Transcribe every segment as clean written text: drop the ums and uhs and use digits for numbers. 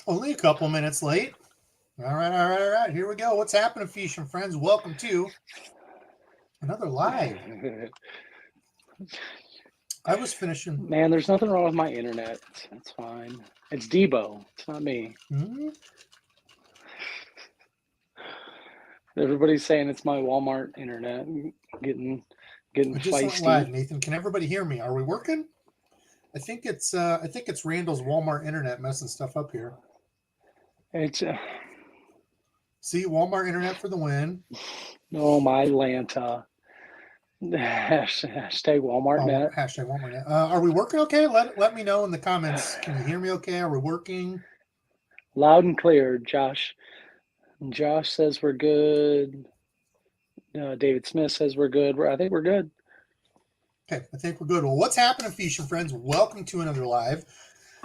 Only a couple minutes late. All right. Here we go. What's happening, Fish and friends? Welcome to another live. I was finishing. Man, there's nothing wrong with my internet. It's fine. It's Debo. It's not me. Hmm? Everybody's saying it's my Walmart internet. Getting I just went feisty. live, Nathan. Can everybody hear me? Are we working? I think it's Randall's Walmart internet messing stuff up here. It's See, Walmart internet for the win. oh my Lanta. Hashtag Walmart net. Hashtag Walmart net. Are we working okay? Let me know in the comments. Can you hear me okay? Are we working? Loud and clear, Josh. Josh says we're good. David Smith says we're good. I think we're good. Okay, I think we're good. Well, what's happening, Fish and friends? Welcome to another live.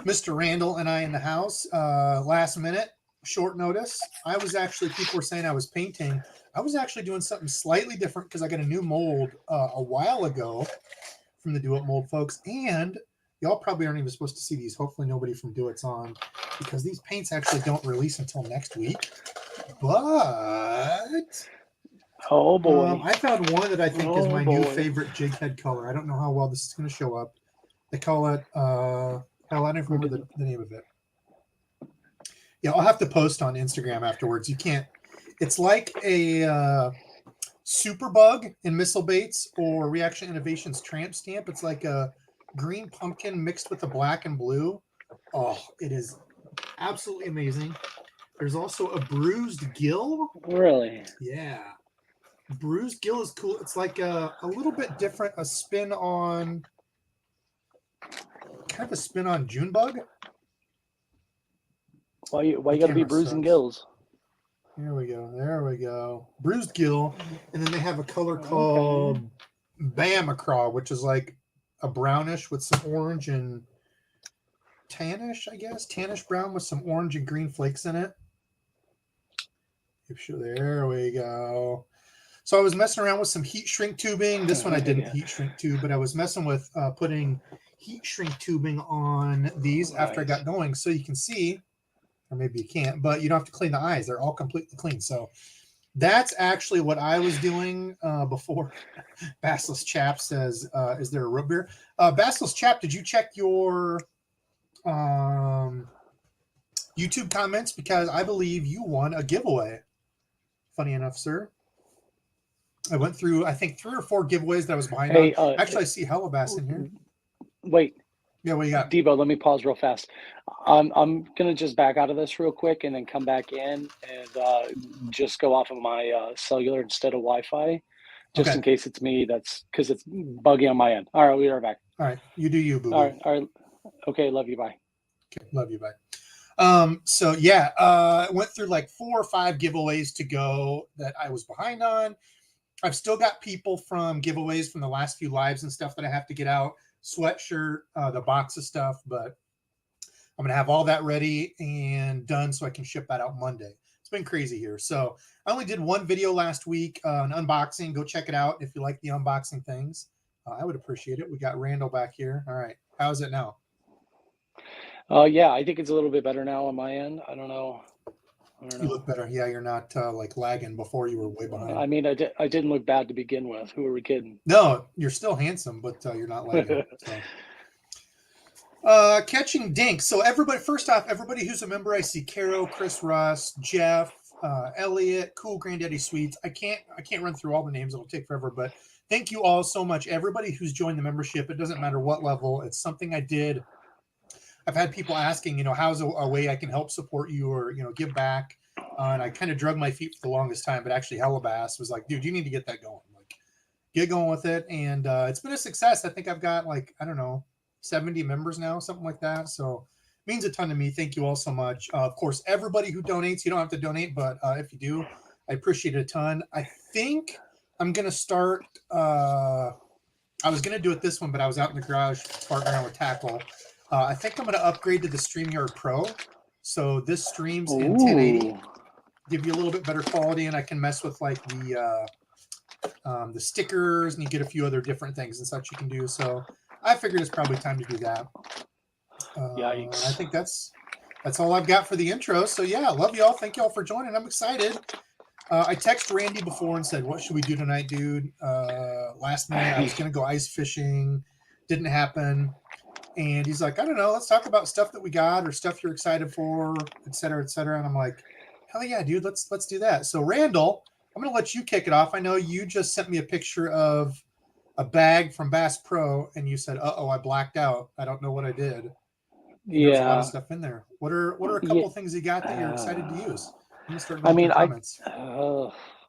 Mr. Randall and I in the house. Last minute, short notice. People were saying I was painting. I was actually doing something slightly different because I got a new mold a while ago from the Do It Mold folks. And y'all probably aren't even supposed to see these. Hopefully nobody from Do It's on, because these paints actually don't release until next week. But oh boy, I found one that I think is my new favorite jig head color. I don't know how well this is going to show up. They call it hell, I don't remember the name of it. Yeah, I'll have to post on Instagram afterwards. You can't. It's like a Superbug in Missile Baits or Reaction Innovations Tramp Stamp. It's like a green pumpkin mixed with the black and blue. Oh, it is absolutely amazing. There's also a bruised gill. Really? Yeah. Bruised gill is cool. It's like a little bit different, a spin on Junebug. Why you got to be bruising gills? There we go. Bruised gill. And then they have a color called Bamacraw, which is like a brownish with some orange and tannish, I guess. Tannish brown with some orange and green flakes in it. There we go. So I was messing around with some heat shrink tubing. This one I didn't heat shrink tube, but I was messing with putting heat shrink tubing on these after I got going. So you can see, or maybe you can't, but you don't have to clean the eyes. They're all completely clean. So that's actually what I was doing before. Basilisk Chap says, is there a root beer? Basilisk Chap, did you check your YouTube comments? Because I believe you won a giveaway. Funny enough, sir. I went through, I think, 3 or 4 giveaways that I was behind on. Actually, I see Hellabass in here. Wait. Yeah, what you got? Debo, let me pause real fast. I'm going to just back out of this real quick and then come back in and just go off of my cellular instead of Wi-Fi, just in case it's me. That's because it's buggy on my end. All right, we are back. All right, you do you, boo. All right. Okay, love you, bye. Okay, love you, bye. So yeah, I went through like 4 or 5 giveaways to go that I was behind on. I've still got people from giveaways from the last few lives and stuff that I have to get out. Sweatshirt, the box of stuff, but I'm going to have all that ready and done so I can ship that out Monday. It's been crazy here. So I only did one video last week, an unboxing. Go check it out if you like the unboxing things. I would appreciate it. We got Randall back here. All right. How's it now? Yeah, I think it's a little bit better now on my end. I don't know. You look better. Yeah, you're not like lagging. Before you were way behind. I mean, I didn't look bad to begin with. Who are we kidding? No, you're still handsome, but you're not lagging. Catching dinks. So first off, everybody who's a member, I see Caro, Chris Russ, Jeff, Elliot, Cool Granddaddy Sweets. I can't run through all the names. It'll take forever, but thank you all so much. Everybody who's joined the membership, it doesn't matter what level. It's something I did. I've had people asking, how's a way I can help support you or, give back. And I kind of drug my feet for the longest time, but actually Hellabass was like, dude, you need to get that going. Like, get going with it. And it's been a success. I think I've got 70 members now, something like that. So it means a ton to me. Thank you all so much. Of course, everybody who donates, you don't have to donate, but if you do, I appreciate it a ton. I think I'm going to start, I was going to do it this one, but I was out in the garage farting around with Tackle. I think I'm going to upgrade to the StreamYard Pro. So this streams in 1080, give you a little bit better quality, and I can mess with like the stickers, and you get a few other different things and such you can do. So I figured it's probably time to do that. Yikes. I think that's that's all I've got for the intro. So yeah, love y'all. Thank y'all for joining. I'm excited. I texted Randy before and said, "What should we do tonight, dude?" Last minute, I was gonna go ice fishing, didn't happen, and he's like, "I don't know. Let's talk about stuff that we got or stuff you're excited for, et cetera, et cetera." And I'm like, "Hell yeah, dude! Let's do that." So Randall, I'm gonna let you kick it off. I know you just sent me a picture of a bag from Bass Pro, and you said, "Uh oh, I blacked out. I don't know what I did." And there's a lot of Yeah. stuff in there. What are a Yeah. couple things you got that you're excited to use? I'm gonna start I going through mean, comments.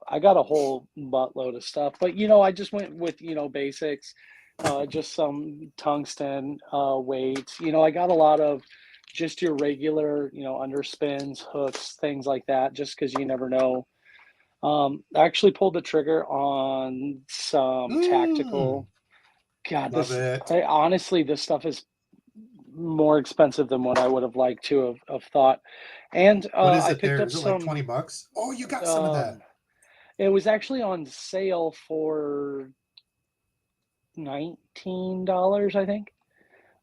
I got a whole buttload of stuff, but I just went with basics, just some tungsten weights. I got a lot of just your regular underspins, hooks, things like that, just because you never know. I actually pulled the trigger on some Mm, tactical. God, love it. honestly, this stuff is more expensive than what I would have liked to have thought. And What is I it picked there? up Is it like some. $20? Oh, you got some of that. Um, it was actually on sale for $19, I think.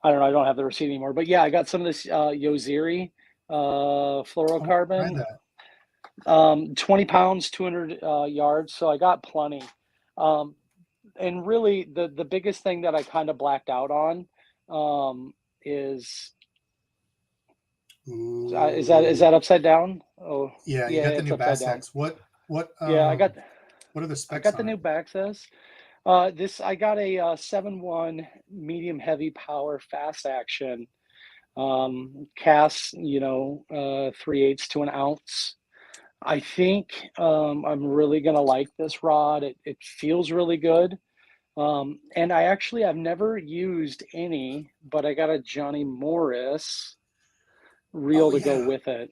I don't know. I don't have the receipt anymore, but yeah, I got some of this Yoziri I want to try fluorocarbon. that. 20 pounds, 200 yards. So I got plenty. Um, and really, the biggest thing that I kind of blacked out on is is Ooh. that upside down? Oh, Yeah, you yeah, got the it's new upside Bass down. X. What Yeah, what are the I specs got the on it? new Baxis. This I got a 7-1 medium heavy power fast action cast. 3/8 to an ounce. I think I'm really gonna like this rod. It feels really good. And I've never used any, but I got a Johnny Morris Oh reel to go yeah. with it.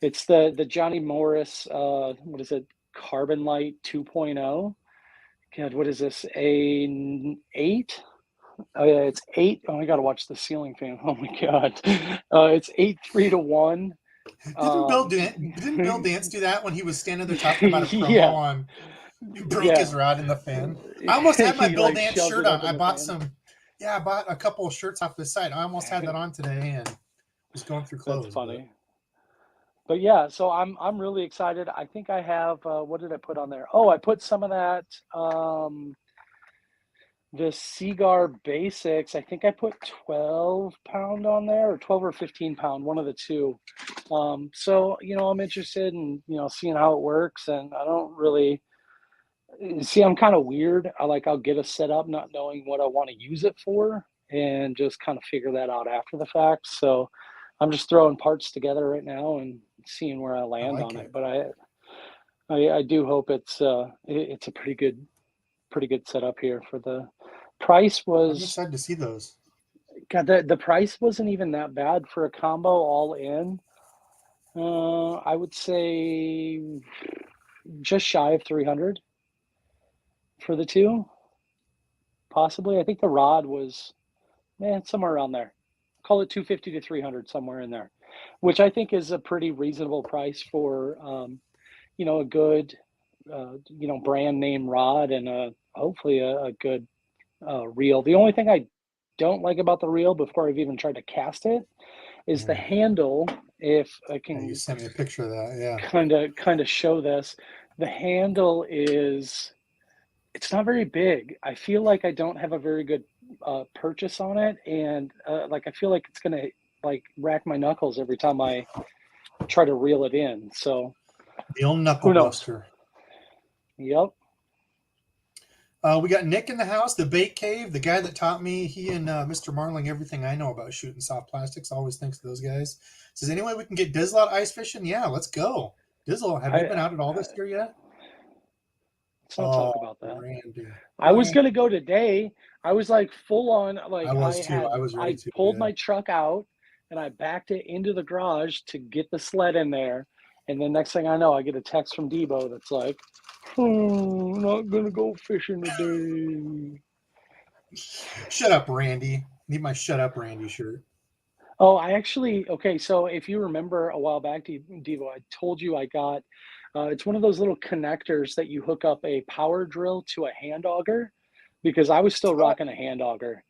It's the Johnny Morris, what is it? Carbon Light 2.0. God, what is this? A 8? Oh yeah, it's 8. Oh, I gotta watch the ceiling fan. Oh my God. It's 8 3 to 1. Um, Didn't Bill Dance do that when he was standing there talking about a promo yeah, on he broke his yeah. rod in the fan? I almost had my He Bill like Dance shoved shirt it on. up in the fan. I bought a couple of shirts off the site. I almost had that on today and was going through That's clothes, but funny. But yeah, so I'm really excited. I think I have what did I put on there? Oh, I put some of that the Seagar Basics. I think I put 12-pound on there, or 12 or 15-pound, one of the two. So I'm interested in seeing how it works, and I don't really see. I'm kind of weird. I'll get a setup not knowing what I want to use it for, and just kind of figure that out after the fact. So I'm just throwing parts together right now and seeing where I I land like on it. it. But I do hope it's a pretty good setup here for the price I'm was. excited to see those. God, the price wasn't even that bad for a combo all in. I would say just shy of 300 for the two, possibly. I think the rod was somewhere around there. Call it 250 to 300, somewhere in there, which I think is a pretty reasonable price for a good brand name rod and hopefully a good reel. The only thing I don't like about the reel before I've even tried to cast it is the Yeah. handle. If I Yeah, you can sent me a picture of that. Yeah. kind of show this, the handle it's not very big. I feel like I don't have a very good purchase on it, and I feel like it's gonna like rack my knuckles every time I try to reel it in. So The old knuckle who knows? buster. Yep. We got Nick in the house, the bait cave, the guy that taught me. He and Mr. Marling everything I know about shooting soft plastics. Always thanks to those guys. Says anyway, we can get Dizzle out ice fishing. Yeah, let's go. Dizzle, have you been I out at all this year yet? Let's not Oh, talk about that. Randy, I was Randy. gonna go today. I was like full on, I was too. I was ready I to. pulled Yeah. my truck out and I backed it into the garage to get the sled in there. And then next thing I know, I get a text from Debo that's like, "Oh, I'm not gonna go fishing today." Shut up, Randy. Need my shut up, Randy shirt. Oh, okay. So if you remember a while back, Devo, I told you I got, it's one of those little connectors that you hook up a power drill to a hand auger, because I was still Oh. rocking a hand auger.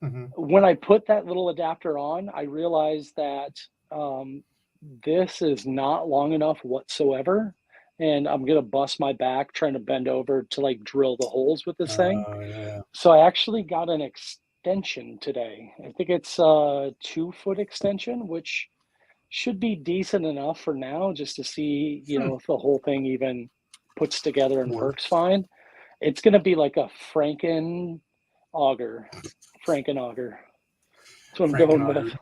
Mm-hmm. When I put that little adapter on, I realized that this is not long enough whatsoever, and I'm gonna bust my back trying to bend over to like drill the holes with this thing. Yeah. So I actually got an extension today. I think it's a 2-foot extension, which should be decent enough for now, just to see, if the whole thing even puts together and works Works. fine. It's gonna be like a auger. Franken-auger. That's what I'm going with.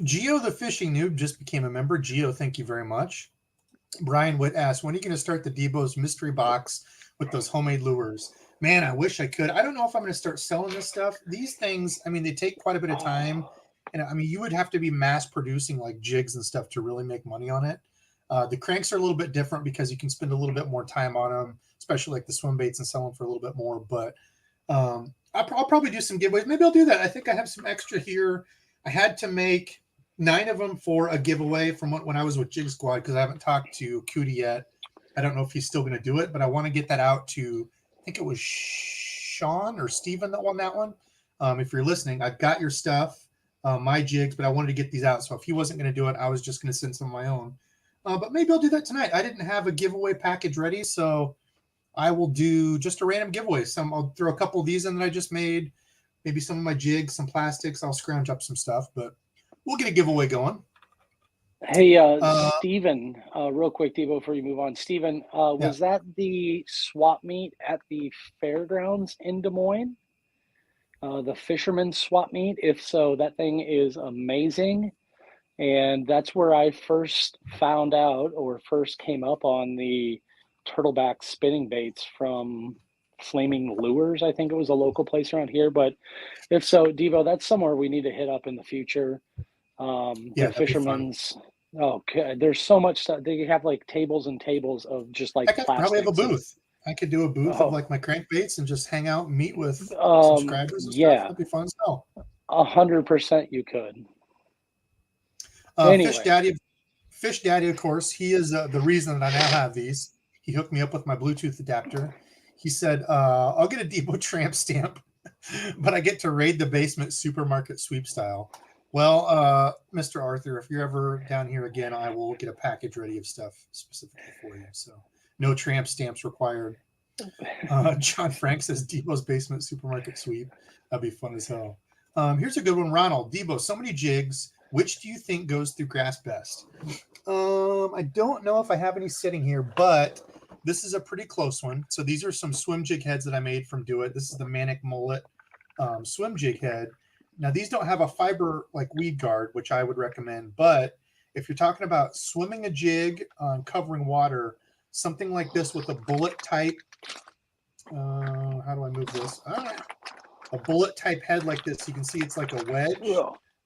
Geo the fishing noob just became a member. Geo, thank you very much. Brian Witt asked, when are you going to start the DEBO'S mystery box with those homemade lures? Man, I wish I could. I don't know if I'm going to start selling this stuff. These things, I mean, they take quite a bit of time. And I mean, you would have to be mass producing like jigs and stuff to really make money on it. The cranks are a little bit different because you can spend a little bit more time on them, especially like the swim baits, and sell them for a little bit more. But I'll probably do some giveaways. Maybe I'll do that. I think I have some extra here. I had to make 9 of them for a giveaway from when I was with Jig Squad, because I haven't talked to Cootie yet. I don't know if he's still going to do it, but I want to get that out to, I think it was Sean or Steven that won that one. If you're listening, I've got your stuff, my jigs, but I wanted to get these out. So if he wasn't going to do it, I was just going to send some of my own. But maybe I'll do that tonight. I didn't have a giveaway package ready, so I will do just a random giveaway. I'll throw a couple of these in that I just made, maybe some of my jigs, some plastics. I'll scrounge up some stuff, but we'll get a giveaway going. Hey, Steven, real quick, Debo, before you move on. Steven, was that the swap meet at the fairgrounds in Des Moines? The fisherman's swap meet? If so, that thing is amazing. And that's where I first found out, or first came up on the turtleback spinning baits from Flaming Lures. I think it was a local place around here. But if so, Devo, that's somewhere we need to hit up in the future. The fisherman's, there's so much stuff. They have like tables and tables of just like I could probably have a booth. I could do a booth of like my crankbaits and just hang out and meet with subscribers and stuff. That'd be fun as hell. 100% you could. Anyway. Fish Daddy, of course, he is the reason that I now have these. He hooked me up with my Bluetooth adapter. He said, I'll get a Debo tramp stamp, but I get to raid the basement supermarket sweep style. Well, Mr. Arthur, if you're ever down here again, I will get a package ready of stuff specifically for you. So no tramp stamps required. John Frank says Debo's basement supermarket sweep. That'd be fun as hell. Here's a good one, Ronald. Debo, so many jigs. Which do you think goes through grass best? I don't know if I have any sitting here, but this is a pretty close one. So these are some swim jig heads that I made from Do It. This is the Manic Mullet swim jig head. Now, these don't have a fiber like Weed Guard, which I would recommend. But if you're talking about swimming a jig on covering water, something like this with a bullet type, how do I move this? A bullet type head like this. You can see it's like a wedge.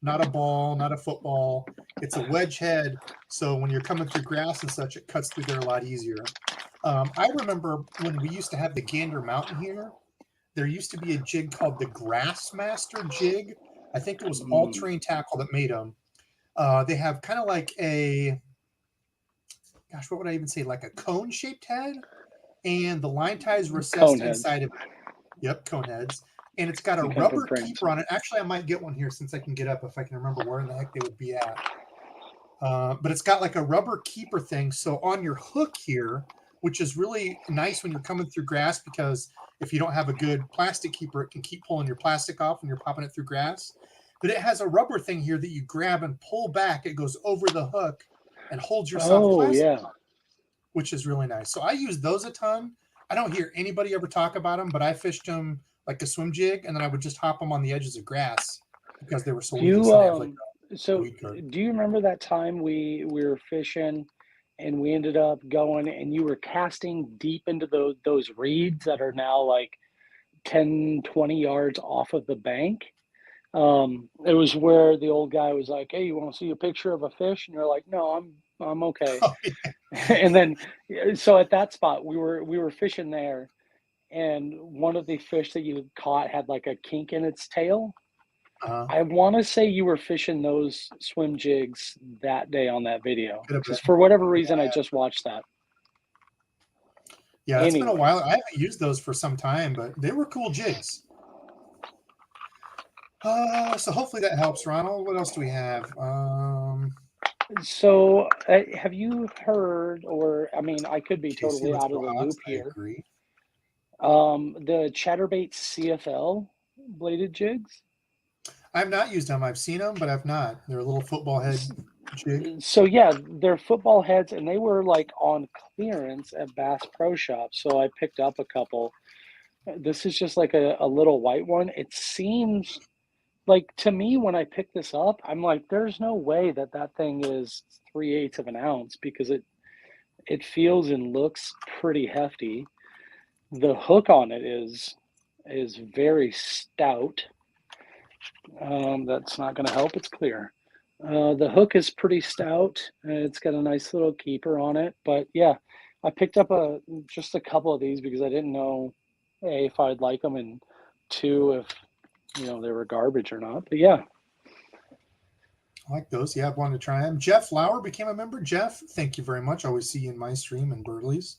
Not a ball, not a football. It's a wedge head. So when you're coming through grass and such, it cuts through there a lot easier. I remember when we used to have the Gander Mountain here, there used to be a jig called the Grassmaster jig. I think it was All Terrain Tackle that made them. They have kind of like a, what would I even say? Like a cone-shaped head. And the line tie is recessed inside of it. Yep, cone heads. And it's got a rubber keeper on it. Actually, I might get one here since I can get up if I can remember where in the heck they would be at. But it's got like a rubber keeper thing. So on your hook here, which is really nice when you're coming through grass, because if you don't have a good plastic keeper, it can keep pulling your plastic off when you're popping it through grass. But it has a rubber thing here that you grab and pull back. It goes over the hook and holds your soft plastic, which is really nice. So I use those a ton. I don't hear anybody ever talk about them, but I fished them like a swim jig, and then I would just hop them on the edges of grass because they were so easy. So do you remember that time we were fishing and we ended up going and you were casting deep into those reeds that are now like 10, 20 yards off of the bank? It was where the old guy was like, "Hey, you want to see a picture of a fish?" And you're like, "No, I'm okay." Oh, yeah. And then, so at that spot, we were fishing there, and one of the fish that you caught had like a kink in its tail. I want to say you were fishing those swim jigs that day on that video. Just for whatever reason, I just watched that. Yeah, it's been a while. I haven't used those for some time, but they were cool jigs. So hopefully that helps, Ronald. What else do we have? So, have you heard, or I mean, I could be Casey, totally let's out go of the odds. loop I here. agree. The Chatterbait CFL bladed jigs. I've not used them. I've seen them, but I've not. They're a little football head jig. So yeah, they're football heads, and they were like on clearance at Bass Pro Shop. So I picked up a couple. This is just like a little white one. It seems like to me when I picked this up, I'm like, there's no way that that thing is 3/8 of an ounce because it feels and looks pretty hefty. The hook on it is very stout. That's not going to help. It's clear. The hook is pretty stout. It's got a nice little keeper on it. But yeah, I picked up just a couple of these because I didn't know A, if I'd like them, and two, if they were garbage or not. But yeah. I like those. Yeah, I've wanted to try them. Jeff Lauer became a member. Jeff, thank you very much. Always see you in my stream and Burley's.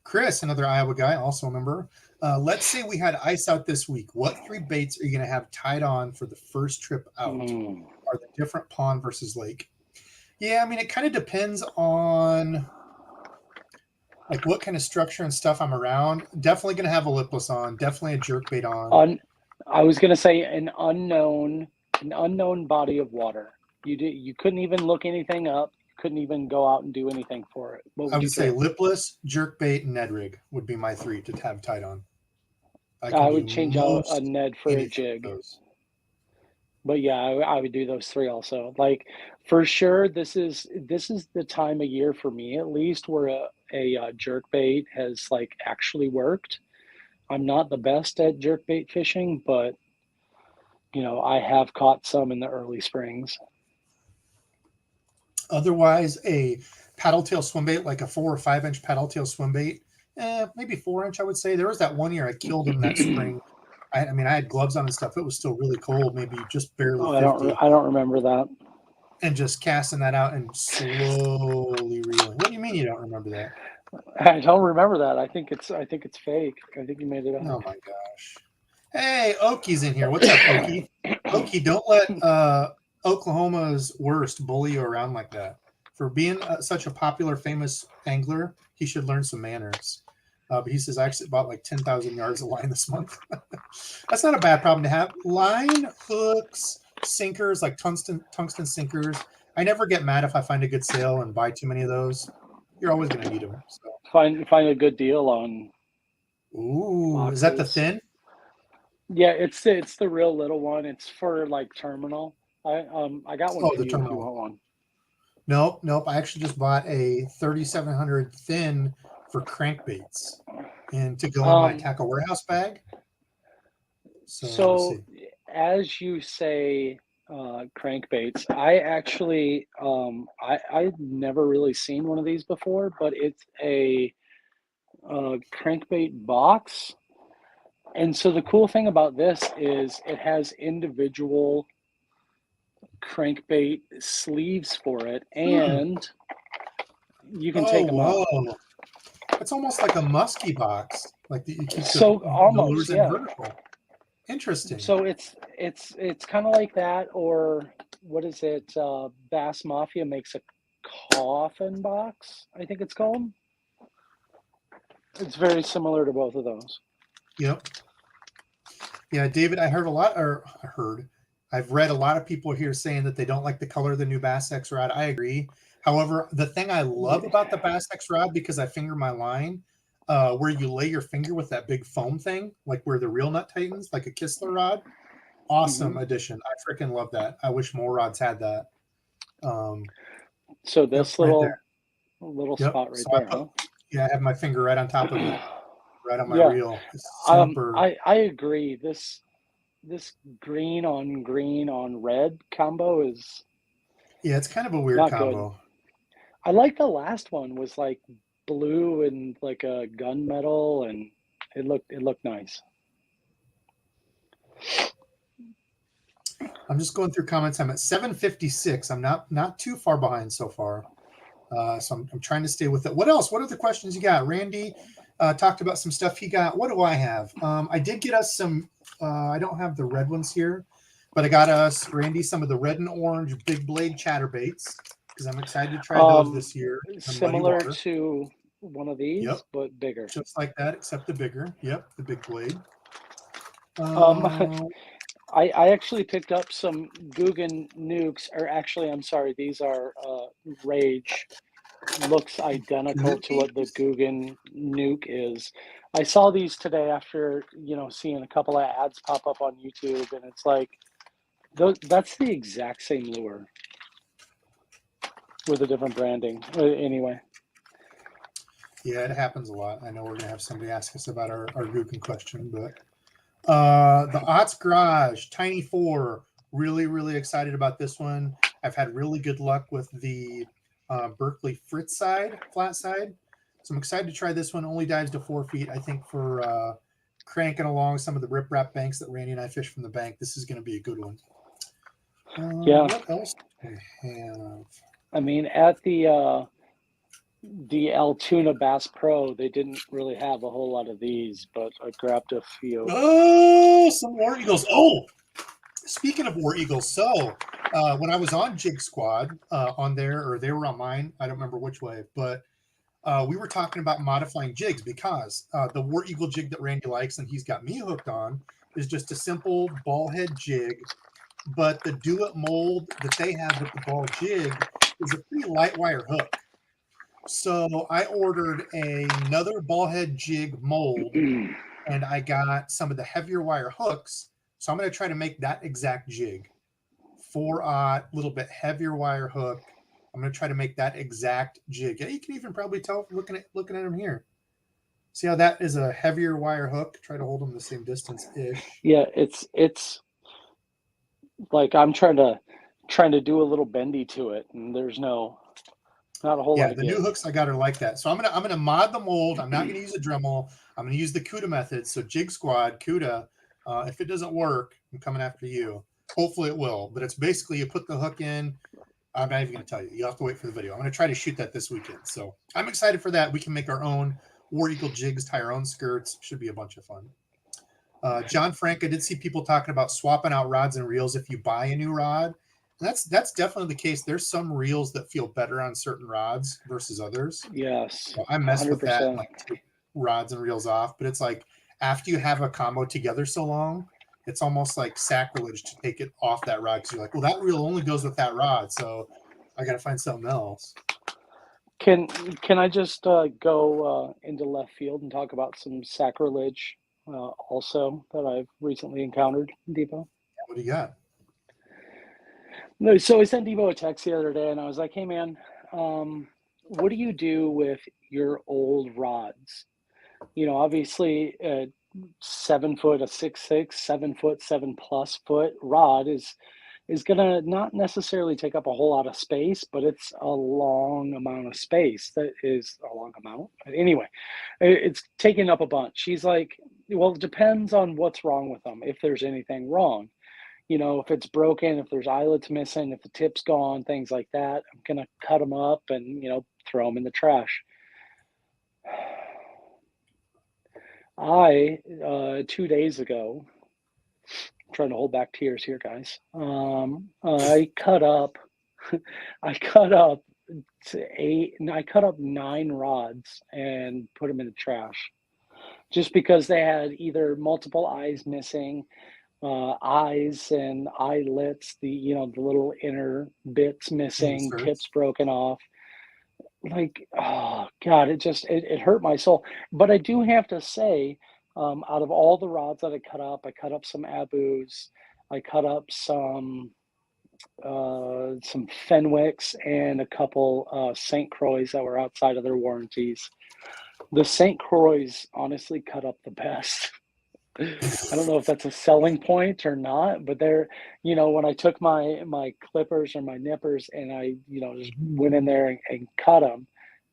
Chris, another Iowa guy, also a member. Let's say we had ice out this week. What 3 baits are you going to have tied on for the first trip out? Are the different pond versus lake? Yeah, I mean, it kind of depends on like what kind of structure and stuff I'm around. Definitely going to have a lipless on. Definitely a jerk bait on. I was going to say an unknown body of water. You couldn't even look anything up. You couldn't even go out and do anything for it. I would say lipless, jerk bait, and Ned rig would be my 3 to have tied on. I would change out a Ned for a jig. But yeah, I would do those 3 also. Like for sure, this is the time of year for me at least where a jerk bait has like actually worked. I'm not the best at jerk bait fishing, but I have caught some in the early springs. Otherwise, a paddle tail swim bait, like a 4 or 5 inch paddle tail swim bait, maybe 4 inch, I would say. There was that one year I killed him that spring. I mean, I had gloves on and stuff. It was still really cold, maybe just barely 50. I don't remember that. And just casting that out and slowly reeling. What do you mean you don't remember that? I don't remember that. I think it's fake. I think you made it up. Oh my gosh. Hey, Oki's in here. What's up, Oki? Oki, don't let Oklahoma's worst bully you around like that. For being such a popular, famous angler, he should learn some manners. But he says, I actually bought like 10,000 yards of line this month. That's not a bad problem to have. Line, hooks, sinkers, like tungsten sinkers. I never get mad if I find a good sale and buy too many of those. You're always going to need them. So. Find a good deal on. Ooh, boxes. Is that the thin? Yeah, it's the real little one. It's for like terminal. I got one. Oh, the terminal. If you want one. Nope. I actually just bought a 3700 thin for crankbaits and to go in my tackle warehouse bag. So as you say, crankbaits, I actually I've never really seen one of these before, but it's a crankbait box. And so the cool thing about this is it has individual crankbait sleeves for it, and you can take them out. It's almost like a musky box, like you keep almost in vertical. Interesting. So it's kind of like that, or what is it? Bass Mafia makes a coffin box, I think it's called. It's very similar to both of those. Yep. Yeah, David, I've read a lot of people here saying that they don't like the color of the new Bass X rod. I agree. However, the thing I love about the Bass X rod, because I finger my line, where you lay your finger with that big foam thing, like where the real nut tightens, like a Kistler rod. Awesome addition. I freaking love that. I wish more rods had that. So this little spot right there, huh? Yeah, I have my finger right on top of it, right on my reel. It's super. I agree. This green on red combo is. Yeah, it's kind of a weird combo. Good. I like the last one was like blue and like a gunmetal, and it looked nice. I'm just going through comments. I'm at 756. I'm not too far behind so far. So I'm trying to stay with it. What else? What other questions you got? Randy talked about some stuff he got. What do I have? I did get us some. I don't have the red ones here, but I got us, Randy, some of the red and orange big blade chatterbaits. because I'm excited to try those this year. The Muddy Similar Water. to one of these, Yep. but bigger. Just like that, except the bigger. Yep, the big blade. Um, I actually picked up some Guggen nukes, or actually, I'm sorry, these are Rage. Looks identical to what the Guggen nuke is. I saw these today after, seeing a couple of ads pop up on YouTube, and it's like, that's the exact same lure with a different branding. Anyway. Yeah, it happens a lot. I know we're going to have somebody ask us about our Guggen question, but the Otts Garage, Tiny 4, really, really excited about this one. I've had really good luck with the Berkeley Fritz side, flat side. So I'm excited to try this one. Only dives to 4 feet. I think for cranking along some of the riprap banks that Randy and I fish from the bank, this is going to be a good one. Yeah. What else do we have? I mean, at the Altoona Bass Pro, they didn't really have a whole lot of these, but I grabbed a few. Oh, some War Eagles. Oh, speaking of War Eagles, so when I was on Jig Squad on there, or they were on mine, I don't remember which way, but we were talking about modifying jigs because the War Eagle jig that Randy likes and he's got me hooked on is just a simple ball head jig, but the Do It mold that they have with the ball jig is a pretty light wire hook. So I ordered another ball head jig mold and I got some of the heavier wire hooks. So I'm going to try to make that exact jig. 4/0, little bit heavier wire hook. I'm going to try to make that exact jig. Yeah, you can even probably tell looking at them here. See how that is a heavier wire hook? Try to hold them the same distance ish. Yeah, it's like I'm trying to do a little bendy to it, and there's not a whole lot of the new hooks I got are like that. So I'm gonna mod the mold. I'm not gonna use a Dremel. I'm gonna use the CUDA method. So Jig Squad, CUDA. If it doesn't work, I'm coming after you. Hopefully it will. But it's basically you put the hook in. I'm not even gonna tell you. You'll have to wait for the video. I'm gonna try to shoot that this weekend. So I'm excited for that. We can make our own War Eagle jigs, tie our own skirts. Should be a bunch of fun. John Frank, I did see people talking about swapping out rods and reels if you buy a new rod. And that's definitely the case. There's some reels that feel better on certain rods versus others. Yes. So I mess 100%. with that and like take rods and reels off. But it's like after you have a combo together so long, it's almost like sacrilege to take it off that rod because you're like, well, that reel only goes with that rod, so I got to find something else. Can I just go into left field and talk about some sacrilege also that I've recently encountered, Debo? What do you got? No, so I sent Debo a text the other day, and I was like, "Hey, man, what do you do with your old rods? Obviously, 7 foot, a 6'6", 7 foot, 7+ foot rod is gonna not necessarily take up a whole lot of space, but it's a long amount of space. That is a long amount. Anyway, it's taking up a bunch." She's like, "Well, it depends on what's wrong with them, if there's anything wrong. If it's broken, if there's eyelets missing, if the tip's gone, things like that. I'm gonna cut them up and, throw them in the trash." I 2 days ago, trying to hold back tears here, guys. I cut up, I cut up I cut up 9 rods and put them in the trash, just because they had either multiple eyes missing, eyes and eyelets, the little inner bits missing, Inserts. tips broken off. Like, oh God, it hurt my soul. But I do have to say, out of all the rods that I cut up some Abus, I cut up some Fenwicks and a couple St. Croix that were outside of their warranties. The St. Croix honestly cut up the best. I don't know if that's a selling point or not, but when I took my clippers or my nippers and I, just went in there and cut them,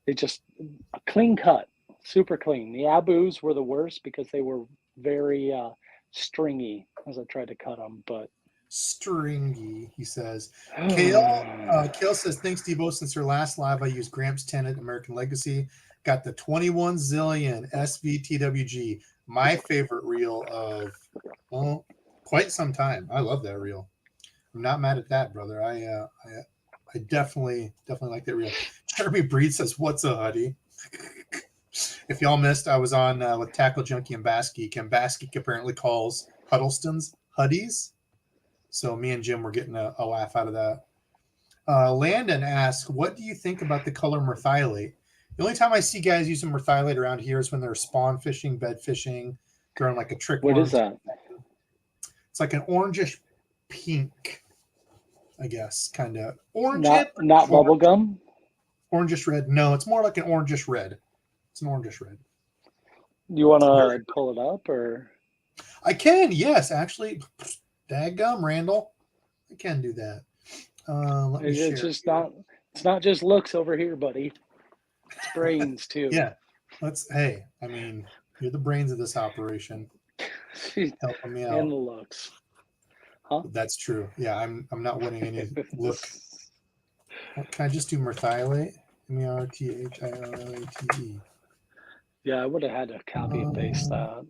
they just a clean cut, super clean. The Abus were the worst because they were very stringy as I tried to cut them, but stringy, he says. Kale says, thanks, Debo. Since your last live, I used Gramps Tenant American Legacy. Got the 21 zillion SVTWG. My favorite reel of, well, quite some time. I love that reel. I'm not mad at that, brother. I definitely like that reel. Jeremy Breed says, "What's a hoodie?" If y'all missed, I was on with Tackle Junkie and Bassgeek, and Bassgeek apparently calls Huddleston's hoodies. So me and Jim were getting a laugh out of that. Landon asks, "What do you think about the color merthiolate?" The only time I see guys using merthiolate around here is when they're spawn fishing, bed fishing, throwing like a trick. What is that? It's like an orangish pink, I guess, kind of orange. Not bubble gum. Orangish red. No, it's more like an orangish red. It's an orangish red. You want to pull it up, or? I can. Yes, actually. Daggum, Randall. I can do that. Let me share. It's not just looks over here, buddy. It's brains too. Yeah. Hey, I mean, you're the brains of this operation. Helping me out. And the looks. Huh? That's true. Yeah, I'm not winning any look. Can I just do merthiolate? merthiolate? Yeah, I would have had to copy and paste that.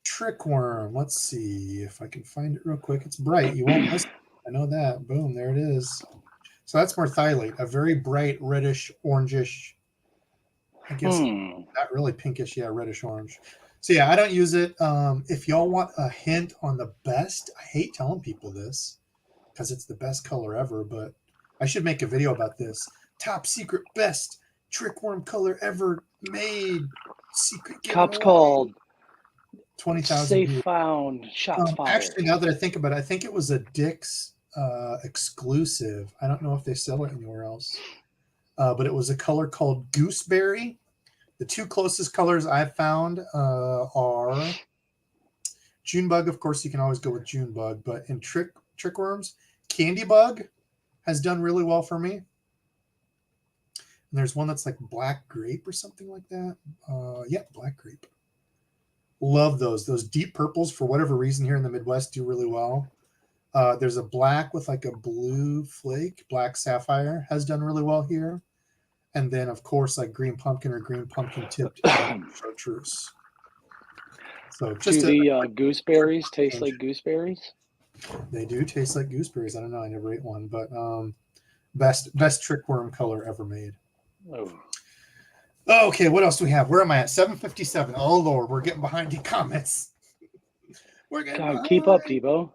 Trickworm. Let's see if I can find it real quick. It's bright. You won't miss it. I know that. Boom, there it is. So that's merthiolate, a very bright reddish, orangish. I guess not really pinkish. Yeah, reddish orange. So yeah, I don't use it. If y'all want a hint on the best, I hate telling people this because it's the best color ever, but I should make a video about this. Top secret best trickworm color ever made. Secret giveaway. Cop's called. 20,000 Safe views. Found. Shots fired. Actually, now that I think about it, I think it was a Dick's exclusive. I don't know if they sell it anywhere else. But it was a color called Gooseberry. The two closest colors I've found are Junebug. Of course, you can always go with Junebug. But in Trickworms, Candybug has done really well for me. And there's one that's like Black Grape or something like that. Yeah, Black Grape. Love those. Those deep purples, for whatever reason, here in the Midwest do really well. There's a black with like a blue flake. Black Sapphire has done really well here. And then, of course, like green pumpkin or green pumpkin tipped chartreuse. So just the gooseberries taste like gooseberries? They do taste like gooseberries. I don't know. I never ate one, but best trickworm color ever made. Oh. Okay, what else do we have? Where am I at? 7:57. Oh Lord, we're getting behind the comments. We're getting behind. Keep up, Debo.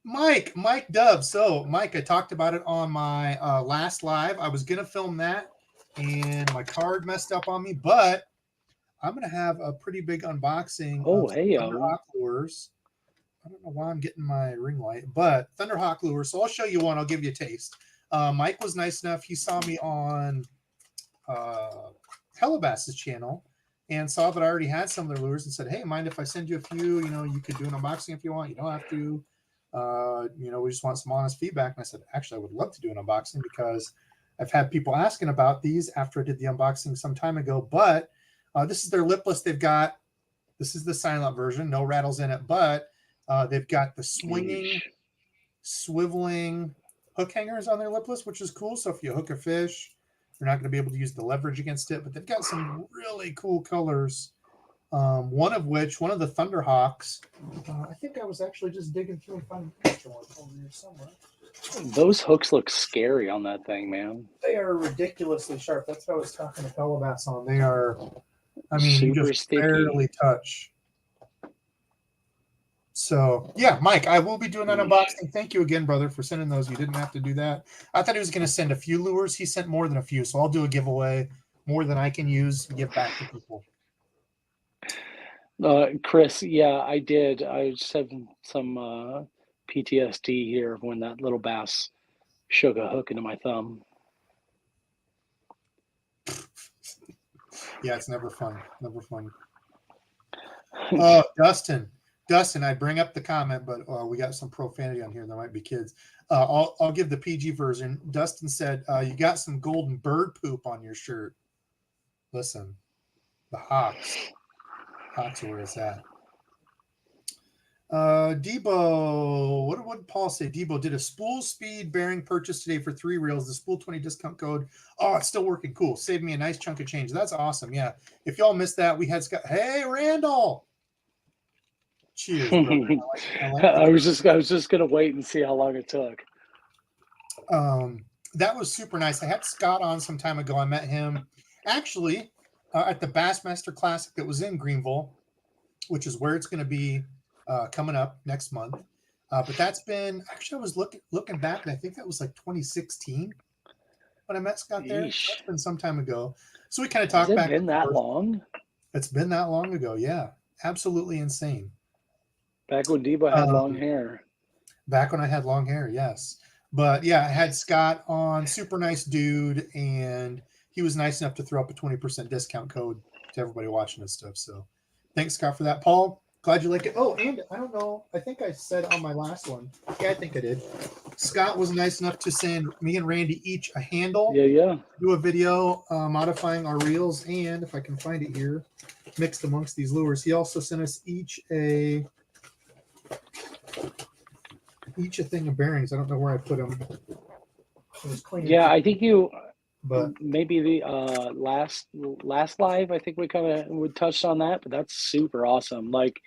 Mike Dub. So Mike, I talked about it on my last live. I was gonna film that, and my card messed up on me, but I'm gonna have a pretty big unboxing. Oh, hey, Thunderhawk lures. I don't know why I'm getting my ring light, but Thunderhawk lures. So I'll show you one. I'll give you a taste. Mike was nice enough. He saw me on Hellabass's channel and saw that I already had some of their lures and said, "Hey, mind if I send you a few? You know, you could do an unboxing if you want. You don't have to. You know, we just want some honest feedback." And I said, "Actually, I would love to do an unboxing because I've had people asking about these after I did the unboxing some time ago. But this is their lipless. They've got, this is the silent version, no rattles in it, but they've got the swinging, swiveling hook hangers on their lipless, which is cool. So if you hook a fish, you're not going to be able to use the leverage against it, but they've got some really cool colors. One of the Thunderhawks, I think I was actually just digging through and finding a picture one over here somewhere. Those hooks look scary on that thing, man. They are ridiculously sharp. That's what I was talking to Hellabass on. They are, I mean, super you just sticky. barely touch. So, yeah, Mike, I will be doing that unboxing. Thank you again, brother, for sending those. You didn't have to do that. I thought he was going to send a few lures. He sent more than a few, so I'll do a giveaway, more than I can use, and give back to people. Chris, yeah, I did. I just have some PTSD here when that little bass shook a hook into my thumb. Yeah, it's never fun. Never fun. Dustin, I bring up the comment, but we got some profanity on here. There might be kids. I'll give the PG version. Dustin said, "You got some golden bird poop on your shirt." Listen, the Hawks, where is that? Debo, what did Paul say? Debo did a spool speed bearing purchase today for 3 reels. The spool 20 discount code. Oh, it's still working. Cool. Saved me a nice chunk of change. That's awesome. Yeah. If y'all missed that, we had Scott. Hey, Randall. Cheers, brother. I like I was just gonna wait and see how long it took. that was super nice. I had Scott on some time ago. I met him actually at the Bassmaster Classic that was in Greenville, which is where it's going to be coming up next month. But that's been actually I was looking back, and I think that was like 2016 when I met Scott there. So that's been some time ago. So we kind of talked back. Has it been that long? It's been that long ago. Yeah, absolutely insane. Back when Debo had long hair. Back when I had long hair, yes. But yeah, I had Scott on, super nice dude, and he was nice enough to throw up a 20% discount code to everybody watching this stuff. So thanks, Scott, for that. Paul, glad you like it. Oh, and I don't know. I think I said on my last one. Yeah, I think I did. Scott was nice enough to send me and Randy each a handle. Yeah. Do a video modifying our reels, and if I can find it here, mixed amongst these lures. He also sent us each a thing of bearings. I don't know where I put them. Yeah, I think you. But maybe the last live, I think we kind of would touched on that, but that's super awesome. Like,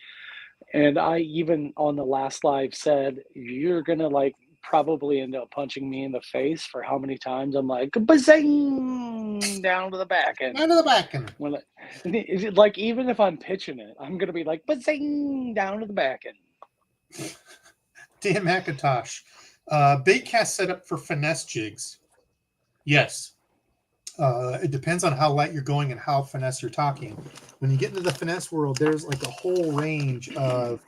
and I even on the last live said you're gonna like probably end up punching me in the face for how many times I'm like bazing down to the back end. Down to the back end. When like even if I'm pitching it, I'm gonna be like bazing down to the back end. Dan McIntosh, bait cast setup for finesse jigs. Yes. It depends on how light you're going and how finesse you're talking. When you get into the finesse world, there's like a whole range of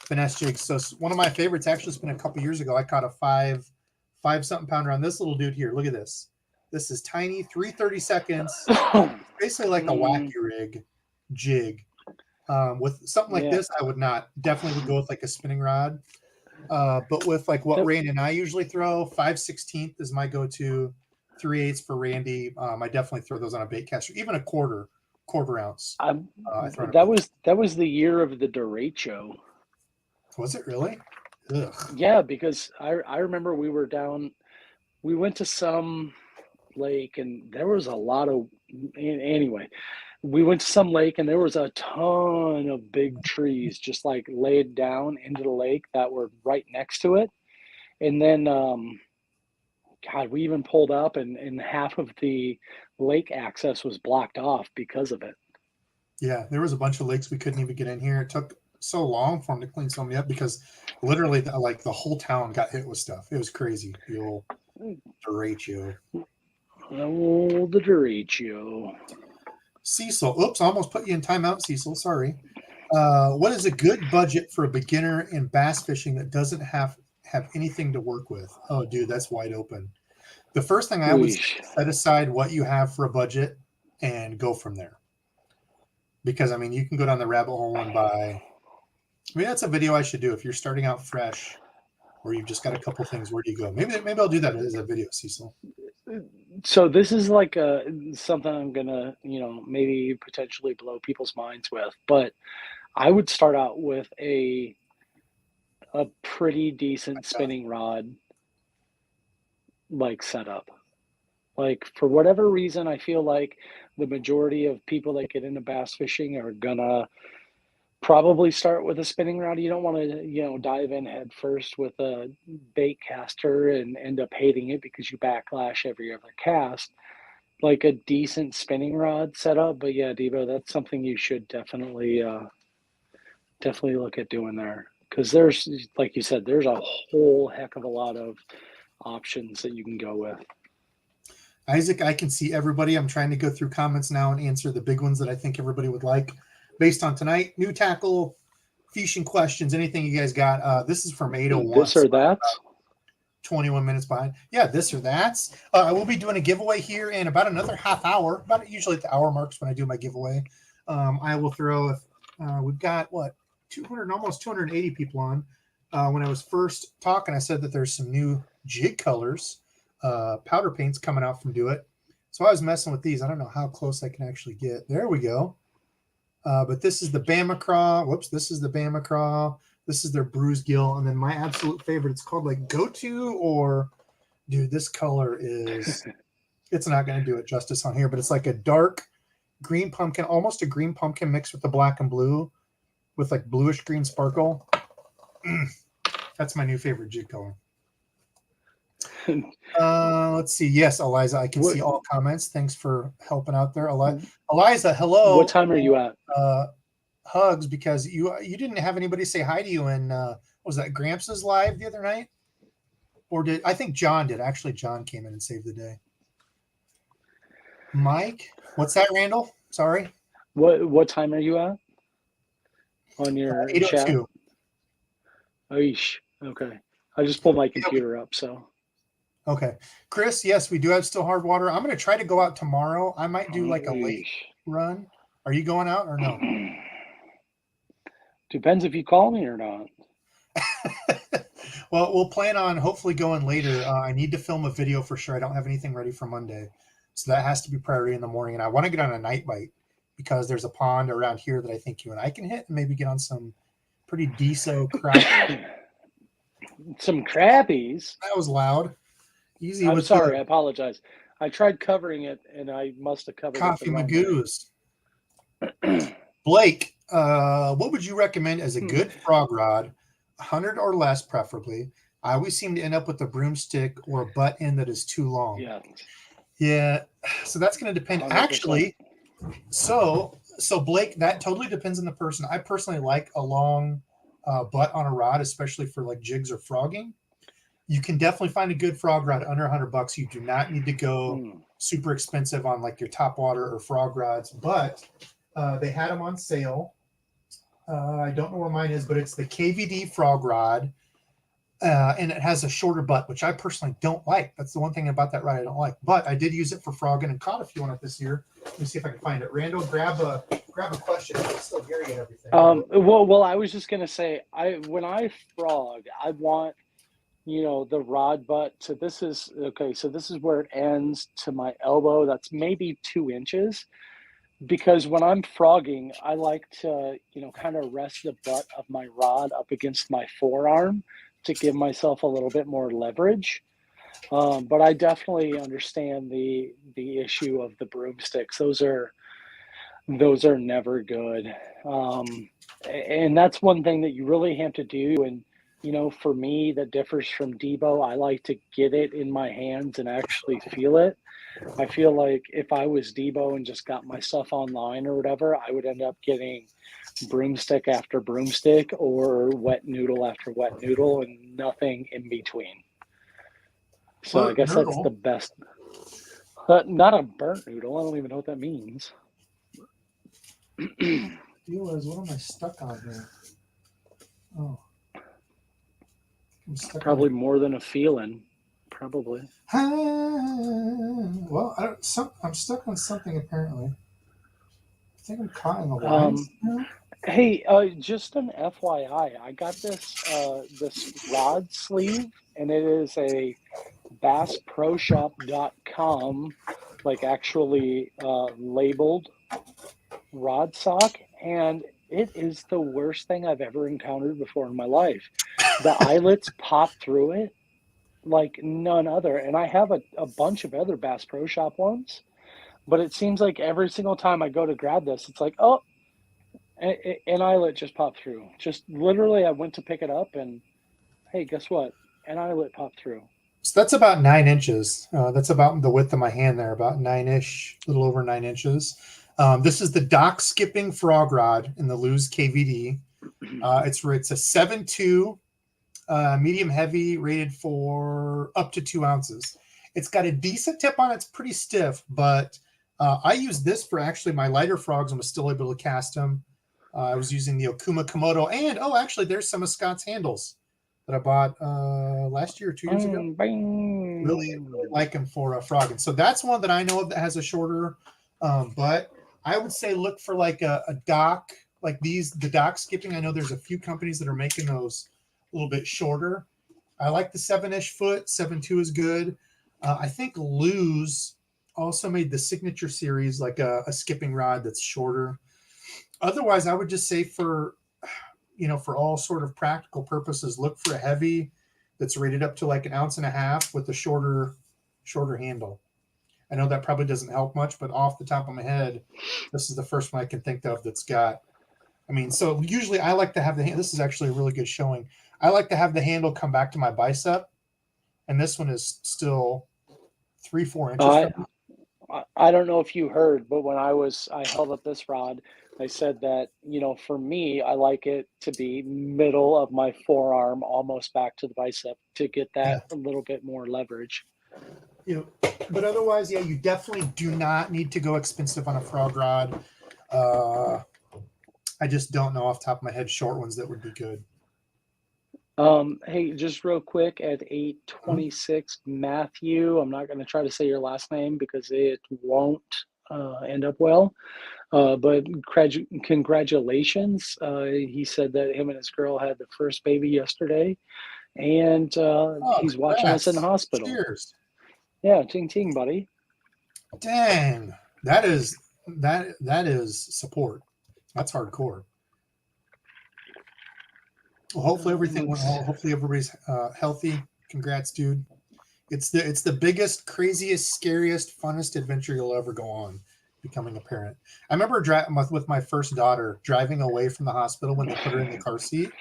finesse jigs. So one of my favorites actually has been a couple years ago. I caught a five something pounder on this little dude here. Look at this. This is tiny, 3/32. Basically like a wacky rig jig. With something like this, I would not. Definitely would go with like a spinning rod. But with like what Randy and I usually throw, 5/16 is my go-to. 3/8 for Randy. I definitely throw those on a bait caster, even a quarter ounce. That was the year of the derecho. Was it really? Ugh. Yeah, because I remember we went to some lake and there was a lot of, anyway, we went to some lake and there was a ton of big trees just like laid down into the lake that were right next to it. And then, God, we even pulled up and half of the lake access was blocked off because of it. Yeah, there was a bunch of lakes we couldn't even get in here. It took so long for them to clean so many up because literally like the whole town got hit with stuff. It was crazy. The old derecho. Oh, the derecho. Cecil. Oops, I almost put you in timeout, Cecil. Sorry. What is a good budget for a beginner in bass fishing that doesn't have anything to work with? Oh, dude, that's wide open. The first thing I would set aside what you have for a budget and go from there. Because, I mean, you can go down the rabbit hole and buy. I mean, that's a video I should do. If you're starting out fresh or you've just got a couple things, where do you go? Maybe I'll do that as a video, Cecil. So this is like something I'm going to, maybe potentially blow people's minds with. But I would start out with a pretty decent spinning rod like setup. Like for whatever reason, I feel like the majority of people that get into bass fishing are gonna probably start with a spinning rod. You don't want to, dive in head first with a bait caster and end up hating it because you backlash every other cast. Like a decent spinning rod setup. But yeah, Debo, that's something you should definitely look at doing there. Because there's, like you said, there's a whole heck of a lot of options that you can go with. Isaac, I can see everybody. I'm trying to go through comments now and answer the big ones that I think everybody would like based on tonight. New tackle, fishing questions, anything you guys got. This is from 801. This or that? 21 minutes behind. Yeah, this or that. I will be doing a giveaway here in about another half hour, about usually at the hour marks when I do my giveaway. I will throw, we've got, 200, almost 280 people on. When I was first talking, I said that there's some new jig colors, powder paints coming out from Do It. So I was messing with these. I don't know how close I can actually get. There we go. But this is the Bama Craw. Whoops, this is the Bama Craw. This is their bruised gill. And then my absolute favorite, it's called like Go-To, or dude, this color is, it's not going to do it justice on here, but it's like a dark green pumpkin, almost a green pumpkin mixed with the black and blue with like bluish green sparkle. That's my new favorite jig color. Let's see. Yes, Eliza, I can What see all comments. Thanks for helping out there, Eliza. Hello. what time are you at? Hugs, because you didn't have anybody say hi to you in was that Gramps' live the other night, or did I think John did? Actually, John came in and saved the day. Mike, what's that, Randall? Sorry. What time are you at on your chat? 8:02. Oish. Okay. I just pulled my computer up, so. Okay. Chris, yes, we do have still hard water. I'm going to try to go out tomorrow. I might do like a late run. Are you going out or no? Depends if you call me or not. Well, we'll plan on hopefully going later. I need to film a video for sure. I don't have anything ready for Monday. So that has to be priority in the morning. And I want to get on a night bite because there's a pond around here that I think you and I can hit and maybe get on some pretty decent crap. Some crappies. That was loud. Easy. I'm sorry. I apologize. I tried covering it, and I must have covered Coffee it. Magoos. Blake, what would you recommend as a good frog rod? 100 or less, preferably. I always seem to end up with a broomstick or a butt end that is too long. Yeah. So that's going to depend. 100%. Actually, so Blake, that totally depends on the person. I personally like a long butt on a rod, especially for like jigs or frogging. You can definitely find a good frog rod under $100. You do not need to go super expensive on like your top water or frog rods, but they had them on sale. I don't know where mine is, but it's the KVD frog rod, and it has a shorter butt, which I personally don't like. That's the one thing about that rod I don't like. But I did use it for frogging and caught a few on it this year. Let me see if I can find it. Randall, grab a question. I'm still hearing everything. Well, I was just gonna say, when I frog, I want the rod butt. So this is okay. So this is where it ends to my elbow. That's maybe 2 inches. Because when I'm frogging, I like to, kind of rest the butt of my rod up against my forearm to give myself a little bit more leverage. But I definitely understand the issue of the broomsticks. Those are never good. And that's one thing that you really have to do. And, for me, that differs from Debo. I like to get it in my hands and actually feel it. I feel like if I was Debo and just got my stuff online or whatever, I would end up getting broomstick after broomstick or wet noodle after wet noodle and nothing in between. So I guess that's the best. Not a burnt noodle. I don't even know what that means. Deal is, what am I stuck on here? Oh. I'm stuck probably more than a feeling. Probably. Well, I'm stuck on something apparently. I think I'm caught in the lines. Hey, just an FYI, I got this rod sleeve, and it is a bassproshop.com, like actually labeled rod sock, and it is the worst thing I've ever encountered before in my life. The eyelets pop through it like none other. And I have a bunch of other Bass Pro Shop ones, but it seems like every single time I go to grab this, it's like, oh, an eyelet just popped through. Just literally, I went to pick it up and, hey, guess what? An eyelet popped through. So that's about 9 inches. That's about the width of my hand there, about 9-ish, a little over 9 inches. This is the dock skipping frog rod in the Lew's KVD. It's a 7.2 medium heavy, rated for up to 2 ounces. It's got a decent tip on it. It's pretty stiff, but I used this for actually my lighter frogs and was still able to cast them. I was using the Okuma Komodo, and actually there's some of Scott's handles that I bought last year or 2 years ago. Really like them for frogging. So that's one that I know of that has a shorter butt. I would say look for like a dock, like the dock skipping. I know there's a few companies that are making those a little bit shorter. I like the 7-ish foot. 7.2 is good. I think Lew's also made the signature series, like a skipping rod that's shorter. Otherwise, I would just say for all sort of practical purposes, look for a heavy that's rated up to like 1.5 ounces with a shorter handle. I know that probably doesn't help much, but off the top of my head, this is the first one I can think of that's got. So usually I like to have this is actually a really good showing. I like to have the handle come back to my bicep, and this one is still 3-4 inches from me. I don't know if you heard, but when I held up this rod, I said that, for me, I like it to be middle of my forearm, almost back to the bicep to get that a little bit more leverage. But otherwise, yeah, you definitely do not need to go expensive on a frog rod. I just don't know off the top of my head short ones that would be good. Hey, just real quick at 8:26, Matthew, I'm not going to try to say your last name because it won't end up well. But congratulations. He said that him and his girl had the first baby yesterday, and he's watching us in the hospital. Cheers. Yeah, ting ting, buddy. Dang, that is support. That's hardcore. Well, hopefully everything went well. Hopefully everybody's healthy. Congrats, dude. It's the biggest, craziest, scariest, funnest adventure you'll ever go on, becoming a parent. I remember with my first daughter driving away from the hospital when they put her in the car seat,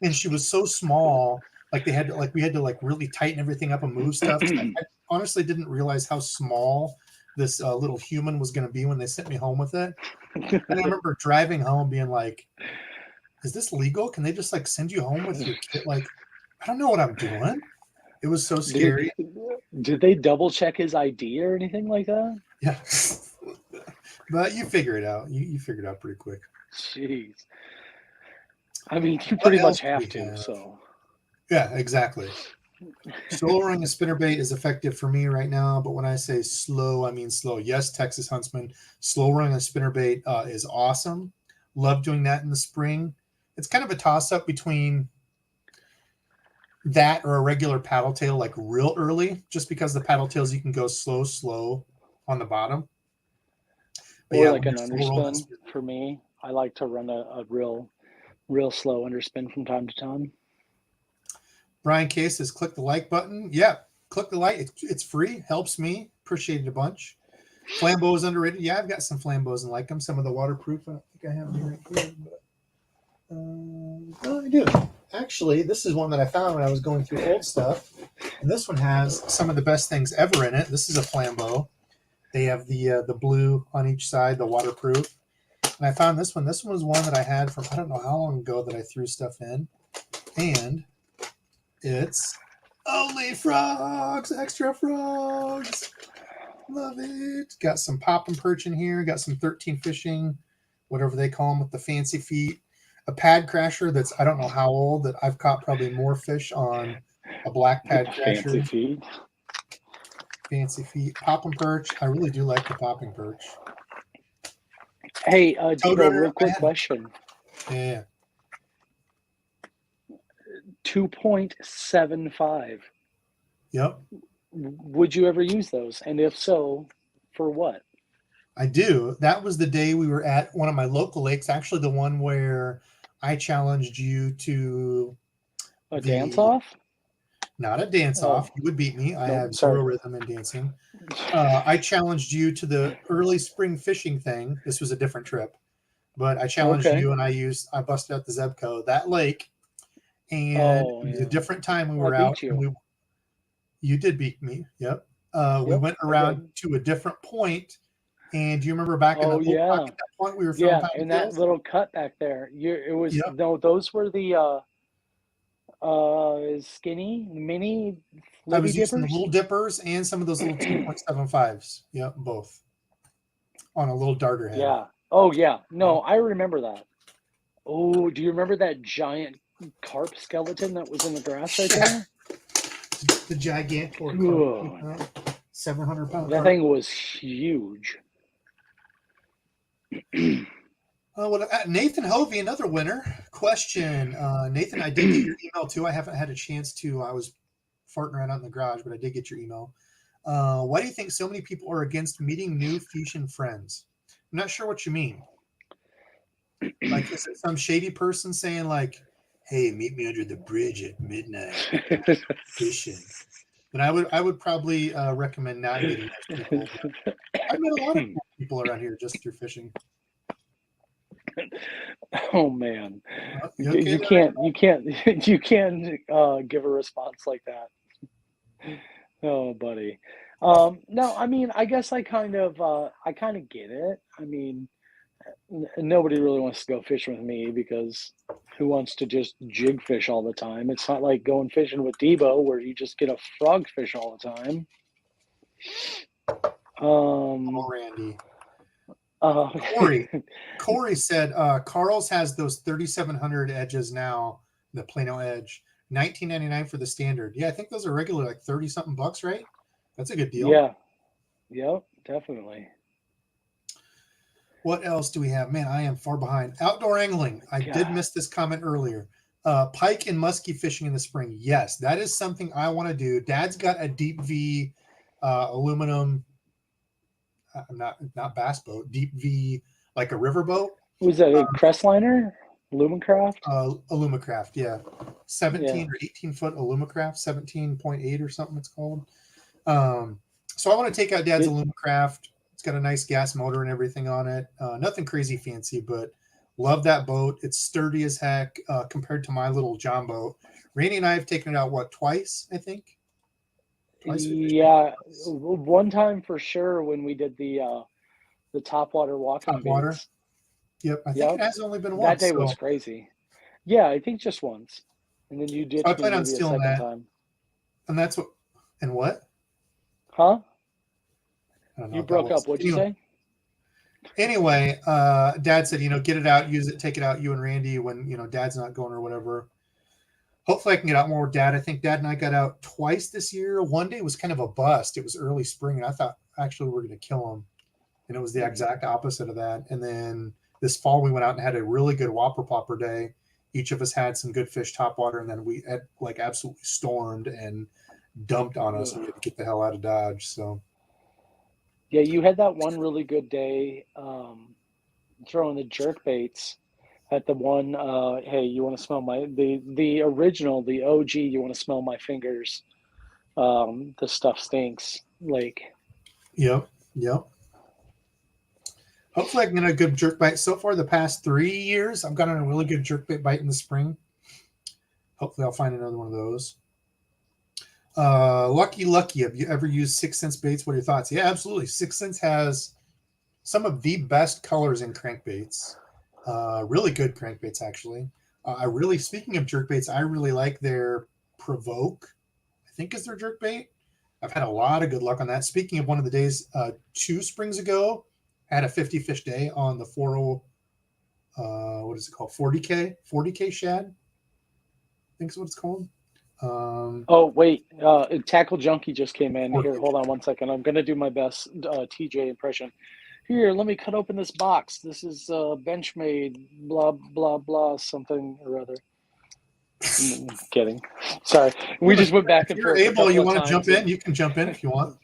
and she was so small. Like we had to really tighten everything up and move stuff. I honestly didn't realize how small this little human was going to be when they sent me home with it. And I remember driving home being like, is this legal? Can they just send you home with your kid? I don't know what I'm doing. It was so scary. Did they double check his ID or anything like that? Yeah. But you figure it out. You figure it out pretty quick. Jeez. I mean, you pretty much have to, so. Yeah, exactly. Slow running a spinnerbait is effective for me right now, but when I say slow, I mean slow. Yes, Texas Huntsman, slow running a spinnerbait is awesome. Love doing that in the spring. It's kind of a toss-up between that or a regular paddle tail, real early, just because the paddle tails you can go slow on the bottom. But or an underspin for me. I like to run a real slow underspin from time to time. Brian Case says, click the like button. Yeah, click the like. It's free. Helps me. Appreciate it a bunch. Flambeau is underrated. Yeah, I've got some Flambeaus and like them. Some of the waterproof. I don't think I have them right here. But, I do. Actually, this is one that I found when I was going through old stuff. And this one has some of the best things ever in it. This is a Flambeau. They have the blue on each side, the waterproof. And I found this one. This one was one that I had from I don't know how long ago that I threw stuff in. And it's only frogs, extra frogs. Love it. Got some pop and perch in here. Got some 13 fishing, whatever they call them with the fancy feet. A pad crasher that's I don't know how old that I've caught probably more fish on a black pad crasher. Fancy feet. Pop and perch. I really do like the pop and perch. Hey, Debo, real quick question. Yeah. 2.75. Yep. Would you ever use those? And if so, for what? I do. That was the day we were at one of my local lakes, actually the one where I challenged you to a dance off? Not a dance off. You would beat me. I have zero rhythm in dancing. I challenged you to the early spring fishing thing. This was a different trip, but I challenged you and I busted out the Zebco, that lake. And it was a different time we were out. You did beat me. Yep. We went around to a different point. And do you remember back in the at that point we were filming? Yeah, in that little cut back there. It was no, those were the skinny mini. I was using the little dippers and some of those little 2.75s. Yep, both on a little darter head. Yeah. Oh yeah. No, I remember that. Oh, do you remember that giant carp skeleton that was in the grass right there? The gigantor carp, 700 pounds. That thing was huge. Nathan Hovey, another winner. Question, Nathan, I did get your email too. I haven't had a chance to. I was farting around out in the garage, but I did get your email. Why do you think so many people are against meeting new Fuchsian friends? I'm not sure what you mean. Is it some shady person saying hey, meet me under the bridge at midnight fishing? But I would probably recommend not meeting those people. I've met a lot of people around here just through fishing. Oh man, you can't give a response like that. Oh, buddy. No, I mean, I guess I kind of get it. I mean, nobody really wants to go fishing with me because who wants to just jig fish all the time? It's not like going fishing with Debo where you just get a frog fish all the time. Oh, Randy. Uh, Corey said Carl's has those 3,700 edges now, the Plano Edge, 19.99 for the standard. Yeah, I think those are regular like 30 something bucks, right? That's a good deal. yeah, yep, definitely. What else do we have? Man, I am far behind. Outdoor angling. I did miss this comment earlier. Pike and muskie fishing in the spring. Yes, that is something I want to do. Dad's got a deep V aluminum, not bass boat, deep V, like a river boat. Was that a Crestliner? Lumacraft? Alumacraft, yeah. 17 Yeah. or 18 foot Alumacraft, 17.8 or something it's called. So I want to take out Dad's Alumacraft. It's got a nice gas motor and everything on it. Nothing crazy fancy, but love that boat. It's sturdy as heck compared to my little John boat. Randy and I have taken it out, twice, I think? Twice? Yeah, one time for sure when we did the topwater walking Topwater. baits. Yep, I think it has only been once. That day was crazy. Yeah, I think just once. And then you ditched I me plan on maybe a stealing second that. time. And that's what, and what? Huh? I don't know You what that broke was. up. What'd you say? Anyway, Dad said, get it out, use it, take it out, you and Randy, when, Dad's not going or whatever. Hopefully I can get out more with Dad. I think Dad and I got out twice this year. One day was kind of a bust. It was early spring, and I thought actually we were going to kill him. And it was the exact opposite of that. And then this fall we went out and had a really good whopper plopper day. Each of us had some good fish topwater, and then we had absolutely stormed and dumped on us. We had to get the hell out of Dodge. So yeah, you had that one really good day throwing the jerk baits at the one. Hey, you want to smell the original, the OG? You want to smell my fingers? The stuff stinks. Like. Yep. Hopefully I can get a good jerk bite. So far, the past 3 years, I've gotten a really good jerk bite in the spring. Hopefully I'll find another one of those. Lucky, have you ever used 6th Sense baits? What are your thoughts? Yeah, absolutely. 6th Sense has some of the best colors in crankbaits. Really good crankbaits, actually. Speaking of jerk baits, I really like their Provoke, I think is their jerk bait. I've had a lot of good luck on that. Speaking of one of the days, 2 springs ago, I had a 50 fish day on the 40, what is it called? 40K shad, I think is what it's called. Oh, wait, Tackle Junkie just came in. Here, hold on one second. I'm going to do my best TJ impression. Here, let me cut open this box. This is Benchmade, blah, blah, blah, something or other. Kidding. Sorry. We just went back and forth. If you're able, you want to jump in, you can jump in if you want.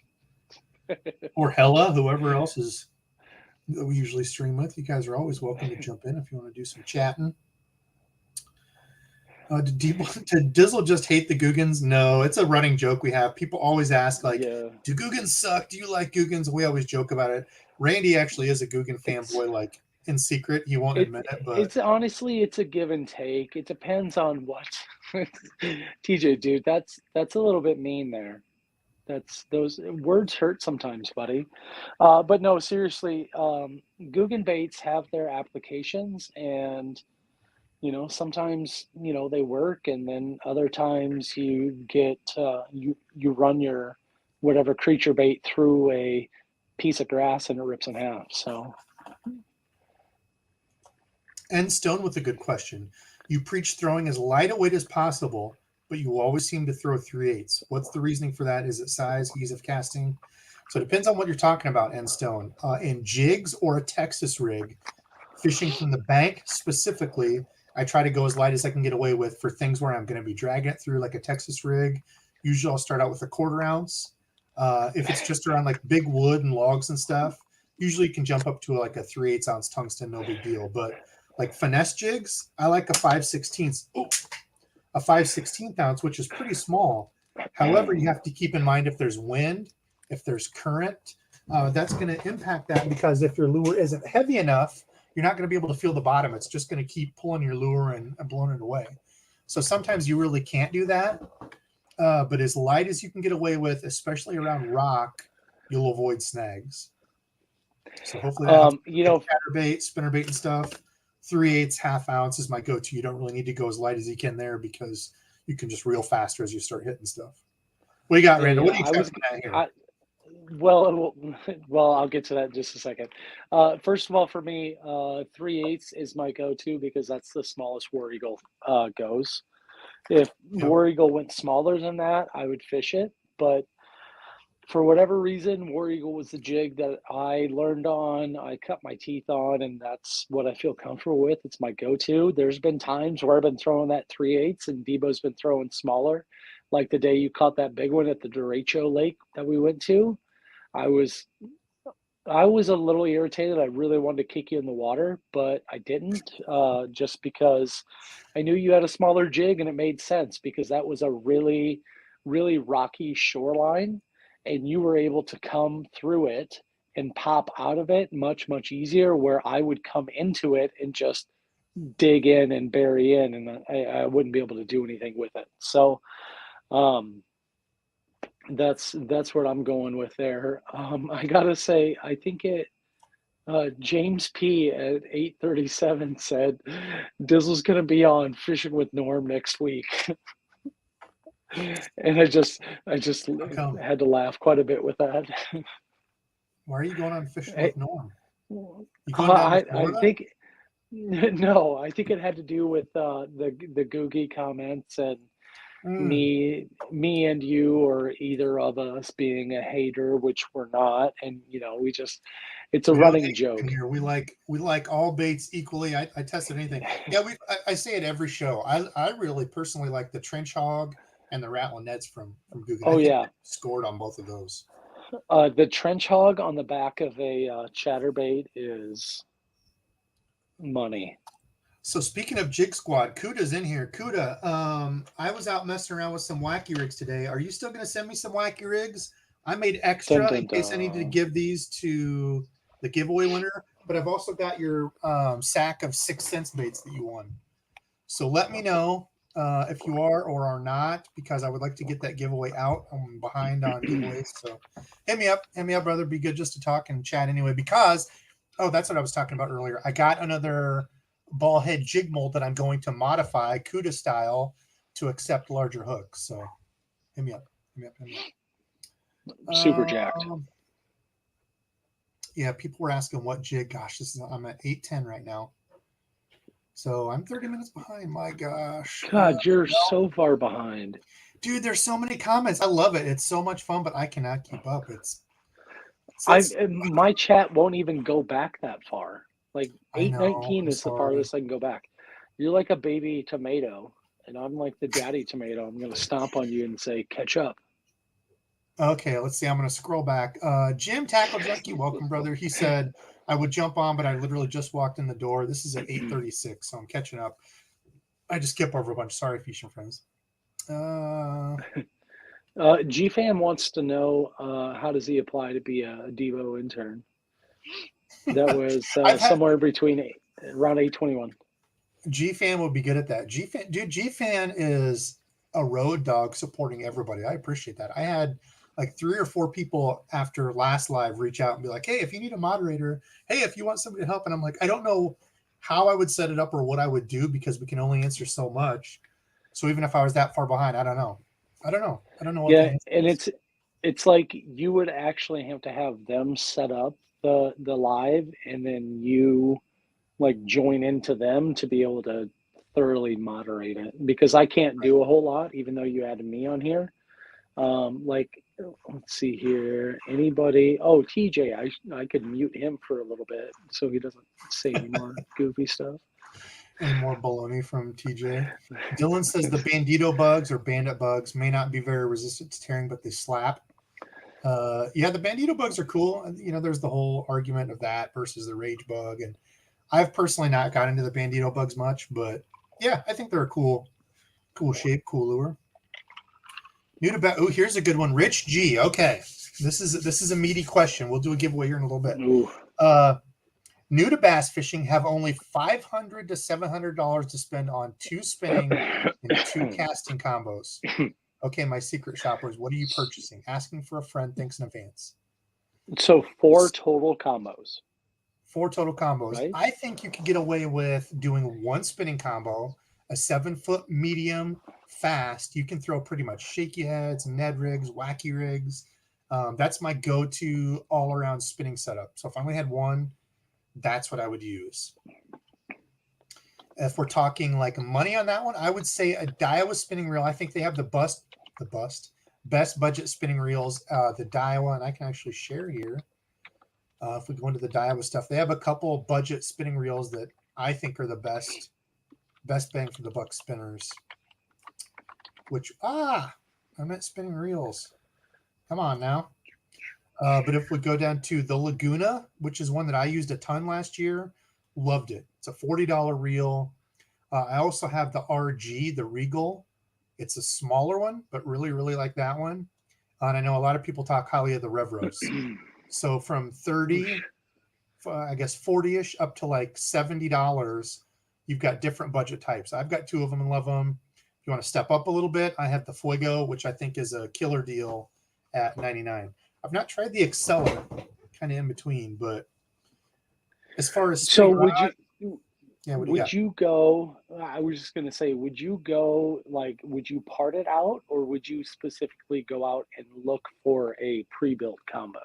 Or Hella, whoever else is that we usually stream with. You guys are always welcome to jump in if you want to do some chatting. Did Dizzle just hate the Googans? No, it's a running joke we have. People always ask, do Googans suck? Do you like Googans? We always joke about it. Randy actually is a Googan fanboy, in secret. He won't admit it, but it's honestly, it's a give and take. It depends on what. TJ, dude, that's a little bit mean there. Those words hurt sometimes, buddy. But no, seriously, Guggen baits have their applications, and sometimes they work, and then other times you get you run your whatever creature bait through a piece of grass and it rips in half. So. And Stone with a good question. You preach throwing as light a weight as possible, but you always seem to throw 3/8. What's the reasoning for that? Is it size, ease of casting? So it depends on what you're talking about, N Stone. In jigs or a Texas rig, fishing from the bank specifically, I try to go as light as I can get away with for things where I'm going to be dragging it through like a Texas rig. Usually I'll start out with a 1/4 ounce. If it's just around like big wood and logs and stuff, usually you can jump up to like a 3/8 ounce tungsten, no big deal. But like finesse jigs, I like a 5/16. A 5/16 ounce, which is pretty small. However, you have to keep in mind if there's wind, if there's current, that's going to impact that, because if your lure isn't heavy enough, you're not going to be able to feel the bottom. It's just going to keep pulling your lure and blowing it away. So sometimes you really can't do that. but as light as you can get away with, especially around rock, you'll avoid snags. So hopefully that helps. Chatterbait, spinnerbait and stuff. 3/8 half ounce is my go-to. You don't really need to go as light as you can there because you can just reel faster as you start hitting stuff. What you got, Randall? What are you checking at here? Well, I'll get to that in just a second. First of all, for me, 3/8 is my go-to because that's the smallest War Eagle goes. If War Eagle went smaller than that, I would fish it. But for whatever reason, War Eagle was the jig that I learned on, I cut my teeth on, and that's what I feel comfortable with. It's my go-to. There's been times where I've been throwing that 3/8 and DEBO'S been throwing smaller. Like the day you caught that big one at the Derecho Lake that we went to. I was a little irritated. I really wanted to kick you in the water, but I didn't, just because I knew you had a smaller jig and it made sense because that was a really, really rocky shoreline and you were able to come through it and pop out of it much, much easier where I would come into it and just dig in and bury in and I wouldn't be able to do anything with it. So, that's what I'm going with there. I gotta say, I think James P at 8:37 said Dizzle's gonna be on Fishing with Norm next week. And I just had to laugh quite a bit with that. Why are you going on Fishing with Norm? You going down to Florida? I think no, I think it had to do with the Googie comments and me and you or either of us being a hater, which we're not, and it's a running joke here. We like all baits equally. I tested anything. Yeah, I say it every show. I really personally like the trench hog and the rattle nets from Googie. Oh, yeah, scored on both of those. The trench hog on the back of a chatterbait is money. So speaking of Jig Squad, Kuda's in here. Kuda, I was out messing around with some wacky rigs today. Are you still going to send me some wacky rigs? I made extra in case I need to give these to the giveaway winner, but I've also got your sack of 6 cents baits that you won. So let me know if you are or are not, because I would like to get that giveaway out. I'm behind on giveaways. So hit me up, brother. Be good just to talk and chat anyway, because, that's what I was talking about earlier. I got another ball head jig mold that I'm going to modify Kuda style to accept larger hooks. So hit me up. Super jacked. Yeah, people were asking what jig. Gosh, I'm at 8:10 right now. So I'm 30 minutes behind. My gosh. God, you're so far behind. Dude, there's so many comments. I love it. It's so much fun, but I cannot keep up. My chat won't even go back that far. Like 8:19 is the farthest I can go back. You're like a baby tomato, and I'm like the daddy tomato. I'm going to stomp on you and say, catch up. Okay, let's see. I'm going to scroll back. Jim Tackle Junkie, welcome, brother. He said, I would jump on, but I literally just walked in the door. This is at 8:36, so I'm catching up. I just skip over a bunch. Sorry, fishing friends. G-Fan wants to know how does he apply to be a Devo intern? That was somewhere between around 8:21. G-Fan would be good at that. G-Fan is a road dog supporting everybody. I appreciate that. I had like 3 or 4 people after last live reach out and be like, hey, if you need a moderator, hey, if you want somebody to help. And I'm like, I don't know how I would set it up or what I would do because we can only answer so much. So even if I was that far behind, I don't know. What and it's like you would actually have to have them set up the live and then you like join into them to be able to thoroughly moderate it, because I can't do a whole lot even though you added me on here. Like, let's see here, anybody? TJ, I could mute him for a little bit so he doesn't say any more goofy stuff. Any more baloney from TJ. Dylan says the bandito bugs or bandit bugs may not be very resistant to tearing, but they slap. Yeah, the bandito bugs are cool. There's the whole argument of that versus the rage bug, and I've personally not got into the bandito bugs much, but yeah, I think they're a cool shape, cool lure. New to bet. Oh, here's a good one. Rich G. Okay, this is a meaty question. We'll do a giveaway here in a little bit. New to bass fishing, have only $500 to $700 to spend on 2 spinning and 2 casting combos. Okay, my secret shoppers, what are you purchasing? Asking for a friend, thanks in advance. So 4 total combos, 4 total combos. right? I think you could get away with doing 1 spinning combo, a 7-foot medium fast. You can throw pretty much shaky heads, Ned rigs, wacky rigs. That's my go-to all-around spinning setup. So if I only had one, that's what I would use. If we're talking like money on that one, I would say a Daiwa spinning reel. I think they have best budget spinning reels. The Daiwa, and I can actually share here. If we go into the Daiwa stuff, they have a couple budget spinning reels that I think are the best bang for the buck spinners. Which I'm at spinning reels. Come on now. But if we go down to the Laguna, which is one that I used a ton last year, loved it. It's a $40 reel. I also have the RG, the Regal. It's a smaller one, but really, really like that one. And I know a lot of people talk highly of the Revros. So from 30, I guess 40-ish up to like $70, you've got different budget types. I've got 2 of them and love them. If you want to step up a little bit, I have the Fuego, which I think is a killer deal at $99. I've not tried the Exceller, kind of in between, but as far as So would you yeah, what do you would got? you go, I was just gonna say, would you go like would you part it out, or would you specifically go out and look for a pre-built combo?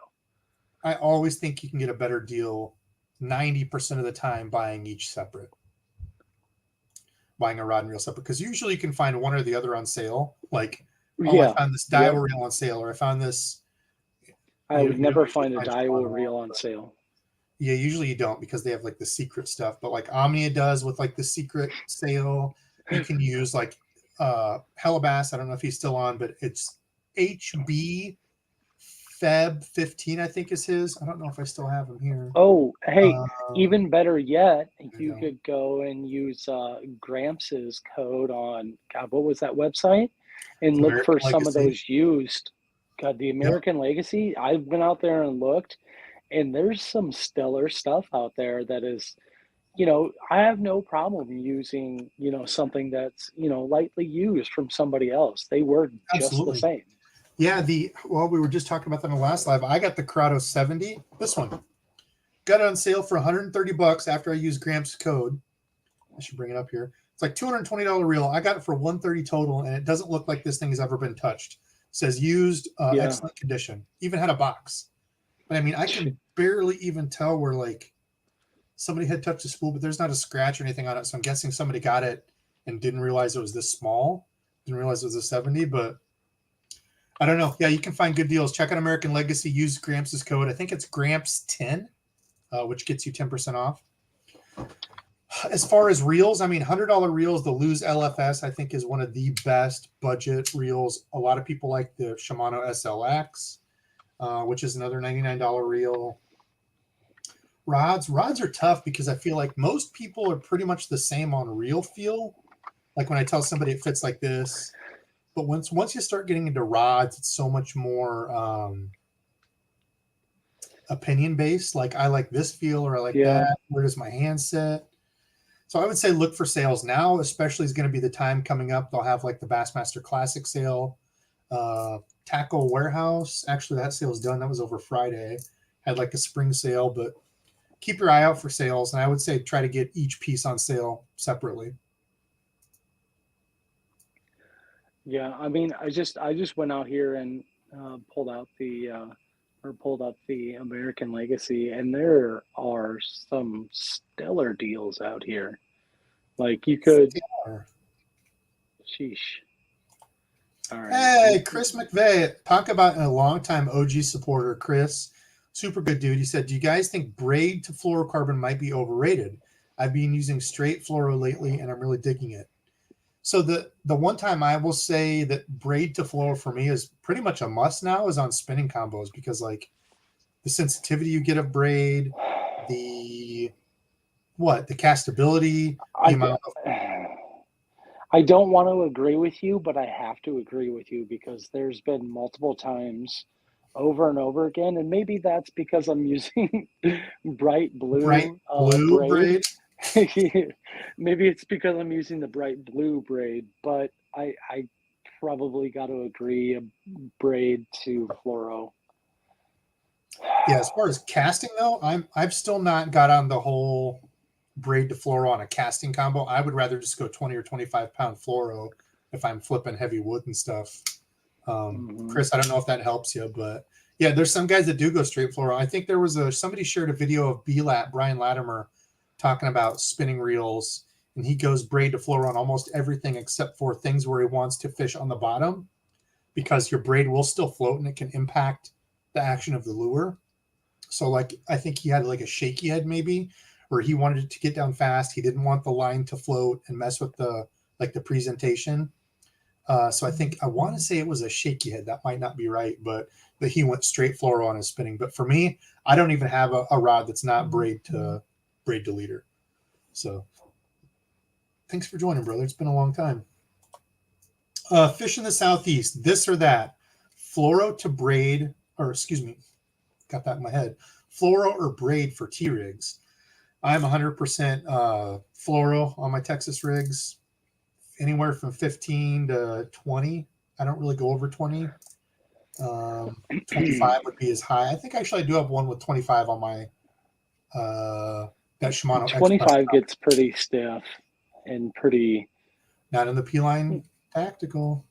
I always think you can get a better deal 90% of the time buying each separate. Buying a rod and reel separate, because usually you can find one or the other on sale. Like, oh, I Yeah. found this Yep. Daiwa reel on sale, or I found this. I would You never don't usually find a find Daiwa Shimano reel on, on but sale. yeah, usually you don't, because they have like the secret stuff. But like Omnia does with like the secret sale, you can use like Hellabass. I don't know if he's still on, but it's HB Feb 15, I think is his. I don't know if I still have him here. Oh, hey, Um, even better yet, I you don't. could go and use Gramps' code on, God, what was that website? And It's look American for some of Legacy. those used. God, the Yep, American Legacy, I've been out there and looked, and there's some stellar stuff out there that is, I have no problem using, something that's, lightly used from somebody else. They work just the absolutely. same. Yeah, we were just talking about that in the last live. I got the Corrado 70. This one got it on sale for $130 after I used Gramps' code. I should bring it up here. It's like $220 reel. I got it for $130 total, and it doesn't look like this thing has ever been touched. It says used, Yeah. excellent condition. Even had a box. But I mean, I can barely even tell where like somebody had touched the spool, but there's not a scratch or anything on it. So I'm guessing somebody got it and didn't realize it was this small. Didn't realize it was a 70, but I don't know. Yeah, you can find good deals. Check out American Legacy. Use Gramps' code. I think it's Gramps10, which gets you 10% off. As far as reels, I mean, $100 reels, the Lose LFS, I think is one of the best budget reels. A lot of people like the Shimano SLX, which is another $99 reel. Rods are tough because I feel like most people are pretty much the same on reel feel. Like when I tell somebody it fits like this, but once you start getting into rods, it's so much more opinion based. Like I like this feel, or I like that. Where does my hand sit? So I would say look for sales now. Especially is going to be the time coming up. They'll have like the Bassmaster Classic sale, Tackle Warehouse. Actually, that sale's done. That was over Friday. Had like a spring sale, but keep your eye out for sales. And I would say try to get each piece on sale separately. Yeah, I mean, I just went out here and pulled up the American Legacy, and there are some stellar deals out here. Like you could, sheesh. All right. Hey, Chris McVeigh, talk about a longtime OG supporter, Chris. Super good dude. He said, do you guys think braid to fluorocarbon might be overrated? I've been using straight fluoro lately, and I'm really digging it. So the one time I will say that braid to fluoro for me is pretty much a must now is on spinning combos, because like the sensitivity you get of braid, the castability, the amount of... I don't want to agree with you, but I have to agree with you because there's been multiple times over and over again, and maybe that's because I'm using bright blue braid. Maybe it's because I'm using the bright blue braid, but I probably got to agree, a braid to fluoro. Yeah, as far as casting though, I've still not got on the whole braid to fluoro on a casting combo. I would rather just go 20 or 25 pound fluoro if I'm flipping heavy wood and stuff. Chris, I don't know if that helps you, but yeah, there's some guys that do go straight fluoro. I think there was somebody shared a video of Brian Latimer, talking about spinning reels, and he goes braid to fluoro on almost everything except for things where he wants to fish on the bottom, because your braid will still float and it can impact the action of the lure. So like, I think he had like a shaky head maybe, or he wanted it to get down fast. He didn't want the line to float and mess with the presentation. So I want to say it was a shaky head. That might not be right, but he went straight fluoro on his spinning. But for me, I don't even have a rod that's not braid to leader. So thanks for joining, brother. It's been a long time. Fish in the Southeast, this or that, fluoro to braid, or excuse me, got that in my head. Fluoro or braid for T-rigs. I'm 100% fluoro on my Texas rigs, anywhere from 15 to 20. I don't really go over 20. 25 would be as high. I think actually I do have one with 25 on my that Shimano 25 gets pretty stiff and pretty. Not in the P-line tactical.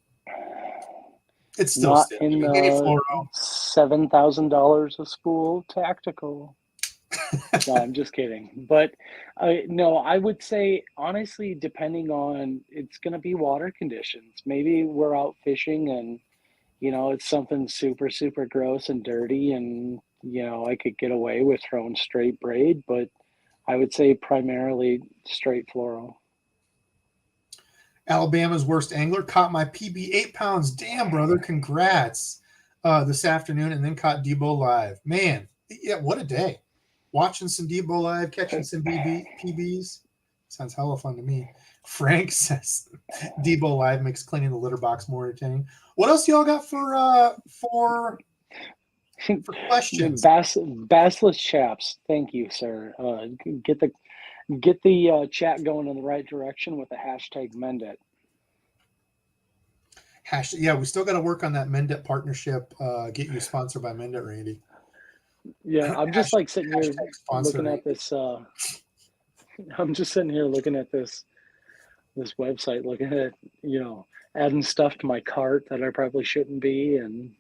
It's still not stiff. in $7,000 a spool tactical. No, I'm just kidding. But no, I would say honestly, depending on, it's going to be water conditions. Maybe we're out fishing and it's something super, super gross and dirty, and I could get away with throwing straight braid, but I would say primarily straight fluoro. Alabama's worst angler caught my PB 8 pounds. Damn, brother, congrats. This afternoon, and then caught Debo live. Man, yeah, what a day. Watching some Debo live, catching some PBs. Sounds hella fun to me. Frank says Debo live makes cleaning the litter box more entertaining. What else y'all got for questions? Bassless chaps. Thank you, sir. Get the chat going in the right direction with the hashtag Mendit. Yeah, we still got to work on that Mendit partnership. Get you sponsored by Mendit, Randy. Yeah, I'm just like sitting here looking at this. I'm just sitting here looking at this website, looking at adding stuff to my cart that I probably shouldn't be, and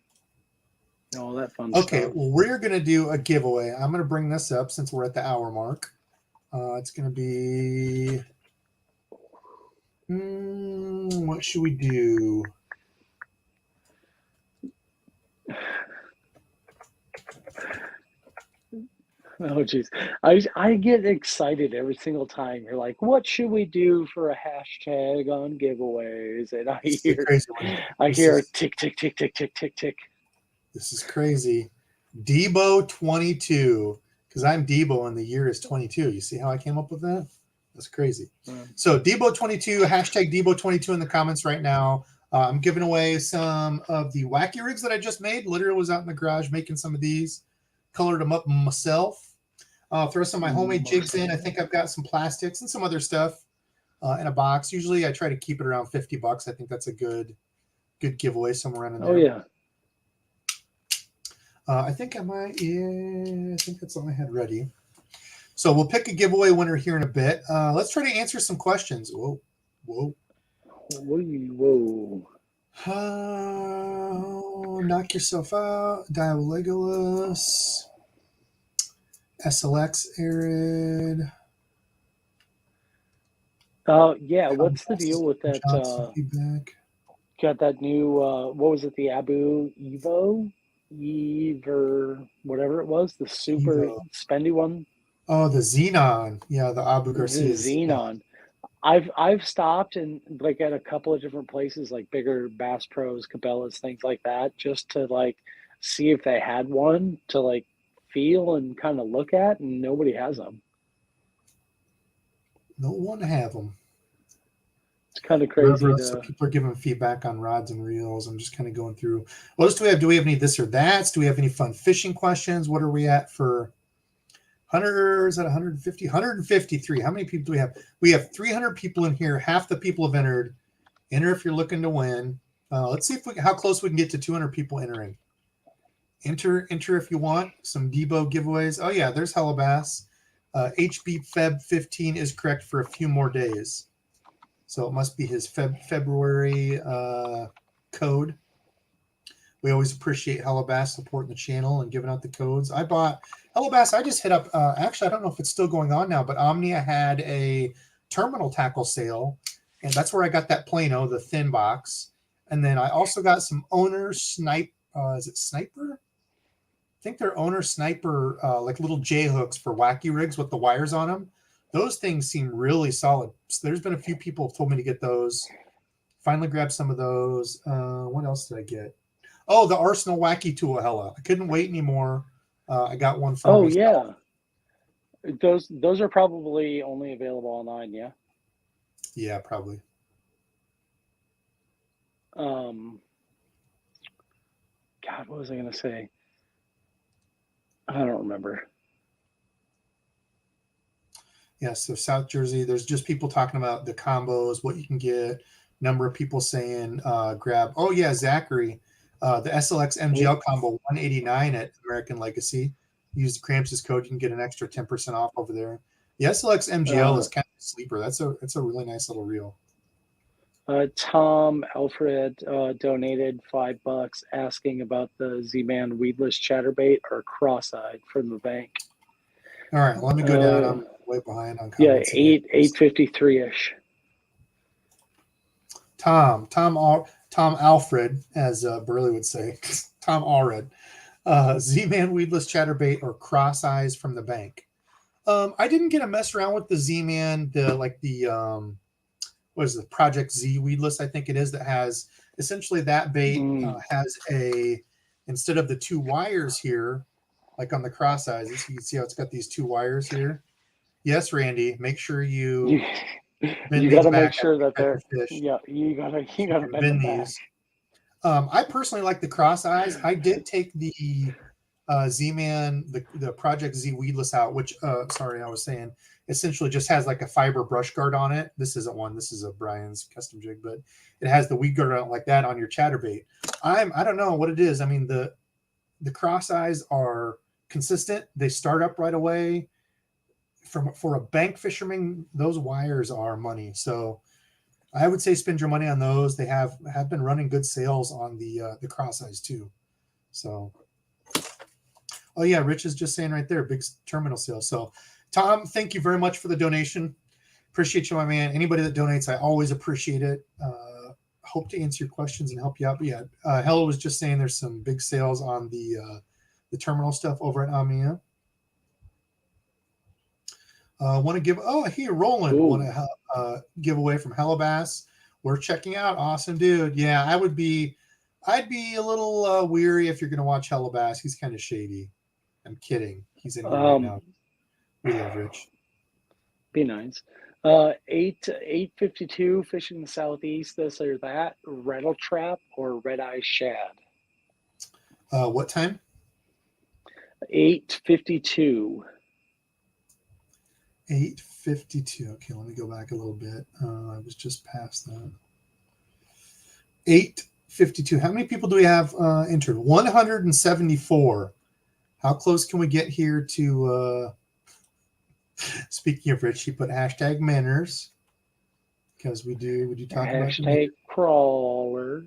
all that fun stuff. Okay, well, we're gonna do a giveaway. I'm gonna bring this up since we're at the hour mark. It's gonna be. What should we do? Oh geez, I get excited every single time. You're like, what should we do for a hashtag on giveaways? And I hear tick tick tick tick tick tick tick. This is crazy. Debo 22, because I'm Debo and the year is 22. You see how I came up with that? That's crazy. So Debo 22, hashtag Debo 22 in the comments right now. I'm giving away some of the wacky rigs that I just made. Literally was out in the garage making some of these. Colored them up myself. Throw some of my homemade jigs in. I think I've got some plastics and some other stuff in a box. Usually I try to keep it around $50. I think that's a good giveaway somewhere around in there. Oh yeah. I think I might. Yeah, I think that's all I had ready. So we'll pick a giveaway winner here in a bit. Let's try to answer some questions. Whoa. Knock yourself out. Dialegolas. SLX Arid. Yeah. What's the deal with that? Got that new. What was it? The Abu Evo, or whatever it was. The super spendy one. Oh, the Xenon. Yeah, the Abu Garcia. The Xenon. I've stopped and like at a couple of different places, like bigger Bass Pros, Cabela's, things like that, just to like see if they had one to like feel and kind of look at, and nobody has them. No one have them. It's kind of crazy. So people are giving feedback on rods and reels. I'm just kind of going through. What else do we have? Do we have any this or that? Do we have any fun fishing questions? What are we at for? 100, is that 150? 153. How many people do we have? We have 300 people in here. Half the people have entered. Enter if you're looking to win. Let's see how close we can get to 200 people entering. Enter if you want some Debo giveaways. Oh yeah, there's Hellabass. HB Feb 15 is correct for a few more days, so it must be his February code. We always appreciate Hellabass supporting the channel and giving out the codes. I bought Hellabass. I just hit up. Actually, I don't know if it's still going on now, but Omnia had a terminal tackle sale, and that's where I got that Plano, the thin box. And then I also got some owner snipe. Is it sniper? I think they're owner sniper, like little J hooks for wacky rigs with the wires on them. Those things seem really solid. So there's been a few people have told me to get those. Finally grabbed some of those. What else did I get? Oh, the Arsenal Wacky Tool Hella. I couldn't wait anymore. I got one for Oh myself. yeah, those are probably only available online. Yeah. Yeah, probably. God, what was I gonna say? I don't remember. Yeah, so South Jersey, there's just people talking about the combos, what you can get. Number of people saying grab. Oh yeah, Zachary, the SLX MGL combo 189 at American Legacy. Use the Cramps' code, you can get an extra 10% off over there. The SLX MGL is kind of a sleeper. That's a really nice little reel. Tom Alfred donated $5 asking about the Z-Man weedless chatterbait or cross-eyed from the bank. All right, let me go down. I'm way behind on comments. Yeah, 853-ish. Tom Alfred, as Burley would say, Tom Allred. Z-Man weedless chatterbait or cross eyes from the bank. I didn't get to mess around with the Z-Man, what is the Project Z weedless, I think it is, that has essentially that bait has instead of the two wires here, like on the cross eyes, you can see how it's got these two wires here. Yes, Randy, make sure you got to make sure that they're fish. Yeah, you gotta bend these. I personally like the cross eyes. I did take the Z-Man, the Project Z weedless out, which sorry, I was saying essentially just has like a fiber brush guard on it. This isn't one. This is a Brian's custom jig, but it has the weed guard on it like that on your chatterbait. I don't know what it is. I mean, the cross eyes are consistent. They start up right away. For a bank fisherman, those wires are money. So I would say spend your money on those. They have been running good sales on the cross eyes too. So, oh yeah, Rich is just saying right there, big terminal sale. So, Tom, thank you very much for the donation. Appreciate you, my man. Anybody that donates, I always appreciate it. Hope to answer your questions and help you out. But yeah, Hella was just saying there's some big sales on the terminal stuff over at Omnia. Want to give? Oh, here, Roland. Want to give away from Hellabass. We're checking out. Awesome, dude. Yeah, I'd be a little weary if you're going to watch Hellabass. He's kind of shady. I'm kidding. He's in here right now. We love Rich. Be nice. 852 fishing the southeast. This or that. Rattle trap or red eye shad. What time? 852. 852. Okay, let me go back a little bit. I was just past that. 852. How many people do we have entered? 174. How close can we get here to speaking of Rich, he put hashtag manners because we do talk about hashtag crawlers.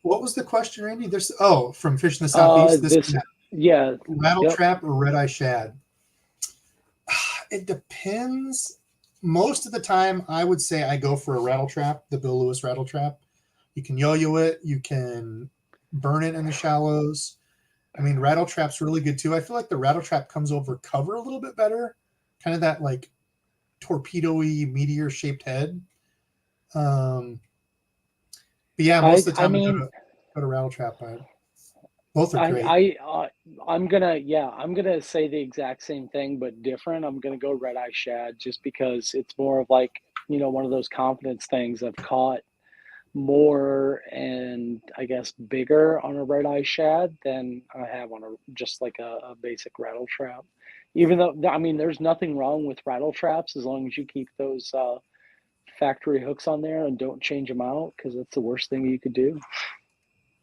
What was the question, Randy? There's from Fish in the Southeast. Yeah. Rattle trap or red eye shad? It depends. Most of the time, I would say I go for a rattle trap, the Bill Lewis rattle trap. You can yo-yo it. You can burn it in the shallows. I mean, rattle trap's really good too. I feel like the rattle trap comes over cover a little bit better. Kind of that like torpedo-y meteor-shaped head. But yeah, most of the time I go to rattle trap. Both are great. I'm gonna say the exact same thing but different. I'm gonna go red eye shad just because it's more of like, one of those confidence things. I've caught more and I guess bigger on a red eye shad than I have on just like a basic rattle trap. Even though, I mean, there's nothing wrong with rattle traps as long as you keep those factory hooks on there and don't change them out, because that's the worst thing you could do.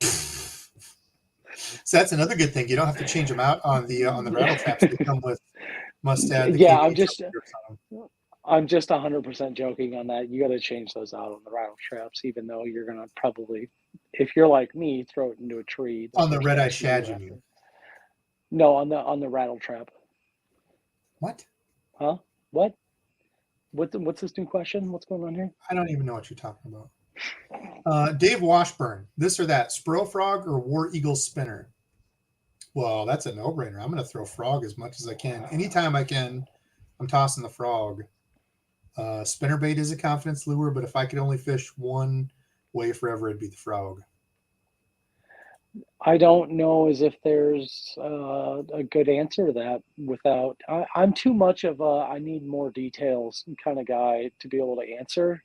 So that's another good thing. You don't have to change them out on the rattle traps. They come with must add the Yeah, KVH on them. I'm just 100% joking on that. You got to change those out on the rattle traps, even though you're gonna probably, if you're like me, throw it into a tree the On the first red eye thing you do shad, you after. mean? No, on the rattle trap. What? Huh? What? What's this new question? What's going on here? I don't even know what you're talking about. Dave Washburn, this or that, Spro Frog or War Eagle Spinner? Well, that's a no-brainer. I'm going to throw frog as much as I can. Anytime I can, I'm tossing the frog. Spinnerbait is a confidence lure, but if I could only fish one way forever, it'd be the frog. I don't know as if there's a good answer to that without. I'm too much of a I need more details kind of guy to be able to answer,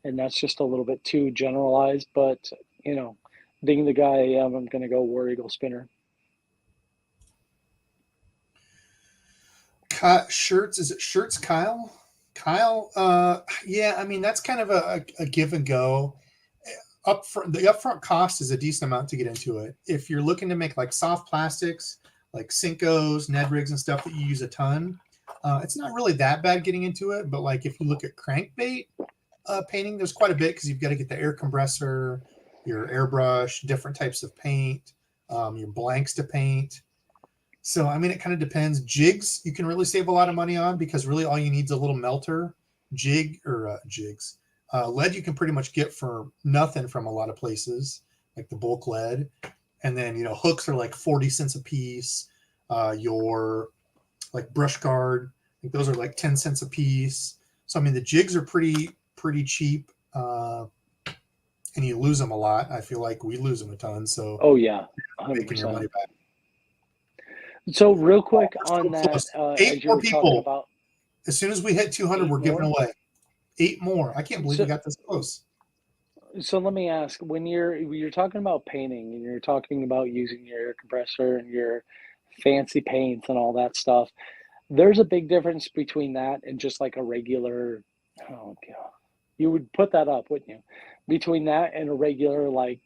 and that's just a little bit too generalized. But you know, being the guy I am, I'm going to go War Eagle Spinner. Shirts, is it Shirts Kyle? Kyle, yeah, I mean, that's kind of a give and go. The upfront cost is a decent amount to get into it. If you're looking to make like soft plastics, like Cincos, Ned rigs, and stuff that you use a ton, it's not really that bad getting into it. But like if you look at crankbait painting, there's quite a bit because you've got to get the air compressor, your airbrush, different types of paint, your blanks to paint. So I mean, it kind of depends. Jigs you can really save a lot of money on because really all you need is a little melter. Jigs. Lead you can pretty much get for nothing from a lot of places, like the bulk lead. And then, hooks are like 40 cents a piece. Your like brush guard, I think those are like 10 cents a piece. So, I mean, the jigs are pretty cheap. And you lose them a lot. I feel like we lose them a ton. So, Oh yeah, making your money 100%. back. So real quick We're so on that, close. as 8 you more were talking people. about As soon as we hit 200, 8 we're giving more. away 8 more. I can't believe we So got this close. so let me ask, when you're talking about painting and you're talking about using your air compressor and your fancy paints and all that stuff, there's a big difference between that and just like a regular, oh god, you would put that up, wouldn't you? Between that and a regular like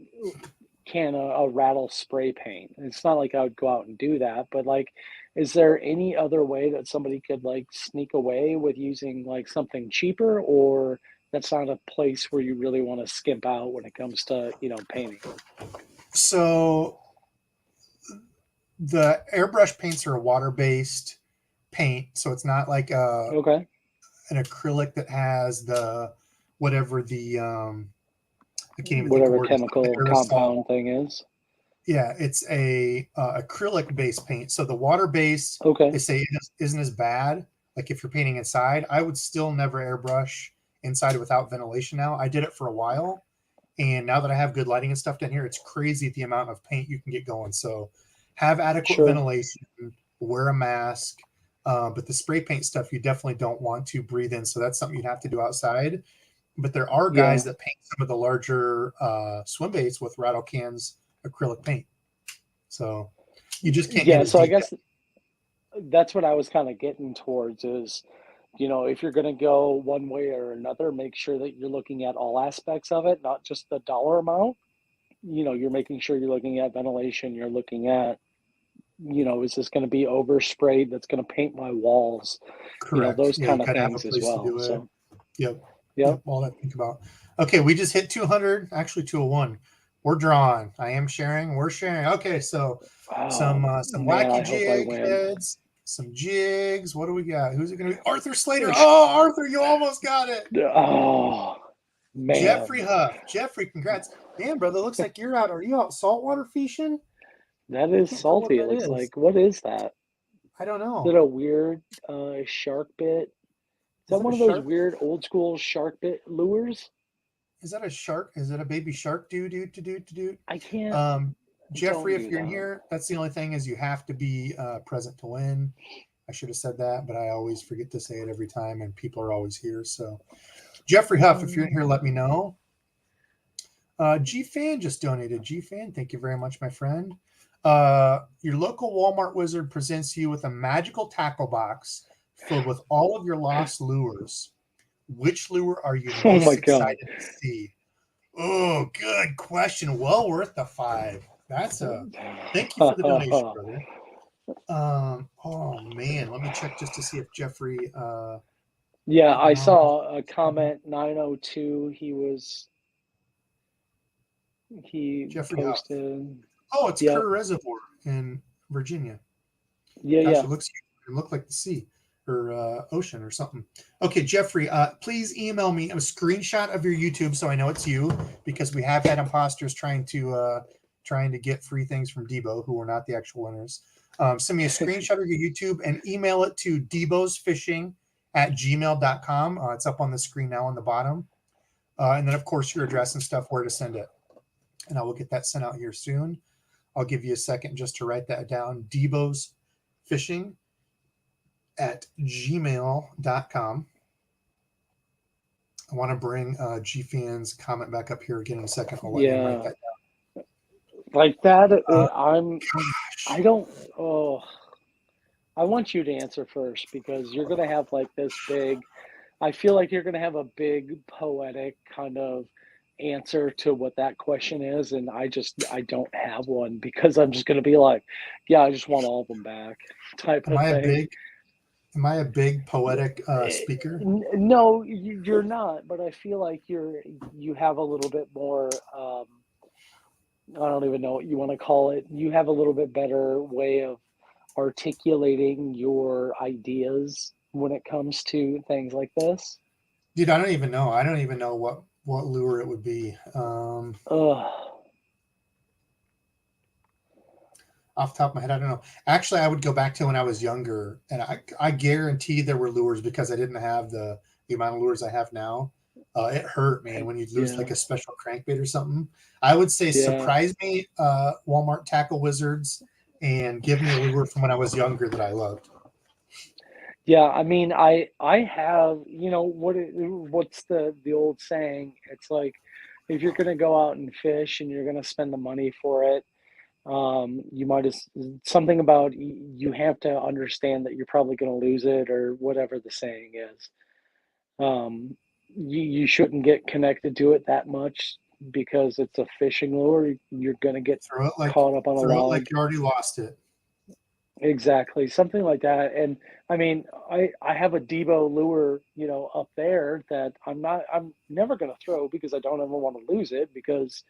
can a rattle spray paint. It's not like I would go out and do that, but like, is there any other way that somebody could like sneak away with using like something cheaper, or that's not a place where you really want to skimp out when it comes to, painting? So the airbrush paints are a water-based paint, so it's not like Okay. an acrylic that has the whatever the I can't even think of the Whatever word. It's like the chemical aerosol. compound thing is. Yeah, it's a acrylic based paint. So the water based, they Okay. say isn't as bad. Like if you're painting inside, I would still never airbrush inside without ventilation. Now I did it for a while, and now that I have good lighting and stuff down here, it's crazy the amount of paint you can get going. So have adequate Sure. ventilation, wear a mask. But the spray paint stuff, you definitely don't want to breathe in. So that's something you'd have to do outside. But there are guys Yeah. that paint some of the larger swim baits with rattle cans acrylic paint. So you just can't get Yeah. as So I deep. guess that's what I was kind of getting towards is, if you're going to go one way or another, make sure that you're looking at all aspects of it, not just the dollar amount. You're making sure you're looking at ventilation, you're looking at, is this going to be oversprayed that's going to paint my walls, Correct. those Yeah, you kind of kind of have a things as place to well. do it. So, Yep. yep. Yep. All that to think about. Okay, we just hit 200, actually 201. We're drawing. I am sharing. We're sharing. Okay, so Oh, some man, wacky I hope I jig win. heads, some jigs. What do we got? Who's it going to be? Arthur Slater. Sh- Oh, Arthur, you almost got it. Oh, Jeffrey man. Huff. Jeffrey, congrats. Damn, brother, looks like you're out. Are you out saltwater fishing? That I is can't tell what salty, it that looks is. like. What is that? I don't Is it know. a weird shark bit? Is Is that it a one of those shark? weird old school shark bit lures? Is that a shark? Is it a baby shark? Do. I can't. Um, Don't Jeffrey, if do you're in that. here, that's the only thing is you have to be present to win. I should have said that, but I always forget to say it every time, and people are always here. So, Jeffrey Huff, if you're in here, let me know. G Fan just donated. G Fan, thank you very much, my friend. Your local Walmart wizard presents you with a magical tackle box filled with all of your lost lures. Which lure are you Oh my most god. excited to see? Oh, good question. Well worth the 5. That's a thank you for the donation, brother. Oh man, let me check just to see if Jeffrey Yeah, I acknowledged. saw a comment 902. He Jeffrey Huff. posted. Oh, it's Yep. Kerr Reservoir in Virginia. Yeah, Gosh, yeah. it looked like the sea or ocean or something. Okay, Jeffrey, please email me a screenshot of your YouTube so I know it's you, because we have had imposters trying to get free things from Debo who are not the actual winners. Send me a screenshot of your YouTube and email it to debosfishing@gmail.com. It's up on the screen now on the bottom. And then, of course, your address and stuff, where to send it. And I will get that sent out here soon. I'll give you a second just to write that down. debosfishing@gmail.com. I want to bring GFan's comment back up here again in a second. I'll let him write Yeah. that Like that, down. I don't, oh, I want you to answer first because you're going to have like this big, I feel like you're going to have a big poetic kind of answer to what that question is. And I don't have one because I'm just going to be like, yeah, I just want all of them back type Am of I a thing. big Am I a big poetic Eh, speaker? No, you're not, but I feel like you have a little bit more, I don't even know what you want to call it. You have a little bit better way of articulating your ideas when it comes to things like this. Dude, I don't even know. I don't even know what lure it would be. Ugh. Off the top of my head, I don't know. Actually, I would go back to when I was younger, and I guarantee there were lures because I didn't have the amount of lures I have now. It hurt, man, when you lose like Yeah, a special crankbait or something. I would say yeah, surprise me, Walmart Tackle Wizards, and give me a lure from when I was younger that I loved. yeah. I mean, I have, what's the old saying? It's like if you're gonna go out and fish and you're gonna spend the money for it, you might as something about you have to understand that you're probably gonna lose it or whatever the saying is. Um, you shouldn't get connected to it that much because it's a fishing lure. You're gonna get caught up on a Throw it like log. you already lost it. Exactly, something like that. And I mean, I have a Debo lure, up there that I'm never gonna throw because I don't ever want to lose it because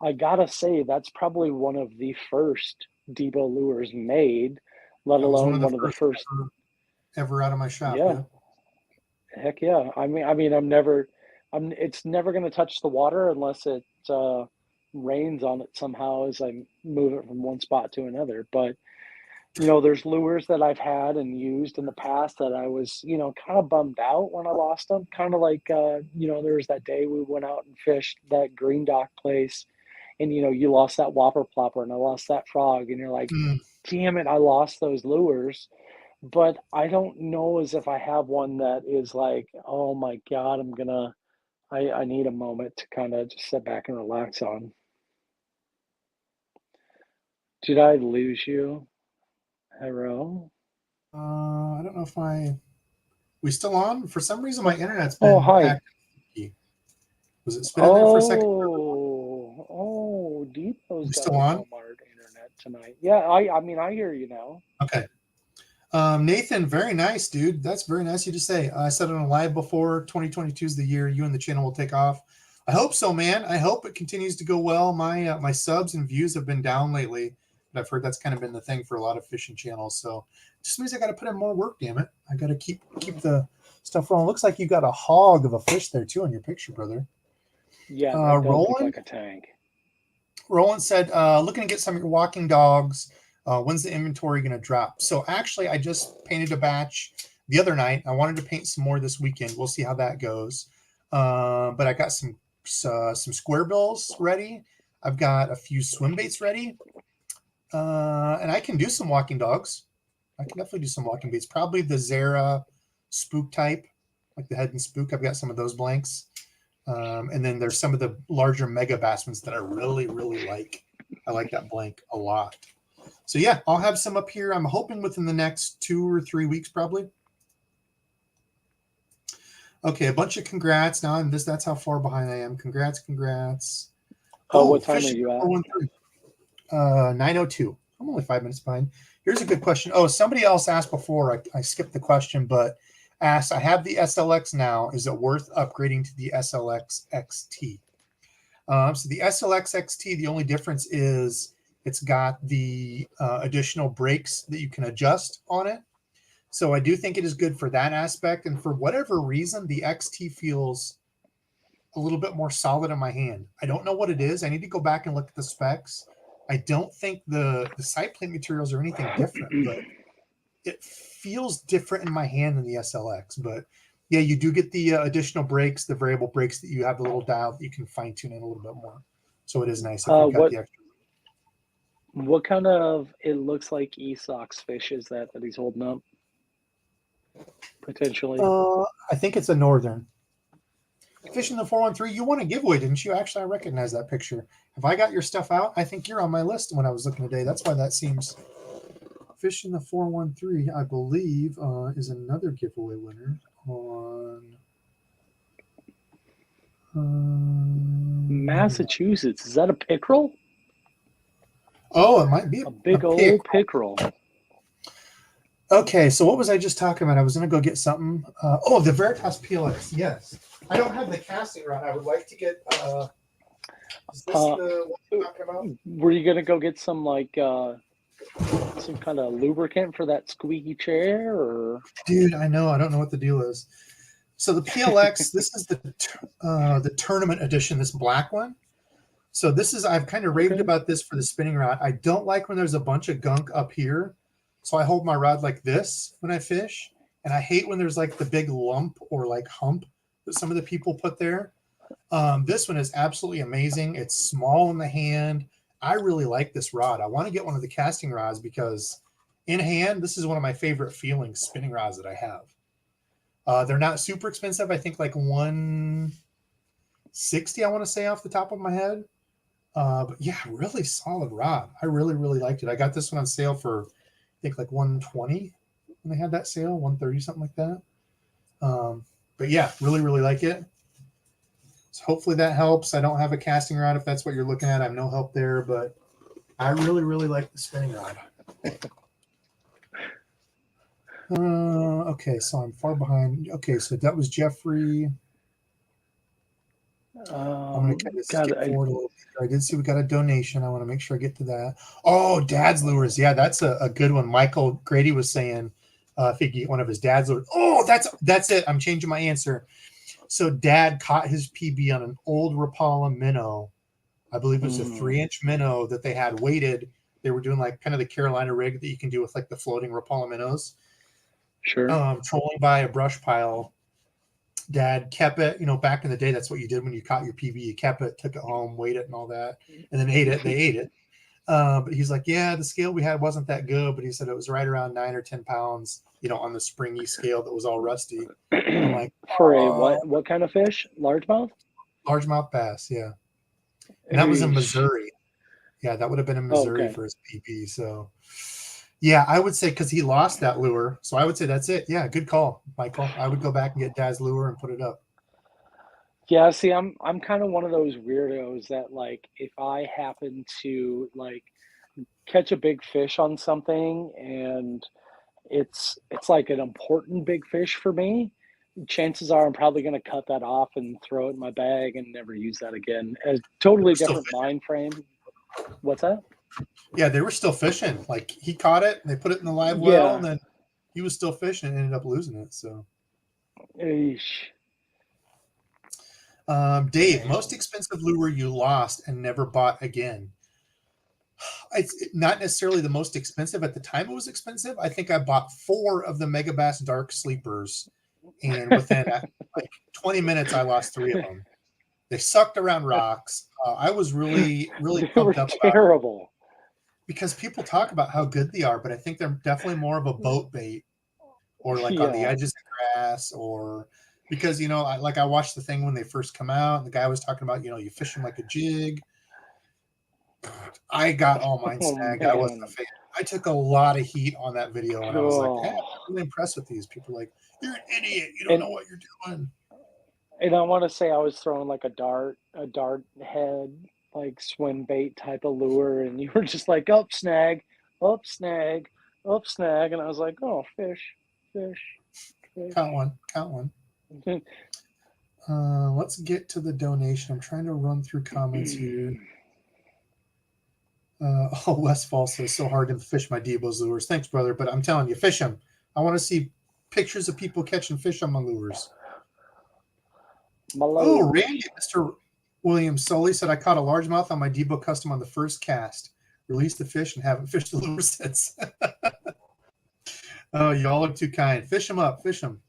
I gotta say that's probably one of the first Debo lures made, let That was one alone of the one of the first first. ever out of my shop. Yeah, Yeah. heck yeah. I mean, it's never gonna touch the water unless it rains on it somehow as I move it from one spot to another. But there's lures that I've had and used in the past that I was, kind of bummed out when I lost them. Kind of like, there was that day we went out and fished that green dock place, and you lost that whopper plopper, and I lost that frog, and you're like, Mm. damn it, I lost those lures. But I don't know as if I have one that is like, oh my God, I need a moment to kind of just sit back and relax on. Did I lose you? Hello? I don't know if we still on. For some reason, my internet's Oh, been hi. acting. Was it spinning there for a second? Depot's We got still the on? Walmart internet tonight. Yeah, I mean, I hear you now. Okay. Nathan, very nice, dude. That's very nice of you to say. I said it on a live before. 2022 is the year you and the channel will take off. I hope so, man. I hope it continues to go well. My subs and views have been down lately, but I've heard that's kind of been the thing for a lot of fishing channels. So it just means I got to put in more work. Damn it! I got to keep the stuff rolling. Looks like you got a hog of a fish there too in your picture, brother. Yeah, that does look Roland. like a tank. Roland said, looking to get some of your walking dogs. When's the inventory going to drop? So actually, I just painted a batch the other night. I wanted to paint some more this weekend. We'll see how that goes. But I got some square bills ready. I've got a few swim baits ready. And I can do some walking dogs. I can definitely do some walking baits. Probably the Zara spook type, like the head and spook. I've got some of those blanks. And then there's some of the larger mega bassmans that I really, really like. I like that blank a lot. So yeah, I'll have some up here. I'm hoping within the next 2 or 3 weeks, probably. Okay, a bunch of congrats. Now I'm this. That's how far behind I am. Congrats. What time are Fishing you at? 413. 9:02. I'm only 5 minutes behind. Here's a good question. Oh, somebody else asked before. I skipped the question, but asked, I have the SLX now. Is it worth upgrading to the SLX XT? So the SLX XT, the only difference is it's got the additional brakes that you can adjust on it. So I do think it is good for that aspect. And for whatever reason, the XT feels a little bit more solid in my hand. I don't know what it is. I need to go back and look at the specs. I don't think the side plate materials are anything different, but it feels different in my hand than the SLX. But yeah, you do get the additional brakes, the variable brakes that you have the little dial that you can fine tune in a little bit more. So it is nice if you've got What the extra. what kind of it looks like e-sox fish is that he's holding up potentially? I think it's a northern. Fishing the 413, you won a giveaway, didn't you? Actually, I recognize that picture. Have I got your stuff out? I think you're on my list when I was looking today. That's why that seems. Fishing the 413, I believe, is another giveaway winner on. Massachusetts. Is that a pickerel? Oh, it might be A big old pickerel. Okay, so what was I just talking about? I was going to go get something. The Veritas PLX. Yes. I don't have the casting rod. I would like to get. Is this the what you're talking about? Were you going to go get some some kind of lubricant for that squeaky chair, or? Dude, I know. I don't know what the deal is. So the PLX, this is the tournament edition, this black one. So this is, I've kind of raved about this for the spinning rod. I don't like when there's a bunch of gunk up here. So I hold my rod like this when I fish. And I hate when there's like the big lump or like hump that some of the people put there. This one is absolutely amazing. It's small in the hand. I really like this rod. I want to get one of the casting rods because in hand, this is one of my favorite feelings spinning rods that I have. They're not super expensive. I think like $160, I want to say off the top of my head. But yeah, really solid rod. I really, really liked it. I got this one on sale for I think like $120 when they had that sale, $130, something like that. But yeah, really, really like it. So hopefully that helps. I don't have a casting rod if that's what you're looking at. I have no help there, but I really, really like the spinning rod. Okay, so I'm far behind. Okay, so that was Jeffrey. I'm going to kind of skip forward a little bit. I did see we got a donation. I want to make sure I get to that. Oh, dad's lures. Yeah, that's a good one. Michael Grady was saying if he could get one of his dad's lures. Oh, that's it. I'm changing my answer. So dad caught his PB on an old Rapala minnow. I believe it was a 3-inch minnow that they had weighted. They were doing like kind of the Carolina rig that you can do with like the floating Rapala minnows. Sure. Trolling by a brush pile. Dad kept it, back in the day, that's what you did when you caught your PB. You kept it, took it home, weighed it and all that, and then ate it. They ate it. But he's like, yeah, the scale we had wasn't that good, but he said it was right around 9 or 10 pounds, on the springy scale that was all rusty. I'm like, for a what kind of fish? Largemouth? Largemouth bass, yeah. And that was in Missouri. Yeah, that would have been in Missouri for his PB. So, yeah, I would say because he lost that lure. So I would say that's it. Yeah, good call, Michael. I would go back and get Dad's lure and put it up. Yeah, see, I'm kind of one of those weirdos that like if I happen to like catch a big fish on something and it's like an important big fish for me, chances are I'm probably going to cut that off and throw it in my bag and never use that again. A totally different mind frame. What's that? Yeah, they were still fishing. Like he caught it, and they put it in the live well, and then he was still fishing and ended up losing it. So, Dave, most expensive lure you lost and never bought again? It's not necessarily the most expensive. At the time, it was expensive. I think I bought 4 of the Megabass Dark Sleepers, and within like 20 minutes, I lost 3 of them. They sucked around rocks. I was really, really pumped up about terrible. It because people talk about how good they are, but I think they're definitely more of a boat bait or like on the edges of grass or because, I watched the thing when they first come out and the guy was talking about, you fish them like a jig. I got all mine snagged. I wasn't a fan. I took a lot of heat on that video and I was like, hey, I'm really impressed with these. People are like, you're an idiot. You don't know what you're doing. And I want to say I was throwing like a dart head, like swim bait type of lure, and you were just like, up snag, up snag, up snag, and I was like, oh, fish, fish, Count fish. one. Count one. Let's get to the donation. I'm trying to run through comments here. Westfall says, so hard to fish my DEBO'S lures. Thanks, brother, but I'm telling you, fish them. I want to see pictures of people catching fish on my lures. Oh, Randy, Mr. William Sully said, I caught a largemouth on my DEBO custom on the first cast. Released the fish and haven't fished the lure since. Oh, y'all are too kind. Fish them up. Fish them.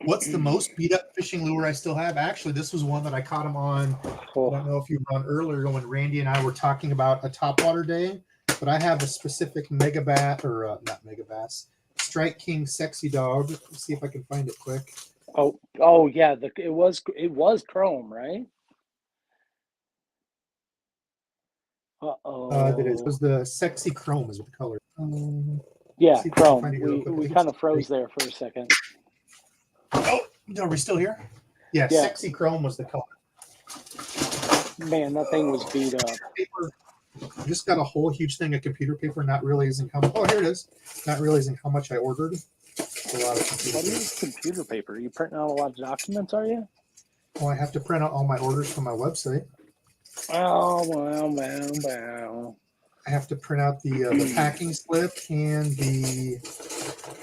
What's the most beat up fishing lure I still have? Actually, this was one that I caught him on. I don't know if you were on earlier when Randy and I were talking about a topwater day, but I have a specific megabass, or not megabass, Strike King Sexy Dog. Let's see if I can find it quick. Oh yeah, it was chrome, right? That is. It was the Sexy Chrome is what the color. Yeah, chrome. We kind of froze there for a second. Oh, are we still here? Yeah, Yeah. Sexy Chrome was the color. Man, that thing was beat up. Paper. I just got a whole huge thing of computer paper, not realizing how. Oh, here it is. Not realizing how much I ordered. A lot of computer What is computer paper? You printing out a lot of documents, are you? Well, I have to print out all my orders from my website. Oh, wow. I have to print out the packing slip and the.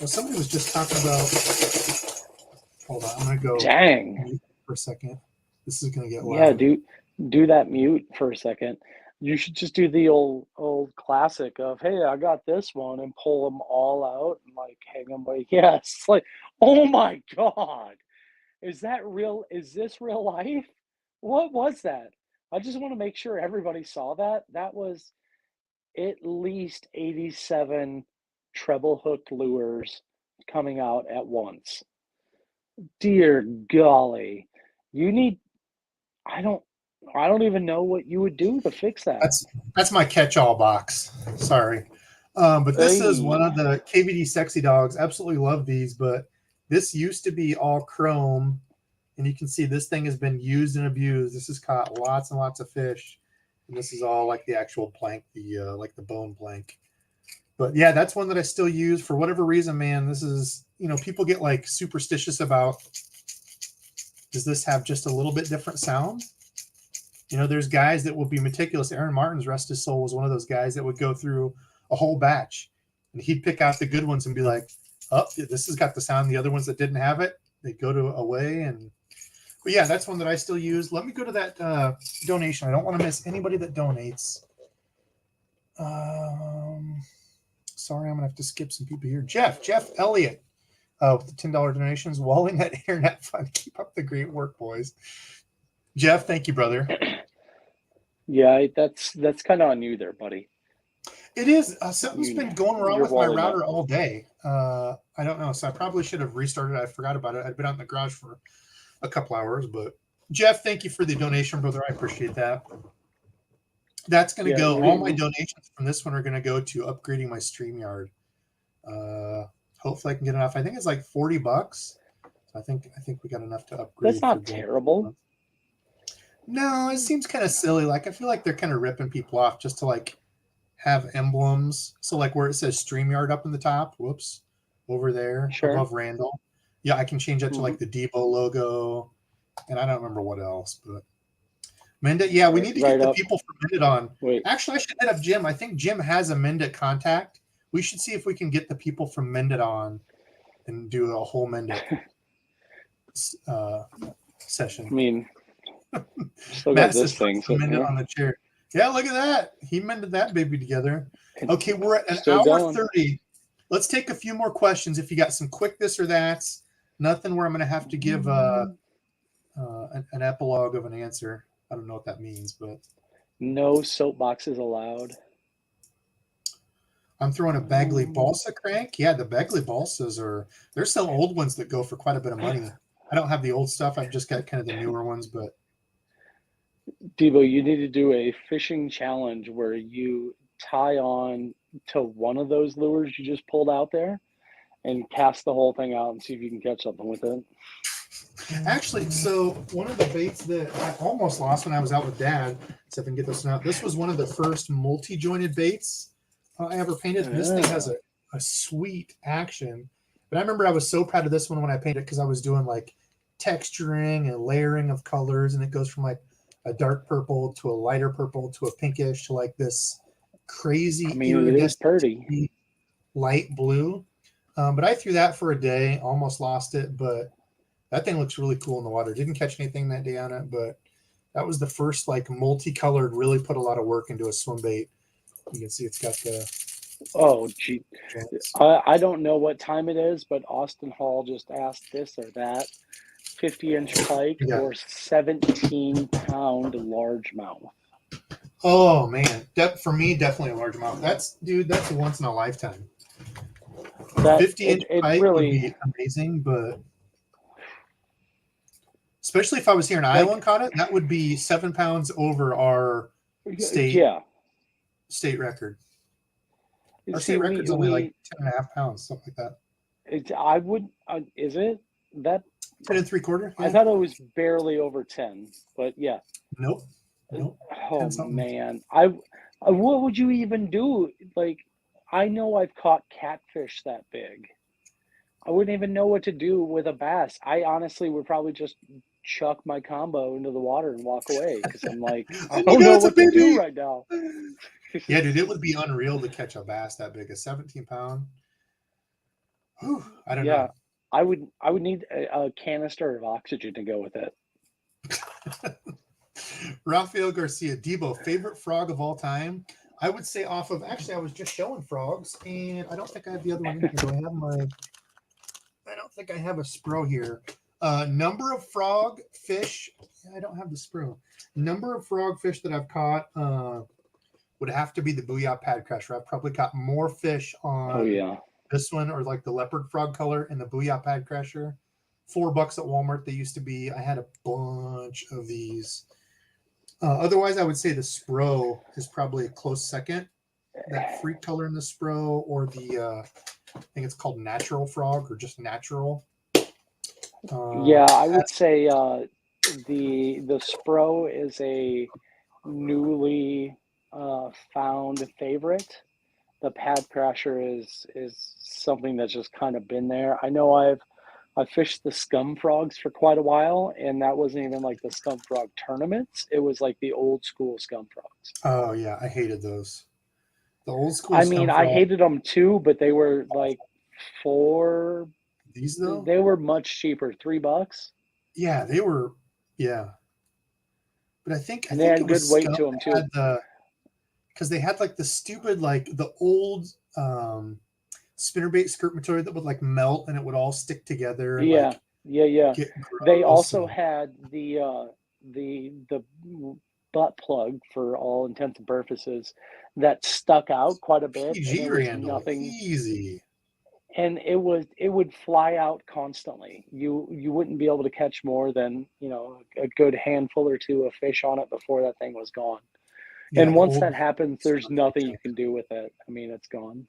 Well, somebody was just talking about. Hold on, I'm gonna go. Dang. For a second. This is gonna get loud. Yeah, do that mute for a second. You should just do the old classic of, hey, I got this one, and pull them all out and like hang them. Like, yes, like, oh my God, is that real? Is this real life? What was that? I just want to make sure everybody saw that. That was at least 87 treble hooked lures coming out at once. Dear golly, you need. I don't even know what you would do to fix that. That's my catch-all box. Sorry, but this is one of the KVD Sexy Dogs. Absolutely love these, but this used to be all chrome, and you can see this thing has been used and abused. This has caught lots and lots of fish, and this is all like the actual plank, like the bone plank. But yeah, that's one that I still use for whatever reason, man. This is, people get like superstitious about, does this have just a little bit different sound? There's guys that will be meticulous. Aaron Martin's, rest his soul, was one of those guys that would go through a whole batch, and he'd pick out the good ones and be like, oh, this has got the sound. The other ones that didn't have it, they go to away. But yeah, that's one that I still use. Let me go to that donation. I don't want to miss anybody that donates. Sorry, I'm going to have to skip some people here. Jeff Elliott, with the $10 donations. Walling that internet fund. Keep up the great work, boys. Jeff, thank you, brother. Yeah, that's kind of on you there, buddy. It is. Something's been going wrong with my router all day. I don't know. So I probably should have restarted. I forgot about it. I'd been out in the garage for a couple hours. But Jeff, thank you for the donation, brother. I appreciate that. That's going to go. All my donations from this one are going to go to upgrading my StreamYard. Hopefully I can get enough. I think it's like $40. I think we got enough to upgrade. That's not terrible. No, it seems kind of silly. Like, I feel like they're kind of ripping people off just to like have emblems. So like where it says StreamYard up in the top, whoops, over there above Randall. Yeah, I can change that to like the Debo logo, and I don't remember what else. But Mendit, yeah, we need to get the people from Mendit on. Actually, I should hit up Jim. I think Jim has a Mendit contact. We should see if we can get the people from Mendit on and do a whole Mendit session. I mean, still got this thing on the chair. Yeah, look at that. He mended that baby together. Okay, we're at an hour 30. Let's take a few more questions. If you got some quick this or that's, nothing where I'm going to have to give an epilogue of an answer. I don't know what that means, but no soapboxes allowed. I'm throwing a Bagley Balsa crank. Yeah, the Bagley Balsas there's some old ones that go for quite a bit of money. I don't have the old stuff. I've just got kind of the newer ones, but Debo, you need to do a fishing challenge where you tie on to one of those lures you just pulled out there, and cast the whole thing out and see if you can catch something with it. Actually, so one of the baits that I almost lost when I was out with Dad, see if I can get this out. This was one of the first multi-jointed baits I ever painted. And this thing has a sweet action. But I remember I was so proud of this one when I painted it because I was doing like texturing and layering of colors, and it goes from like a dark purple to a lighter purple to a pinkish to like this crazy iridescent light blue. But I threw that for a day, almost lost it, but that thing looks really cool in the water. Didn't catch anything that day on it, but that was the first like multicolored, really put a lot of work into a swim bait. You can see it's got the. Oh, gee. I don't know what time it is, but Austin Hall just asked this or that. 50-inch pike or 17-pound largemouth. Oh man, for me, definitely a largemouth. That's a once in a lifetime. 50-inch pike really would be amazing, but especially if I was here in Iowa and caught it, that would be 7 pounds over our state record. Our state record's only like 10.5 pounds, something like that. Is it that 10 3/4? Yeah. I thought it was barely over 10, but yeah. Nope. Oh man, what would you even do? Like, I know I've caught catfish that big. I wouldn't even know what to do with a bass. I honestly would probably just chuck my combo into the water and walk away because I'm like, I don't know what to do right now. Yeah, dude, it would be unreal to catch a bass that big, a 17-pound. I don't know. I would need a canister of oxygen to go with it. Rafael Garcia, Debo, favorite frog of all time? I would say I was just showing frogs, and I don't think I have the other one in here. Do I have I don't think I have a Spro here. Number of frog fish. I don't have the Spro. Number of frog fish that I've caught would have to be the Booyah Pad Crusher. I've probably caught more fish on this one or like the leopard frog color and the Booyah Pad Crusher. $4 at Walmart they used to be. I had a bunch of these. Otherwise, I would say the Spro is probably a close second. That freak color in the Spro or the I think it's called Natural Frog or just Natural. I would say the Spro is a newly found favorite. The Pad Crusher is something that's just kind of been there. I know I've fished the Scum Frogs for quite a while, and that wasn't even like the Scum Frog tournaments. It was like the old school Scum Frogs. Oh yeah, I hated those. The old school. I mean, I hated them too, but they were like these though. They were much cheaper, $3. Yeah, they were. Yeah, but I think they had good weight to them too. Because they had like the stupid like the old spinnerbait skirt material that would like melt and it would all stick together. And, They also had the butt plug for all intents and purposes that stuck out quite a bit. PG Randall, nothing easy. And it would fly out constantly. You wouldn't be able to catch more than a good handful or two of fish on it before that thing was gone. Yeah, and once that happens, there's nothing you can do with it. I mean, it's gone.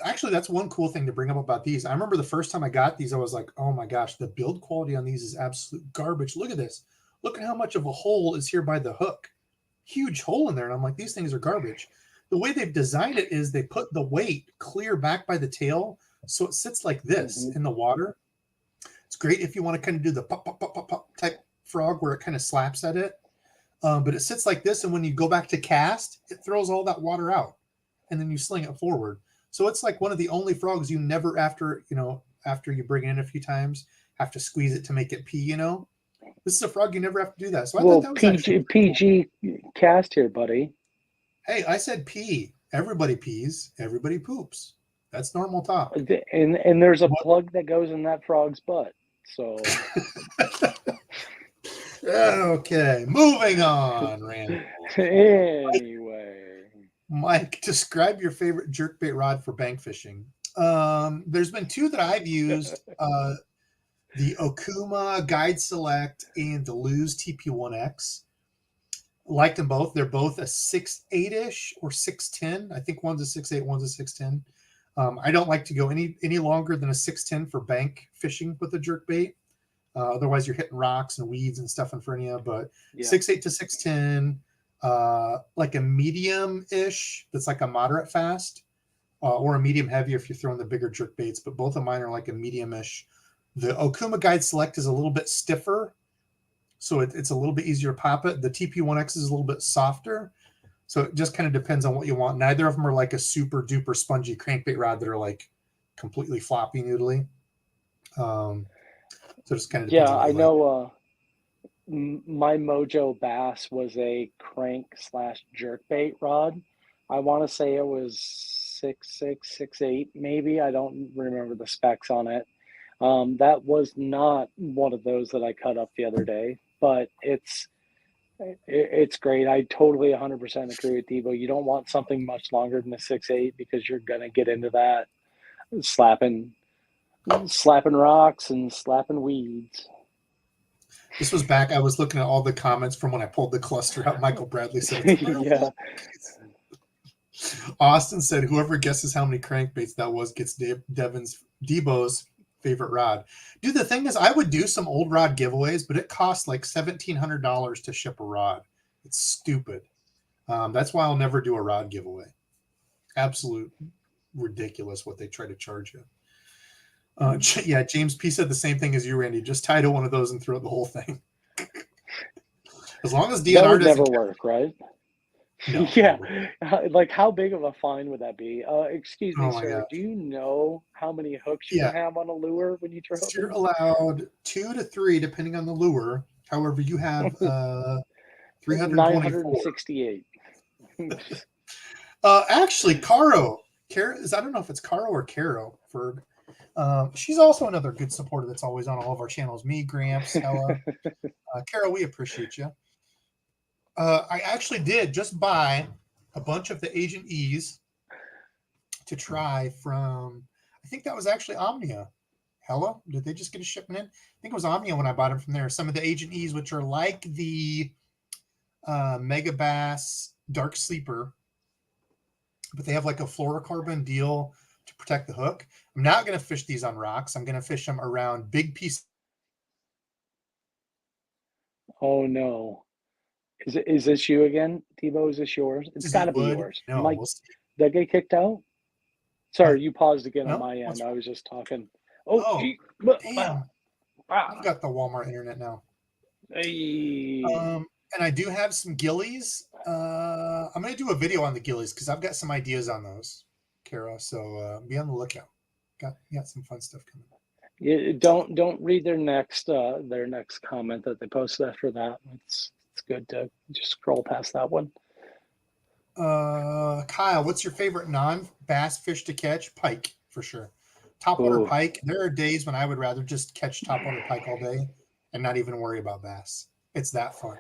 Actually, that's one cool thing to bring up about these. I remember the first time I got these, I was like, oh my gosh, the build quality on these is absolute garbage. Look at this. Look at how much of a hole is here by the hook. Huge hole in there. And I'm like, these things are garbage. The way they've designed it is they put the weight clear back by the tail. So it sits like this in the water. It's great if you want to kind of do the pop, pop, pop, pop, pop type frog where it kind of slaps at it. But it sits like this, and when you go back to cast, it throws all that water out, and then you sling it forward. So it's like one of the only frogs you never, after you bring it in a few times, have to squeeze it to make it pee. This is a frog you never have to do that. So I thought that was PG cast here, buddy. Hey, I said pee. Everybody pees. Everybody poops. That's normal talk. And there's a plug that goes in that frog's butt. So. Okay, moving on, Randall. Anyway. Mike, describe your favorite jerkbait rod for bank fishing. There's been two that I've used. The Okuma Guide Select and the Luz TP1X. Liked them both. They're both a 6'8-ish or 6'10. I think one's a 6'8, one's a 6'10. I don't like to go any longer than a 6'10" for bank fishing with a jerk bait. Otherwise, you're hitting rocks and weeds and stuff in front of you. But 6'8" to 6'10", like a medium-ish, that's like a moderate fast, or a medium heavy if you're throwing the bigger jerk baits. But both of mine are like a medium-ish. The Okuma Guide Select is a little bit stiffer, so it's a little bit easier to pop it. The TP1X is a little bit softer. So it just kind of depends on what you want. Neither of them are like a super duper spongy crankbait rod that are like completely floppy noodly. So it just kind of depends on what I you like. know. My Mojo Bass was a crank / jerkbait rod. I want to say it was 6'6", 6'8", maybe. I don't remember the specs on it. That was not one of those that I cut up the other day, but it's great. I totally 100% agree with Debo. You don't want something much longer than a 6'8" because you're gonna get into that slapping rocks and slapping weeds. This was back. I was looking at all the comments from when I pulled the cluster out. Michael Bradley said, it's Yeah. Austin said, whoever guesses how many crankbaits that was gets Debo's favorite rod. Dude, the thing is, I would do some old rod giveaways, but it costs like $1,700 to ship a rod. It's stupid. That's why I'll never do a rod giveaway. Absolute ridiculous what they try to charge you. Yeah, James P said the same thing as you, Randy. Just tie to one of those and throw the whole thing. As long as DNR that would doesn't never work, right? No. Yeah. Like, how big of a fine would that be? Excuse me, Oh my sir. gosh. Do you know how many hooks you Yeah. can have on a lure when you throw So you're them? allowed 2 to 3, depending on the lure. However, you have 324. 968. Actually, Caro. I don't know if it's Caro or Caro. She's also another good supporter that's always on all of our channels. Me, Gramps, Hella. Caro, we appreciate you. I actually did just buy a bunch of the Agent E's to try from, I think that was actually Omnia. Hella, did they just get a shipment in? I think it was Omnia when I bought them from there. Some of the Agent E's, which are like the Mega Bass Dark Sleeper, but they have like a fluorocarbon deal to protect the hook. I'm not going to fish these on rocks. I'm going to fish them around big pieces. Oh no. Is this you again, Debo? Is this yours? It's got to be yours. No, Mike, we'll see. did I get kicked out? Sorry, you paused again on No, my end. right. I was just talking. Oh, gee. damn. I've got the Walmart internet now. Hey. And I do have some gillies. I'm going to do a video on the gillies because I've got some ideas on those, Kara. So be on the lookout. Got some fun stuff coming. Yeah, don't read their next comment that they posted after that. It's good to just scroll past that one. Kyle, what's your favorite non-bass fish to catch? Pike, for sure. Topwater pike. There are days when I would rather just catch topwater pike all day and not even worry about bass. It's that fun.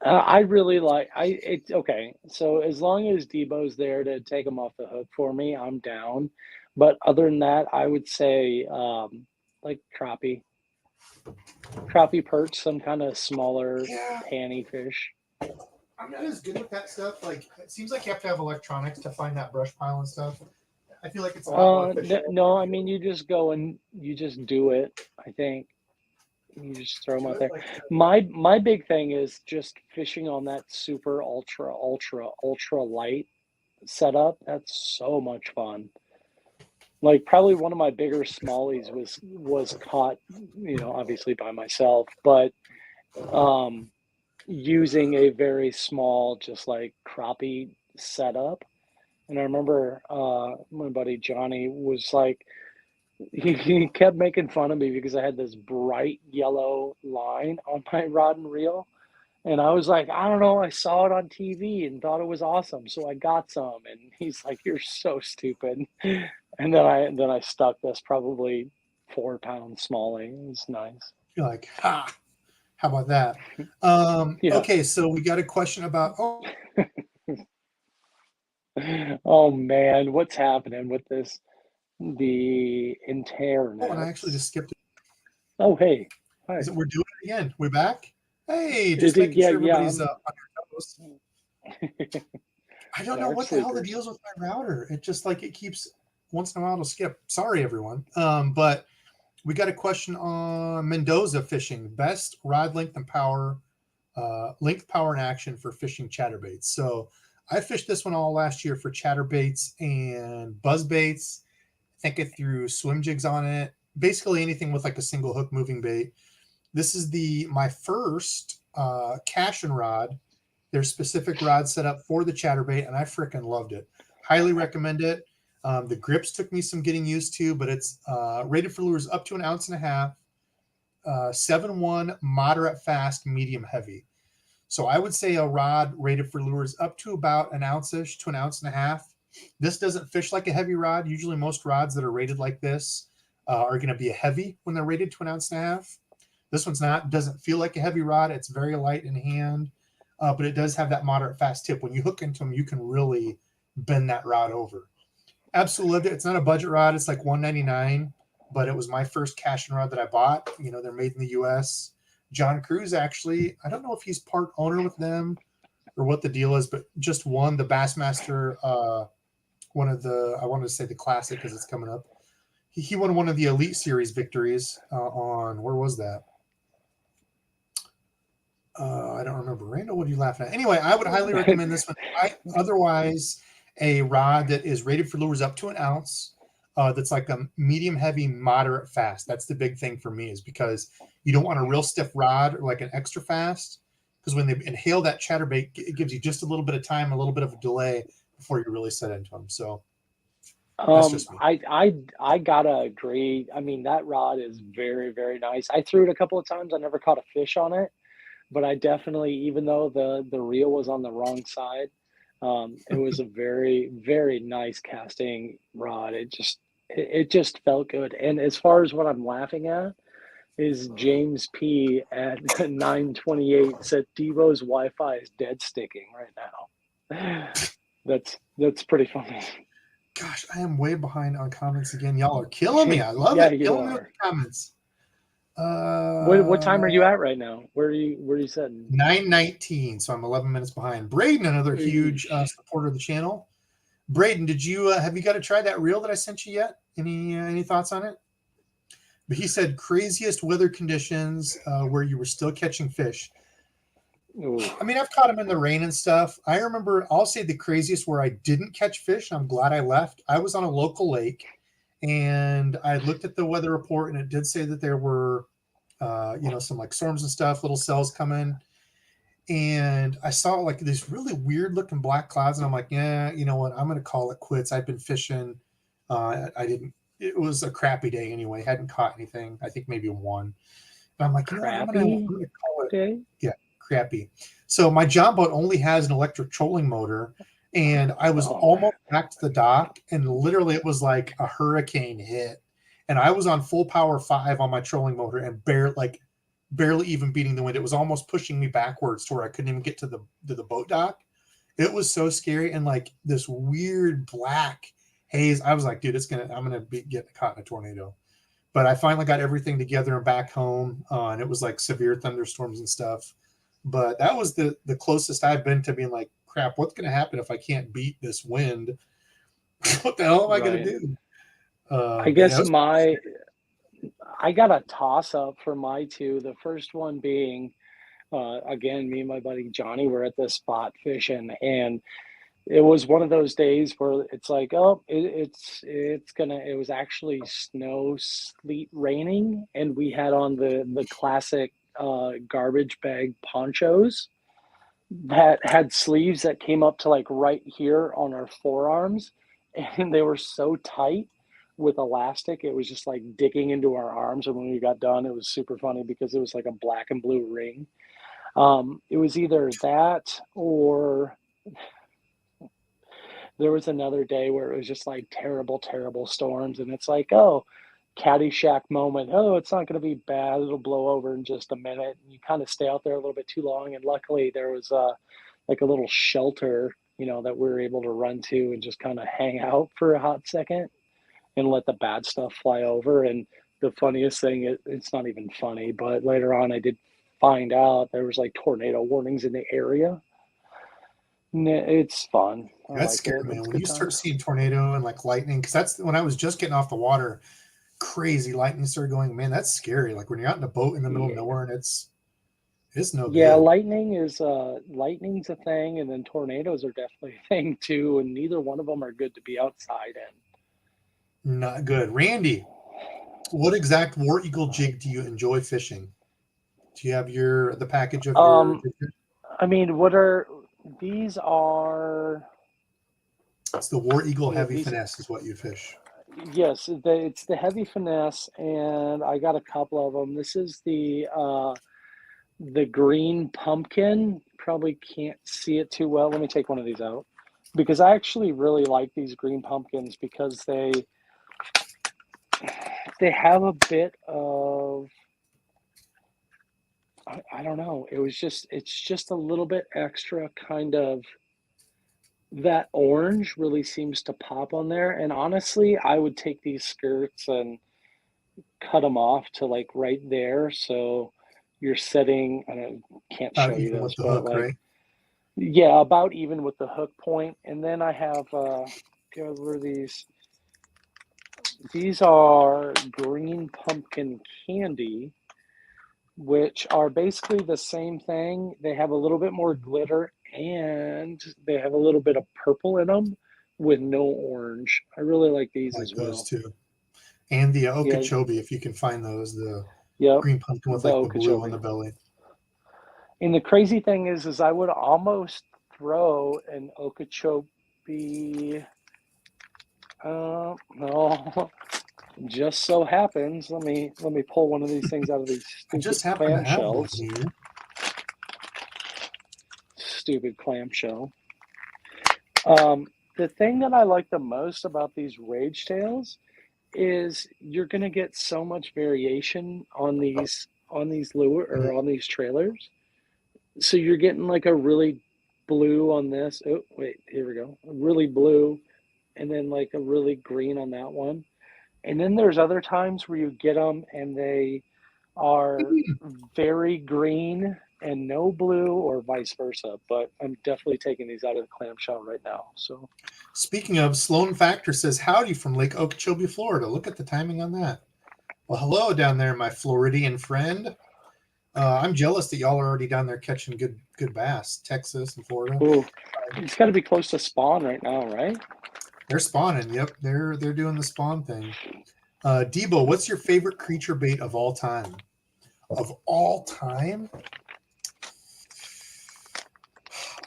I really like it's okay. So as long as Debo's there to take them off the hook for me, I'm down. But other than that, I would say like crappie, perch, some kind of smaller panty fish. I'm not as good with that stuff. Like, it seems like you have to have electronics to find that brush pile and stuff. I feel like it's a lot more efficient. No, I mean, you just go and you just do it. I think you just throw them out there. My big thing is just fishing on that super ultra light setup. That's so much fun. Like, probably one of my bigger smallies was caught, obviously by myself, but using a very small, just like crappie setup. And I remember my buddy Johnny was like, he kept making fun of me because I had this bright yellow line on my rod and reel. And I was like, I don't know, I saw it on TV and thought it was awesome. So I got some. And he's like, you're so stupid. And then I stuck this probably 4-pound smallie. It was nice. You're like, ha, how about that? Yeah. Okay, so we got a question about oh man, what's happening with this? The internet. Oh, and I actually just skipped it. Oh, hey. Hi. We're doing it again. We're back. Hey, just making sure everybody's on your toes. I don't know what the hell the deal is with my router. It just like it keeps once in a while it'll skip. Sorry, everyone. But we got a question on Mendoza fishing, best rod length and power, power, and action for fishing chatterbaits. So I fished this one all last year for chatterbaits and buzzbaits. I think I threw swim jigs on it. Basically anything with like a single hook moving bait. This is my first cash and rod. There's specific rods set up for the chatterbait, and I freaking loved it. Highly recommend it. The grips took me some getting used to, but it's rated for lures up to 1.5 ounces, 7-1, moderate fast, medium heavy. So I would say a rod rated for lures up to about 1 ounce-ish to 1.5 ounces. This doesn't fish like a heavy rod. Usually most rods that are rated like this are going to be a heavy when they're rated to 1.5 ounces. This one's not, doesn't feel like a heavy rod. It's very light in hand, but it does have that moderate fast tip. When you hook into them, you can really bend that rod over. Absolutely loved it. It's not a budget rod. It's like $199, but it was my first cash and rod that I bought. You know, they're made in the U.S. John Cruz, actually, I don't know if he's part owner with them or what the deal is, but just won the Bassmaster, one of the, I wanted to say the Classic because it's coming up. He won one of the Elite Series victories on, where was that? I don't remember. Randall, what are you laughing at? Anyway, I would highly recommend this one. Otherwise, a rod that is rated for lures up to 1 ounce, that's like a medium heavy, moderate fast. That's the big thing for me, is because you don't want a real stiff rod or like an extra fast, because when they inhale that chatterbait, it gives you just a little bit of time, a little bit of a delay before you really set into them. So that's just me. I gotta agree. I mean, that rod is very, very nice. I threw it a couple of times. I never caught a fish on it, but I definitely, even though the reel was on the wrong side, it was a very, very nice casting rod. It just felt good. And as far as what I'm laughing at is James P at 928 said DEBO'S Wi-Fi is dead sticking right now. That's pretty funny. Gosh, I am way behind on comments again. Y'all are killing me. I love Yeah, it. you Killing me are. with the comments. What time are you at right now? Where are you sitting? 9:19, so I'm 11 minutes behind. Braden, another huge supporter of the channel. Braden, did you have you got to try that reel that I sent you yet? Any thoughts on it? But he said craziest weather conditions where you were still catching fish. Ooh. I mean, I've caught them in the rain and stuff. I remember, I'll say the craziest where I didn't catch fish. I'm glad I left. I was on a local lake, and I looked at the weather report, and it did say that there were, some like storms and stuff, little cells coming. And I saw like these really weird looking black clouds, and I'm like, yeah, you know what? I'm going to call it quits. I've been fishing. I didn't. It was a crappy day anyway. Hadn't caught anything. I think maybe one. And I'm like, you know what? I'm going to call it. Okay. Yeah, crappy. So my John boat only has an electric trolling motor, and I was almost back to the dock, and literally it was like a hurricane hit, and I was on full power 5 on my trolling motor and barely even beating the wind. It was almost pushing me backwards to where I couldn't even get to the boat dock. It was so scary, and like this weird black haze. I was like, dude, I'm gonna be getting caught in a tornado. But I finally got everything together and back home, and it was like severe thunderstorms and stuff. But that was the closest I've been to being like, crap, what's going to happen if I can't beat this wind? What the hell am I going to do? I guess I got a toss up for my two. The first one being, again, me and my buddy Johnny were at the spot fishing, and it was one of those days where it's like, oh, it was actually snow, sleet, raining, and we had on the classic garbage bag ponchos that had sleeves that came up to like right here on our forearms, and they were so tight with elastic, it was just like digging into our arms. And when we got done, it was super funny because it was like a black and blue ring. It was either that or there was another day where it was just like terrible, terrible storms. And it's like, oh, Caddyshack moment. Oh, it's not going to be bad. It'll blow over in just a minute. And you kind of stay out there a little bit too long. And luckily there was like a little shelter, that we were able to run to and just kind of hang out for a hot second and let the bad stuff fly over. And the funniest thing, it's not even funny, but later on I did find out there was like tornado warnings in the area. It's fun. That's like scary, it. man. It's When good you start times. seeing tornado and like lightning, because that's when I was just getting off the water. Crazy lightning started going. Man, that's scary. Like when you're out in a boat in the middle of Yeah. nowhere and it's no Yeah, good. lightning's a thing, and then tornadoes are definitely a thing too, and neither one of them are good to be outside Not good. Randy, what exact war eagle jig do you enjoy fishing? Do you have the package of in. your? I mean, what are these are It's the war eagle yeah, heavy these finesse is what you fish. yes, it's the heavy finesse, and I got a couple of them. This is the green pumpkin. Probably can't see it too well. Let me take one of these out because I actually really like these green pumpkins because they have a bit of I don't know. It's just a little bit extra kind of that orange really seems to pop on there. And honestly, I would take these skirts and cut them off to like right there. So you're setting, I don't, can't show you Even with this, the but hook, like, right? yeah, about even with the hook point. And then I have, God, what are these? These are green pumpkin candy, which are basically the same thing. They have a little bit more glitter and they have a little bit of purple in them with no orange. I really like I these like as those well. too. And the Yeah, Okeechobee, if you can find those, the yep, green pumpkin with the like the blue on the Okeechobee. belly. And the crazy thing is I would almost throw an Okeechobee. No, just so happens. Let me pull one of these things out of these I just stupid happen to have one clamshells. here. Stupid clamshell. The thing that I like the most about these rage tails is you're gonna get so much variation on these lure Mhm. or on these trailers. So you're getting like a really blue on this. Oh, wait, here we go. A really blue, and then like a really green on that one. And then there's other times where you get them and they are very green and no blue, or vice versa. But I'm definitely taking these out of the clamshell right now. So Speaking of, Sloan Factor says howdy from Lake Okeechobee, Florida. Look at the timing on that. Well, hello down there, my Floridian friend. I'm jealous that y'all are already down there catching good bass, Texas and Florida. ooh, it's got to be close to spawn right now, right? They're spawning. Yep, they're doing the spawn thing. Debo, what's your favorite creature bait of all time? Of all time,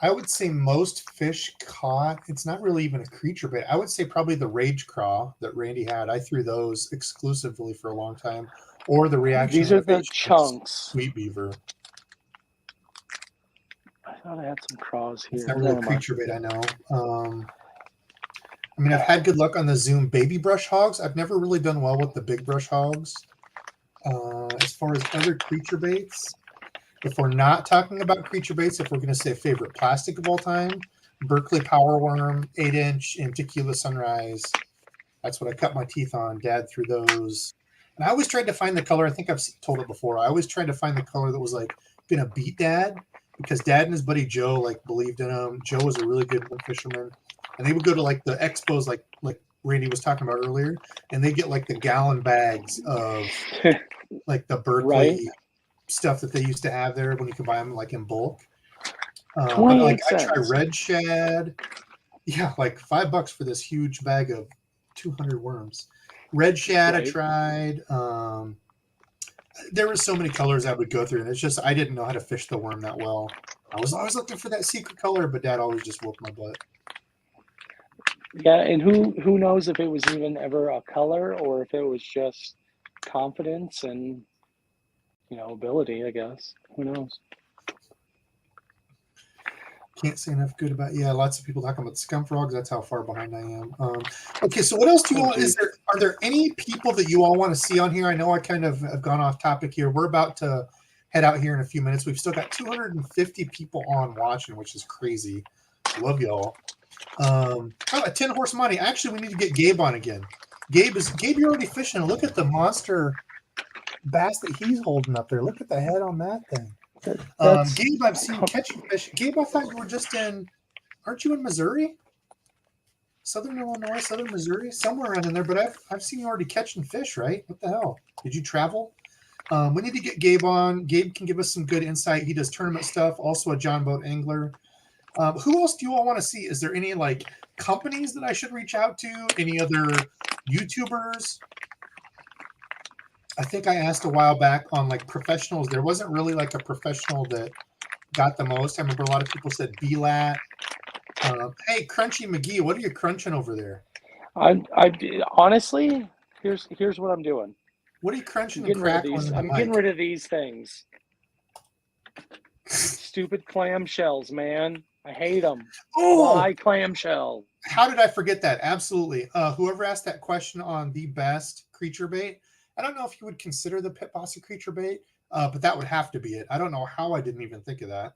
I would say most fish caught. It's not really even a creature bait. I would say probably the rage craw that Randy had. I threw those exclusively for a long time, or the reaction These are the innovation chunks. sweet beaver. I thought I had some craws It's here. not really a Never mind. creature bait, I know. I mean, I've had good luck on the Zoom baby brush hogs. I've never really done well with the big brush hogs. As far as other creature baits, if we're not talking about creature baits, if we're going to say favorite plastic of all time, Berkeley Power Worm, 8-inch, and Tequila Sunrise. That's what I cut my teeth on. Dad threw those. And I always tried to find the color. I think I've told it before. I always tried to find the color that was like going to beat Dad because Dad and his buddy Joe like believed in him. Joe was a really good fisherman. And they would go to like the expos like Randy was talking about earlier, and they get like the gallon bags of like the Right? Berkeley stuff that they used to have there when you could buy them like in bulk. But like 28 I try cents. red shad. Yeah, like $5 for this huge bag of 200 worms. Red shad I Right? tried. There were so many colors I would go through, and it's just I didn't know how to fish the worm that well. I was always looking for that secret color, but Dad always just whooped my butt. Yeah, and who knows if it was even ever a color or if it was just confidence and ability, I guess. Who knows? Can't say enough good about. Yeah, lots of people talking about scum frogs. That's how far behind I am. Okay, so what else do you Oh want? geez. Are there any people that you all want to see on here? I know I kind of have gone off topic here. We're about to head out here in a few minutes. We've still got 250 people on watching, which is crazy. Love y'all. A 10 horse money. Actually, we need to get Gabe on again. Gabe, you're already fishing. Look at the monster bass that he's holding up there. Look at the head on that thing. That's Gabe, I've seen catching fish. Gabe, I thought you were just in. Aren't you in Missouri? Southern Illinois, Southern Missouri, somewhere around in there. But I've seen you already catching fish, right? What the hell? Did you travel? We need to get Gabe on. Gabe can give us some good insight. He does tournament stuff, also a John boat angler. Who else do you all want to see? Is there any like companies that I should reach out to? Any other YouTubers? I think I asked a while back on like professionals. There wasn't really like a professional that got the most. I remember a lot of people said BLAT. Hey, Crunchy McGee, what are you crunching over there? I honestly, here's what I'm doing. What are you crunching? I'm getting rid of these things. Stupid clamshells, man. I hate them. Oh, why clamshell? How did I forget that? Absolutely. Whoever asked that question on the best creature bait, I don't know if you would consider the pit boss a creature bait, but that would have to be it. I don't know how I didn't even think of that.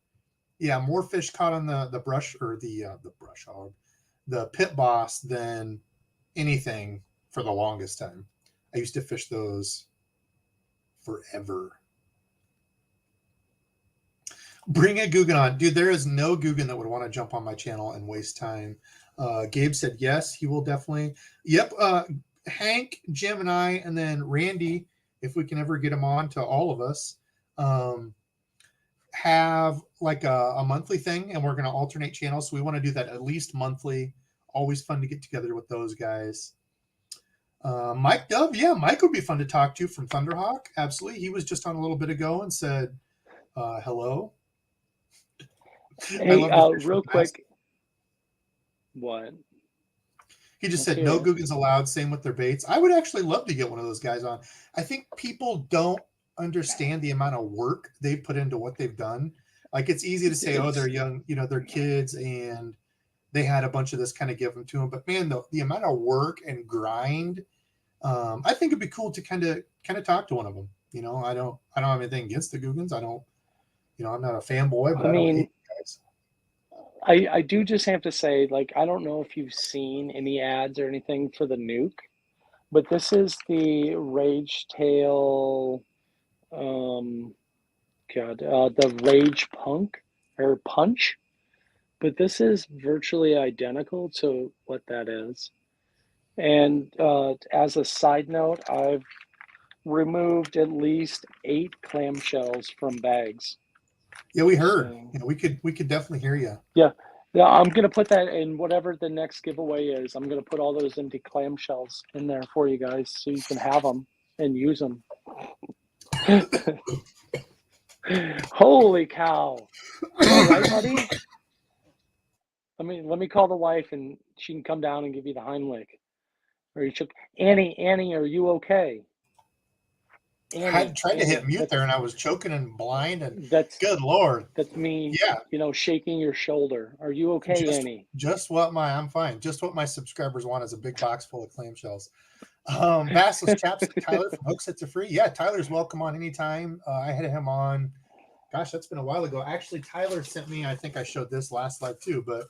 Yeah, more fish caught on the brush or the brush hog, the pit boss than anything for the longest time. I used to fish those forever. Bring a Guggen on. Dude, there is no Guggen that would want to jump on my channel and waste time. Gabe said yes, he will definitely. Yep, Hank, Jim, and I, and then Randy, if we can ever get him on to all of us, have like a monthly thing, and we're going to alternate channels. So we want to do that at least monthly. Always fun to get together with those guys. Mike Dove, yeah, Mike would be fun to talk to from Thunderhawk. Absolutely. He was just on a little bit ago and said hello. Hey, real quick. What? He just said no Guggens allowed. Same with their baits. I would actually love to get one of those guys on. I think people don't understand the amount of work they've put into what they've done. Like it's easy to say, oh, they're young, they're kids and they had a bunch of this kind of given to them. But man, the amount of work and grind, I think it'd be cool to kind of talk to one of them. I don't have anything against the Guggens. I don't, I'm not a fanboy, but I mean, hate guys. I do just have to say, like, I don't know if you've seen any ads or anything for the nuke, but this is the Rage Tail, the Rage Punch, but this is virtually identical to what that is. And as a side note, I've removed at least 8 clamshells from bags. Yeah, we heard. So, we could definitely hear you. Yeah, I'm gonna put that in whatever the next giveaway is. I'm gonna put all those empty clamshells in there for you guys, so you can have them and use them. Holy cow! All right, buddy. Let me call the wife, and she can come down and give you the Heimlich. Or you should, Annie, are you okay? I tried to hit mute there, and I was choking and blind. And good Lord, that's me. Yeah, shaking your shoulder. Are you okay, Annie? I'm fine. Just what my subscribers want is a big box full of clamshells. Bassless Chaps, Tyler from Hook Sets Are Free. Yeah, Tyler's welcome on anytime. I had him on. Gosh, that's been a while ago. Actually, Tyler sent me. I think I showed this last live too, but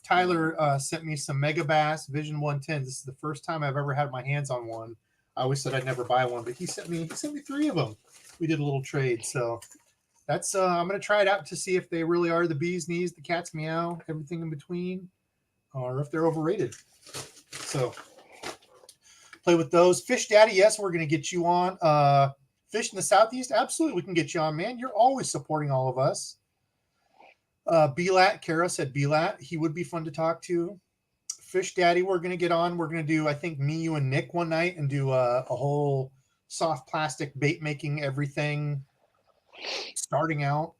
Tyler sent me some Mega Bass Vision 110. This is the first time I've ever had my hands on one. I always said I'd never buy one, but he sent me 3 of them. We did a little trade, so that's I'm gonna try it out to see if they really are the bee's knees, the cat's meow, everything in between, or if they're overrated. So play with those. Fish Daddy, yes, we're gonna get you on. Fish in the Southeast, absolutely, we can get you on, man. You're always supporting all of us. BLAT, Kara said BLAT. He would be fun to talk to. Fish Daddy, we're going to get on. We're going to do, I think, me, you, and Nick one night and do a whole soft plastic bait making everything starting out.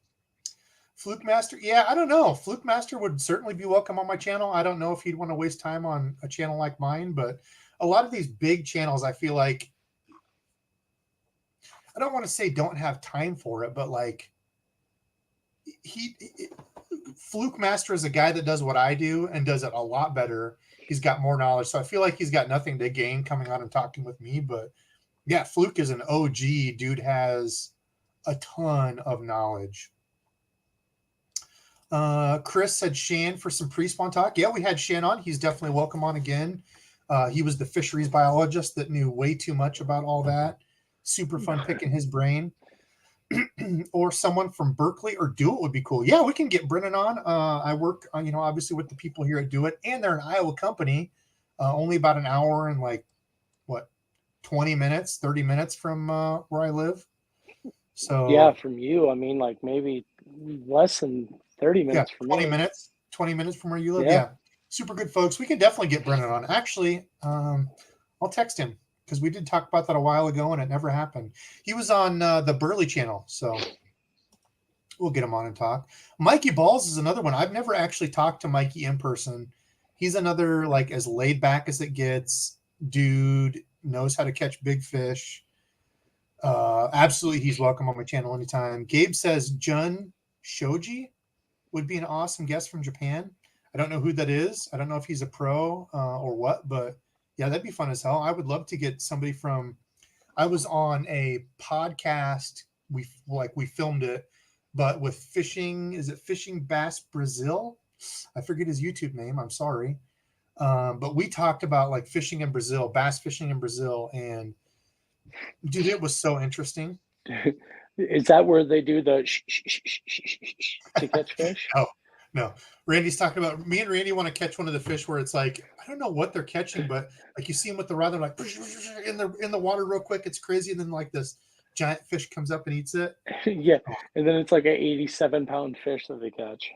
Fluke Master, yeah, I don't know. Fluke Master would certainly be welcome on my channel. I don't know if he'd want to waste time on a channel like mine, but a lot of these big channels, I feel like, I don't want to say don't have time for it, but like Fluke Master is a guy that does what I do and does it a lot better. He's got more knowledge. So I feel like he's got nothing to gain coming on and talking with me. But yeah, Fluke is an OG. Dude has a ton of knowledge. Chris said Shan for some pre-spawn talk. Yeah, we had Shan on. He's definitely welcome on again. He was the fisheries biologist that knew way too much about all that. Super fun picking his brain. or someone from Berkeley or Do It would be cool. Yeah, we can get Brennan on. I work, obviously with the people here at Do It, and they're an Iowa company, only about an hour and 20 minutes, 30 minutes from where I live. So Yeah, from you, I mean, like maybe less than 30 yeah, minutes from 20 me. minutes, 20 minutes from where you live. Yeah. Yeah, super good folks. We can definitely get Brennan on. Actually, I'll text him because we did talk about that a while ago and it never happened. He was on the Burley channel, so we'll get him on and talk. Mikey Balls is another one. I've never actually talked to Mikey in person. He's another as laid back as it gets dude, knows how to catch big fish. Absolutely, he's welcome on my channel anytime. Gabe says Jun Shoji would be an awesome guest from Japan. I don't know who that is. I don't know if he's a pro or what, but yeah, that'd be fun as hell. I would love to get somebody from. I was on a podcast. We filmed it, but with fishing. Is it Fishing Bass Brazil? I forget his YouTube name. I'm sorry, but we talked about fishing in Brazil, bass fishing in Brazil, and dude, it was so interesting. Is that where they do the to catch fish? No. Randy's talking about me and Randy want to catch one of the fish where it's I don't know what they're catching, but you see them with the rod, they're in the water real quick. It's crazy. And then this giant fish comes up and eats it. Yeah. And then it's like an 87-pound fish that they catch.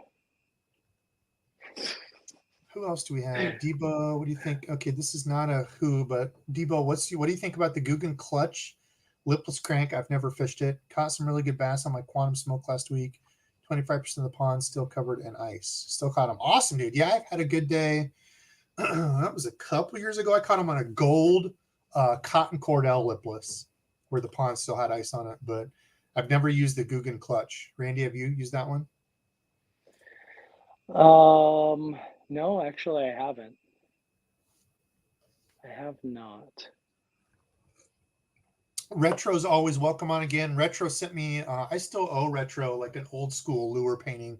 Who else do we have? Debo, what do you think? Okay, this is not a who, but Debo, what do you think about the Guggen Clutch lipless crank? I've never fished it. Caught some really good bass on my Quantum Smoke last week. 25% of the pond still covered in ice. Still caught them. Awesome, dude. Yeah, I've had a good day. That was a couple years ago. I caught them on a gold cotton cordell lipless where the pond still had ice on it, but I've never used the Guggen Clutch. Randy, have you used that one? No, actually I haven't. I have not. Retro's always welcome on again. Retro sent me, I still owe Retro an old school lure painting.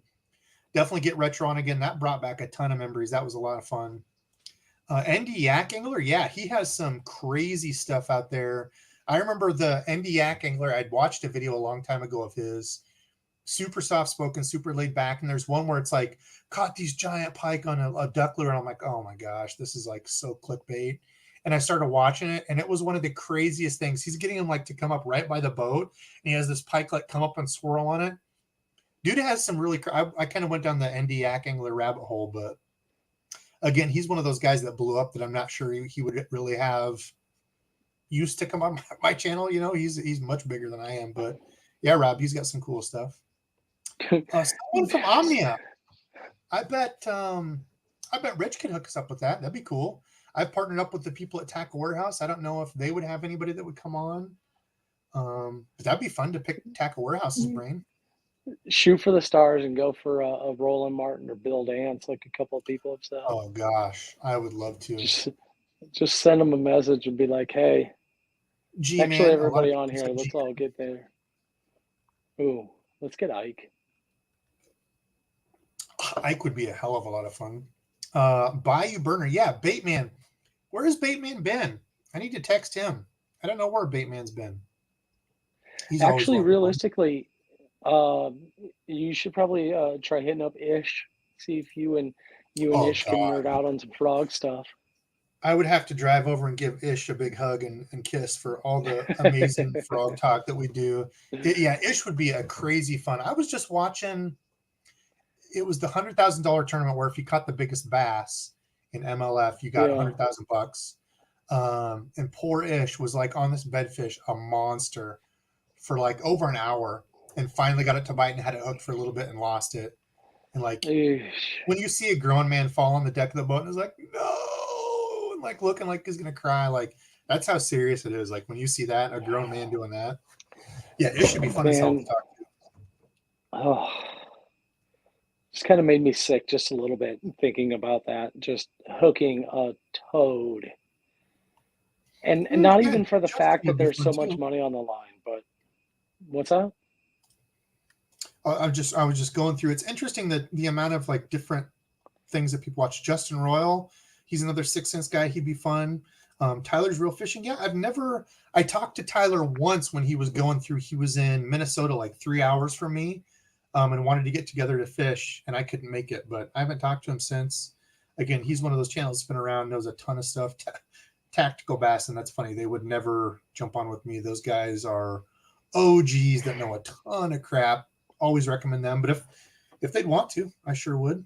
Definitely get Retro on again. That brought back a ton of memories. That was a lot of fun. ND Yak Angler, yeah, he has some crazy stuff out there. I remember the ND Yak Angler, I'd watched a video a long time ago of his. Super soft spoken, super laid back. And there's one where it's caught these giant pike on a duck lure. And I'm like, oh my gosh, this is so clickbait. And I started watching it, and it was one of the craziest things. He's getting him to come up right by the boat, and he has this pike come up and swirl on it. Dude has some really. I kind of went down the ND Yak Angler rabbit hole, but again, he's one of those guys that blew up that I'm not sure he would really have used to come on my channel. He's much bigger than I am, but yeah, Rob, he's got some cool stuff. Someone from Omnia. I bet Rich can hook us up with that. That'd be cool. I've partnered up with the people at Tackle Warehouse. I don't know if they would have anybody that would come on. But that'd be fun to pick Tackle Warehouse's brain. Shoot for the stars and go for a Roland Martin or Bill Dance, like a couple of people have said. Oh gosh, I would love to. Just send them a message and be like, hey, actually everybody on here, let's all get there. Ooh, let's get Ike. Ike would be a hell of a lot of fun. Bayou Burner, yeah, Baitman. Where has Baitman been? I need to text him. I don't know where Baitman's been. He's actually realistically, you should probably try hitting up Ish. See if you and Ish can nerd out on some frog stuff. I would have to drive over and give Ish a big hug and kiss for all the amazing frog talk that we do. Yeah, Ish would be a crazy fun. I was just watching. It was the $100,000 tournament where if you caught the biggest bass in MLF, you got $100,000. And poor Ish was on this bedfish, a monster for over an hour, and finally got it to bite and had it hooked for a little bit and lost it. And when you see a grown man fall on the deck of the boat and is no, and looking like he's gonna cry, that's how serious it is. When you see that, a grown man doing that, yeah, it should be fun as hell to talk to. Oh, just kind of made me sick just a little bit thinking about that. Just hooking a toad, and not even for the fact that there's so much money on the line, but what's that? I was just going through. It's interesting that the amount of different things that people watch. Justin Royal, he's another 6 Sense guy. He'd be fun. Tyler's Real Fishing. Yeah, I talked to Tyler once when he was in Minnesota, like 3 hours from me, and wanted to get together to fish, and I couldn't make it, but I haven't talked to him since. Again, he's one of those channels that's been around, knows a ton of stuff. Tactical Bass, and that's funny. They would never jump on with me. Those guys are OGs that know a ton of crap. Always recommend them, but if they'd want to, I sure would.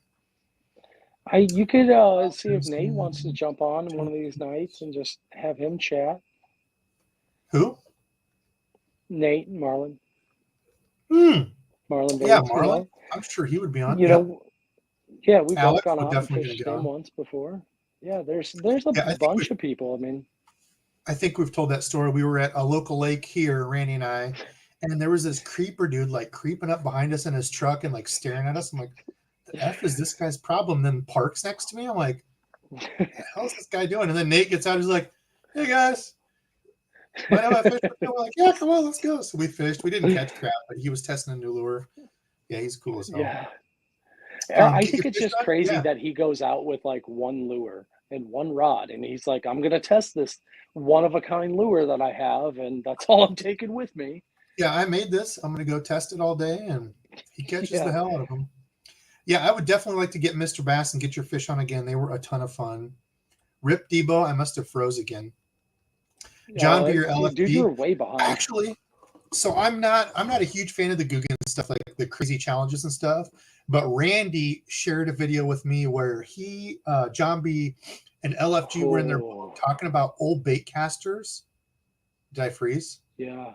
You could see if Nate wants to jump on one of these nights and just have him chat. Who? Nate and Marlon. Marlon Bates, yeah, Marlon. I'm sure he would be on. Yeah, we've both gone out and fished him once before. Yeah, there's a bunch of people. I mean, I think we've told that story. We were at a local lake here, Randy and I, and there was this creeper dude like creeping up behind us in his truck and like staring at us. I'm like, the F is this guy's problem? Then parks next to me. I'm like, what the hell is this guy doing? And then Nate gets out. He's like, hey guys, I know I fished. We're like, yeah, come on, let's go. So we fished. We didn't catch crap, but he was testing a new lure. Yeah, he's cool as hell. Yeah. I think it's just crazy that he goes out with like one lure and one rod, and he's like, I'm gonna test this one-of-a-kind lure that I have, and that's all I'm taking with me. Yeah, I made this. I'm gonna go test it all day, and he catches the hell out of them. Yeah, I would definitely like to get Mr. Bass and get your fish on again. They were a ton of fun. Rip Debo, I must have froze again. John Beer LFG. Dude, you're way behind. Actually, so I'm not a huge fan of the Guggen stuff, like the crazy challenges and stuff. But Randy shared a video with me where he, John B, and LFG were in there talking about old bait casters. Did I freeze? Yeah.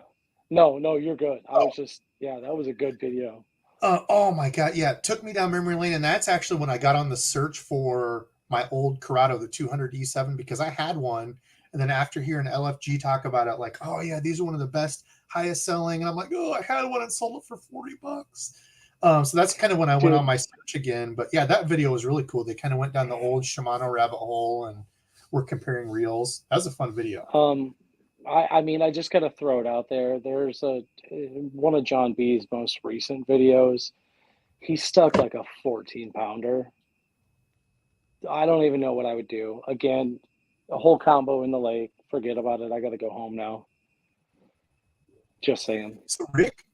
No, you're good. I was just, that was a good video. Oh my God. Yeah. It took me down memory lane. And that's actually when I got on the search for my old Corrado, the 200 E7, because I had one. And then after hearing LFG talk about it, like, oh yeah, these are one of the best, highest selling. And I'm like, oh, I had one and sold it for $40. So that's kind of when I went on my search again. But yeah, that video was really cool. They kind of went down the old Shimano rabbit hole and we're comparing reels. That was a fun video. I mean, I just got to throw it out there. There's one of John B's most recent videos. He stuck like a 14-pounder. I don't even know what I would do. Again, a whole combo in the lake. Forget about it. I got to go home now. Just saying. So Rick,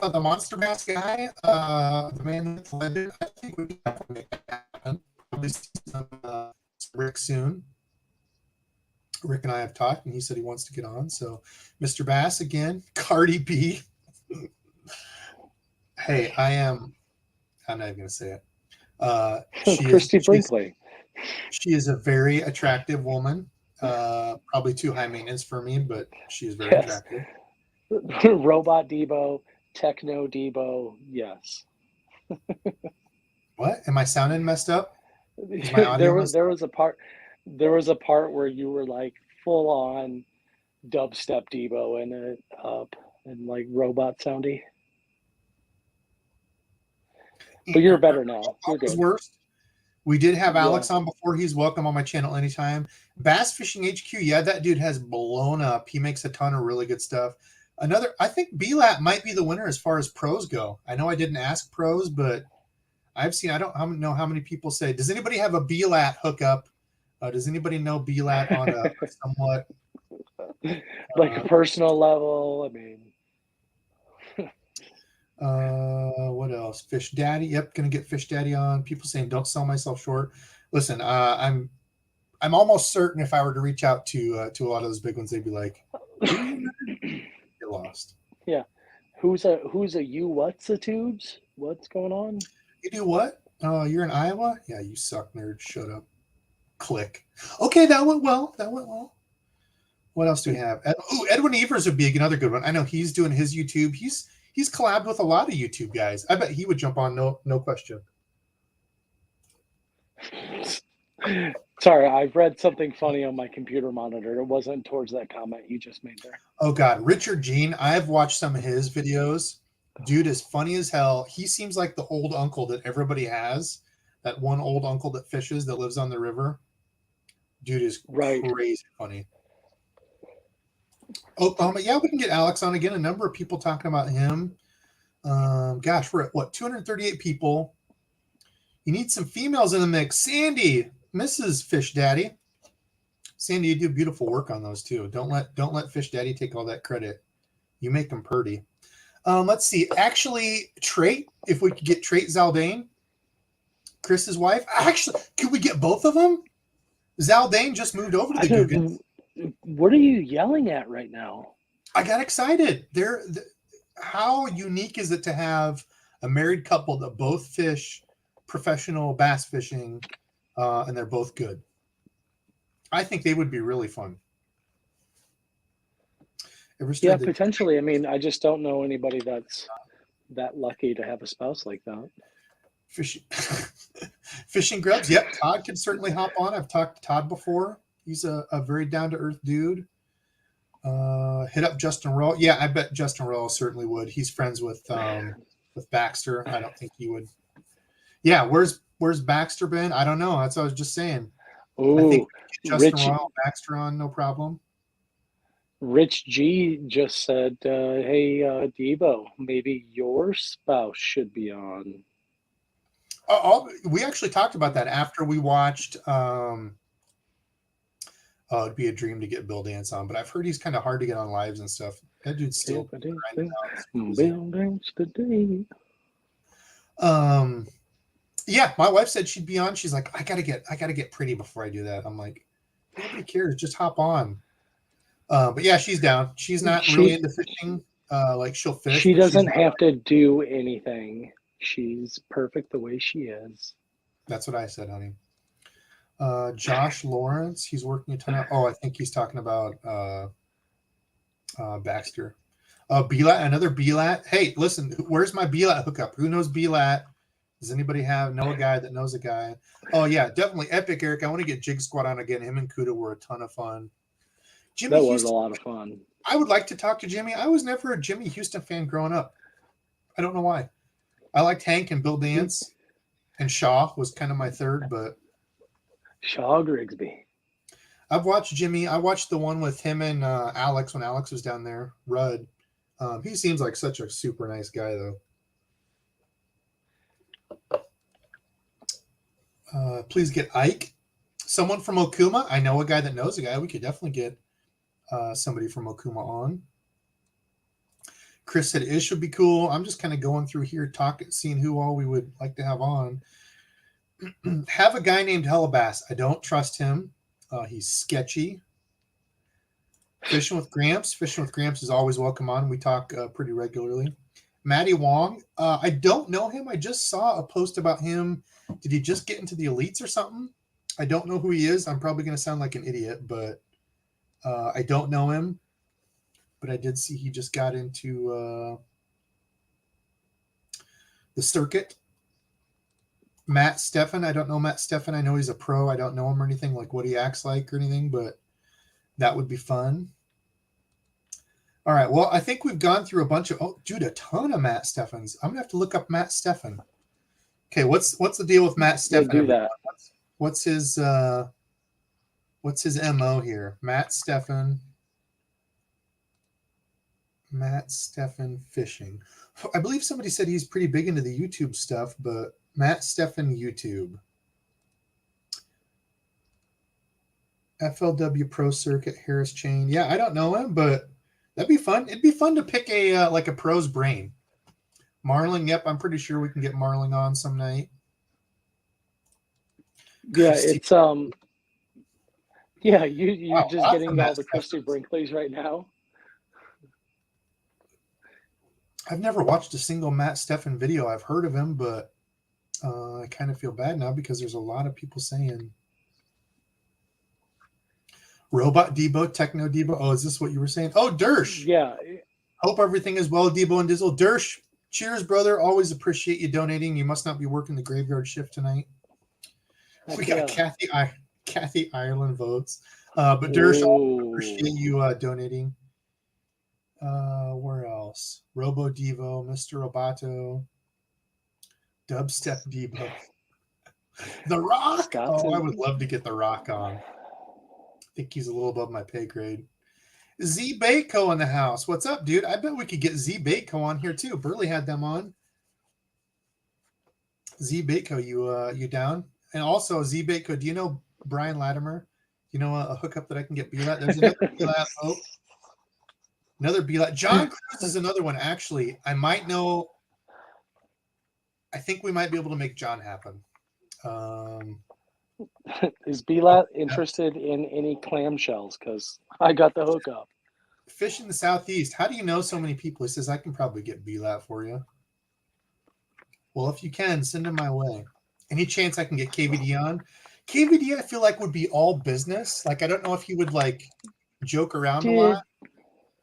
the Monster Bass guy, the man that's legend, I think we can definitely make that happen. Probably see some Rick soon. Rick and I have talked, and he said he wants to get on. So, Mr. Bass again, Cardi B. Hey, I'm not even going to say it. Christy Brinkley. She is a very attractive woman. Probably too high maintenance for me, but she is very attractive. Robot Debo, Techno Debo, yes. What? Am I sounding messed up? There was a part where you were like full on dubstep Debo and it up and like robot soundy. But you're better now. You're good. Worst. We did have Alex on before. He's welcome on my channel anytime. Bass Fishing HQ. Yeah, that dude has blown up. He makes a ton of really good stuff. I think B-Lat might be the winner as far as pros go. I know I didn't ask pros, but I've seen, I don't know how many people say, does anybody have a B-Lat hookup? Does anybody know B-Lat on a somewhat like a personal level? I mean, what else? Fish Daddy. Yep, gonna get Fish Daddy on. People saying don't sell myself short. Listen, I'm almost certain if I were to reach out to a lot of those big ones, they'd be like, get lost. Yeah. Who's a you what's a tubes? What's going on? You do what? Oh, you're in Iowa? Yeah, you suck, nerd. Shut up. Click. Okay, that went well. What else do we have? Edwin Evers would be another good one. I know he's doing his YouTube. He's collabed with a lot of YouTube guys. I bet he would jump on, no question. Sorry, I've read something funny on my computer monitor. It wasn't towards that comment you just made there. Oh God, Richard Jean. I've watched some of his videos. Dude is funny as hell. He seems like the old uncle that everybody has. That one old uncle that fishes that lives on the river. Dude is crazy funny. Oklahoma, yeah, we can get Alex on again. A number of people talking about him. Gosh, we're at what, 238 people. You need some females in the mix. Sandy, Mrs. Fish Daddy. Sandy, you do beautiful work on those too. Don't let Fish Daddy take all that credit. You make them pretty. Let's see. Actually, Trait, if we could get Trait Zaldane, Chris's wife. Actually, could we get both of them? Zaldane just moved over to the Googans. What are you yelling at right now? I got excited. How unique is it to have a married couple that both fish professional bass fishing, and they're both good? I think they would be really fun. Yeah, potentially. I mean, I just don't know anybody that's that lucky to have a spouse like that. Fishing Grubs. Yep, Todd could certainly hop on. I've talked to Todd before. He's a very down-to-earth dude. Hit up Justin Roll. Yeah, I bet Justin Roll certainly would. He's friends with Baxter. I don't think he would. Yeah, where's Baxter been? I don't know. That's what I was just saying. Oh, I think Justin Roll, Baxter on, no problem. Rich G just said, hey, Debo, maybe your spouse should be on. We actually talked about that after we watched it'd be a dream to get Bill Dance on, but I've heard he's kind of hard to get on lives and stuff. That dude's still grinding out. Bill Dance today. Yeah, my wife said she'd be on. She's like, I gotta get pretty before I do that. I'm like, nobody cares, just hop on. But yeah, she's down. She's not really into fishing. Like she'll fish. She doesn't have to do anything. She's perfect the way she is. That's what I said, honey. Josh Lawrence, he's working a ton of. Oh, I think he's talking about Baxter. BLAT, another BLAT. Hey, listen, where's my BLAT hookup? Who knows BLAT? Does anybody know a guy that knows a guy? Oh yeah, definitely Epic Eric. I want to get Jig Squad on again. Him and Kuda were a ton of fun. Jimmy that was Houston, a lot of fun. I would like to talk to Jimmy. I was never a Jimmy Houston fan growing up. I don't know why. I liked Hank and Bill Dance, and Shaw was kind of my third, but Shaw Grigsby. I've watched Jimmy. I watched the one with him and Alex when Alex was down there. Rudd. He seems like such a super nice guy, though. Please get Ike. Someone from Okuma. I know a guy that knows a guy. We could definitely get somebody from Okuma on. Chris said Ish would be cool. I'm just kind of going through here, seeing who all we would like to have on. Have a guy named Hellabass. I don't trust him. He's sketchy. Fishing with Gramps. Fishing with Gramps is always welcome on. We talk pretty regularly. Matty Wong. I don't know him. I just saw a post about him. Did he just get into the elites or something? I don't know who he is. I'm probably going to sound like an idiot, but I don't know him. But I did see he just got into the circuit. Matt Steffen. I don't know Matt Steffen. I know he's a pro. I don't know him or anything, like what he acts like or anything, but that would be fun. All right. Well, I think we've gone through a bunch of a ton of Matt Steffens. I'm gonna have to look up Matt Steffen. Okay, what's the deal with Matt Steffen? Do that. What's his MO here? Matt Steffen. Matt Steffen fishing. I believe somebody said he's pretty big into the YouTube stuff, but Matt Steffen YouTube. FLW Pro Circuit, Harris Chain. Yeah, I don't know him, but that'd be fun. It'd be fun to pick a like a pro's brain. Marling, yep, I'm pretty sure we can get Marling on some night. Yeah, it's yeah, you're wow, just getting all the Christy Brinkleys right now. I've never watched a single Matt Steffen video. I've heard of him, but I kind of feel bad now because there's a lot of people saying Robot Debo, Techno Debo. Oh, is this what you were saying? Oh, Dersh. Yeah. Hope everything is well, Debo and Dizzle. Dersh, cheers, brother. Always appreciate you donating. You must not be working the graveyard shift tonight. We got Kathy Ireland votes. But Dersh, I appreciate you donating. Where else? Robo Devo, Mr. Roboto, Dubstep Debo, The Rock. Oh, I would love to get The Rock on. I think he's a little above my pay grade. Z Baitco in the house. What's up, dude? I bet we could get Z Baitco on here too. Burley had them on. Z Baitco, you down? And also Z Baitco, do you know Brian Latimer? You know, a hookup that I can get B-Lat. There's another B-Lat. Oh, another B-Lat. John Cruz is another one. Actually, I might know. I think we might be able to make John happen. Is B-Lat interested in any clamshells? Because I got the hookup. Fish in the Southeast. How do you know so many people? He says, I can probably get B-Lat for you. Well, if you can, send him my way. Any chance I can get KVD on? KVD, I feel like would be all business. Like, I don't know if he would like joke around a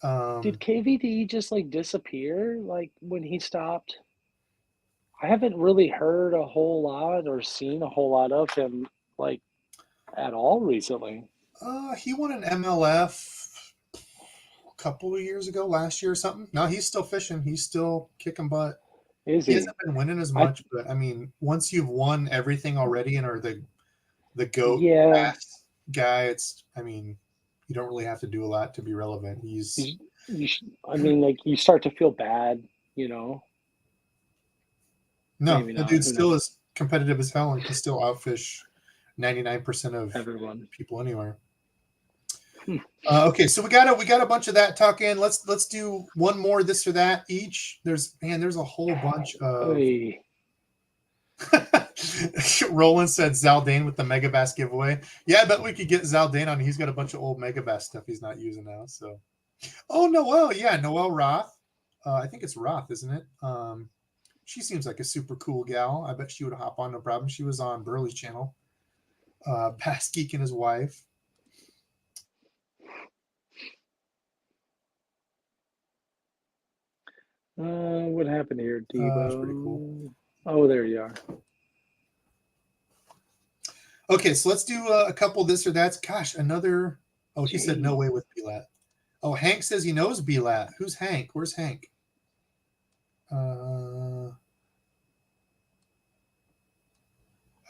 lot. Did KVD just like disappear like when he stopped? I haven't really heard a whole lot or seen a whole lot of him like at all recently. He won an MLF a couple of years ago, last year or something. No, he's still fishing. He's still kicking butt. He hasn't been winning as much, but I mean, once you've won everything already and are the GOAT guy, it's, I mean, you don't really have to do a lot to be relevant. I mean, like, you start to feel bad, you know? No, the dude still is competitive as hell and can still outfish 99% of everyone, people anywhere. Okay, so we got a bunch of that tuck in. Let's do one more this or that each. There's a whole bunch of. Roland said Zaldane with the Megabass giveaway. Yeah, I bet we could get Zaldane on. He's got a bunch of old Megabass stuff he's not using now. So, Noelle, yeah, Noelle Roth. I think it's Roth, isn't it? She seems like a super cool gal. I bet she would hop on, no problem. She was on Burley's channel. Bass Geek and his wife. What happened here, Debo? That's pretty cool. Oh, there you are. Okay, so let's do a couple this or that's. Gosh, another. Oh, he said no way with B-Lat. Oh, Hank says he knows B-Lat. Who's Hank? Where's Hank? I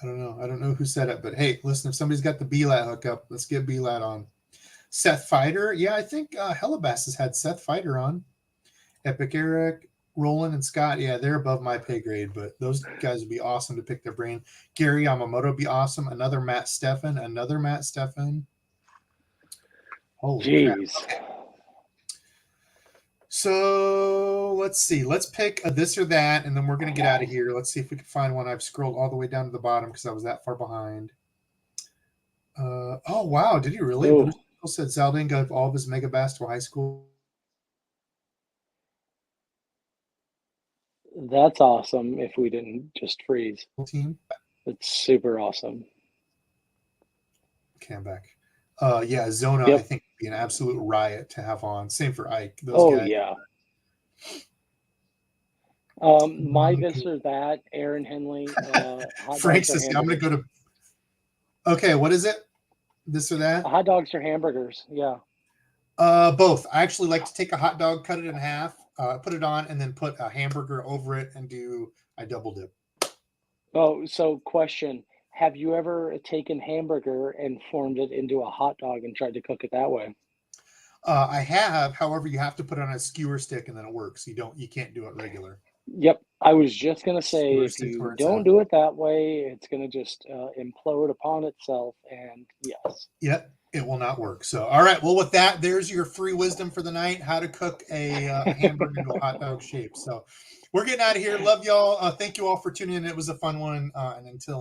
don't know. I don't know who said it, but hey, listen, if somebody's got the B-Lat hookup, let's get B-Lat on. Seth Fighter. Yeah, I think Hellabass has had Seth Fighter on. Epic Eric, Roland, and Scott. Yeah, they're above my pay grade, but those guys would be awesome to pick their brain. Gary Yamamoto would be awesome. Another Matt Steffen. Holy jeez. crap. Okay. So let's see. Let's pick a this or that, and then we're going to get out of here. Let's see if we can find one. I've scrolled all the way down to the bottom because I was that far behind. Oh, wow. Did he really? Bruce said Zaldane got all of his Megabass to high school. That's awesome if we didn't just freeze. Team. It's super awesome. Okay, I'm back. Yeah, Zona, I think, would be an absolute riot to have on. Same for Ike. Those guys. Yeah. My this or that, Aaron Henley. Frank says, I'm going to go to. Okay, what is it? This or that? Hot dogs or hamburgers? Yeah. Both. I actually like to take a hot dog, cut it in half, put it on, and then put a hamburger over it and do a double dip. Oh, so question. Have you ever taken hamburger and formed it into a hot dog and tried to cook it that way? I have. However, you have to put it on a skewer stick and then it works. You can't do it regular. Yep. I was just going to say, if you don't do it that way, it's going to just implode upon itself. And yes. Yep. It will not work. So, all right. Well, with that, there's your free wisdom for the night, how to cook a hamburger into a hot dog shape. So we're getting out of here. Love y'all. Thank you all for tuning in. It was a fun one. And until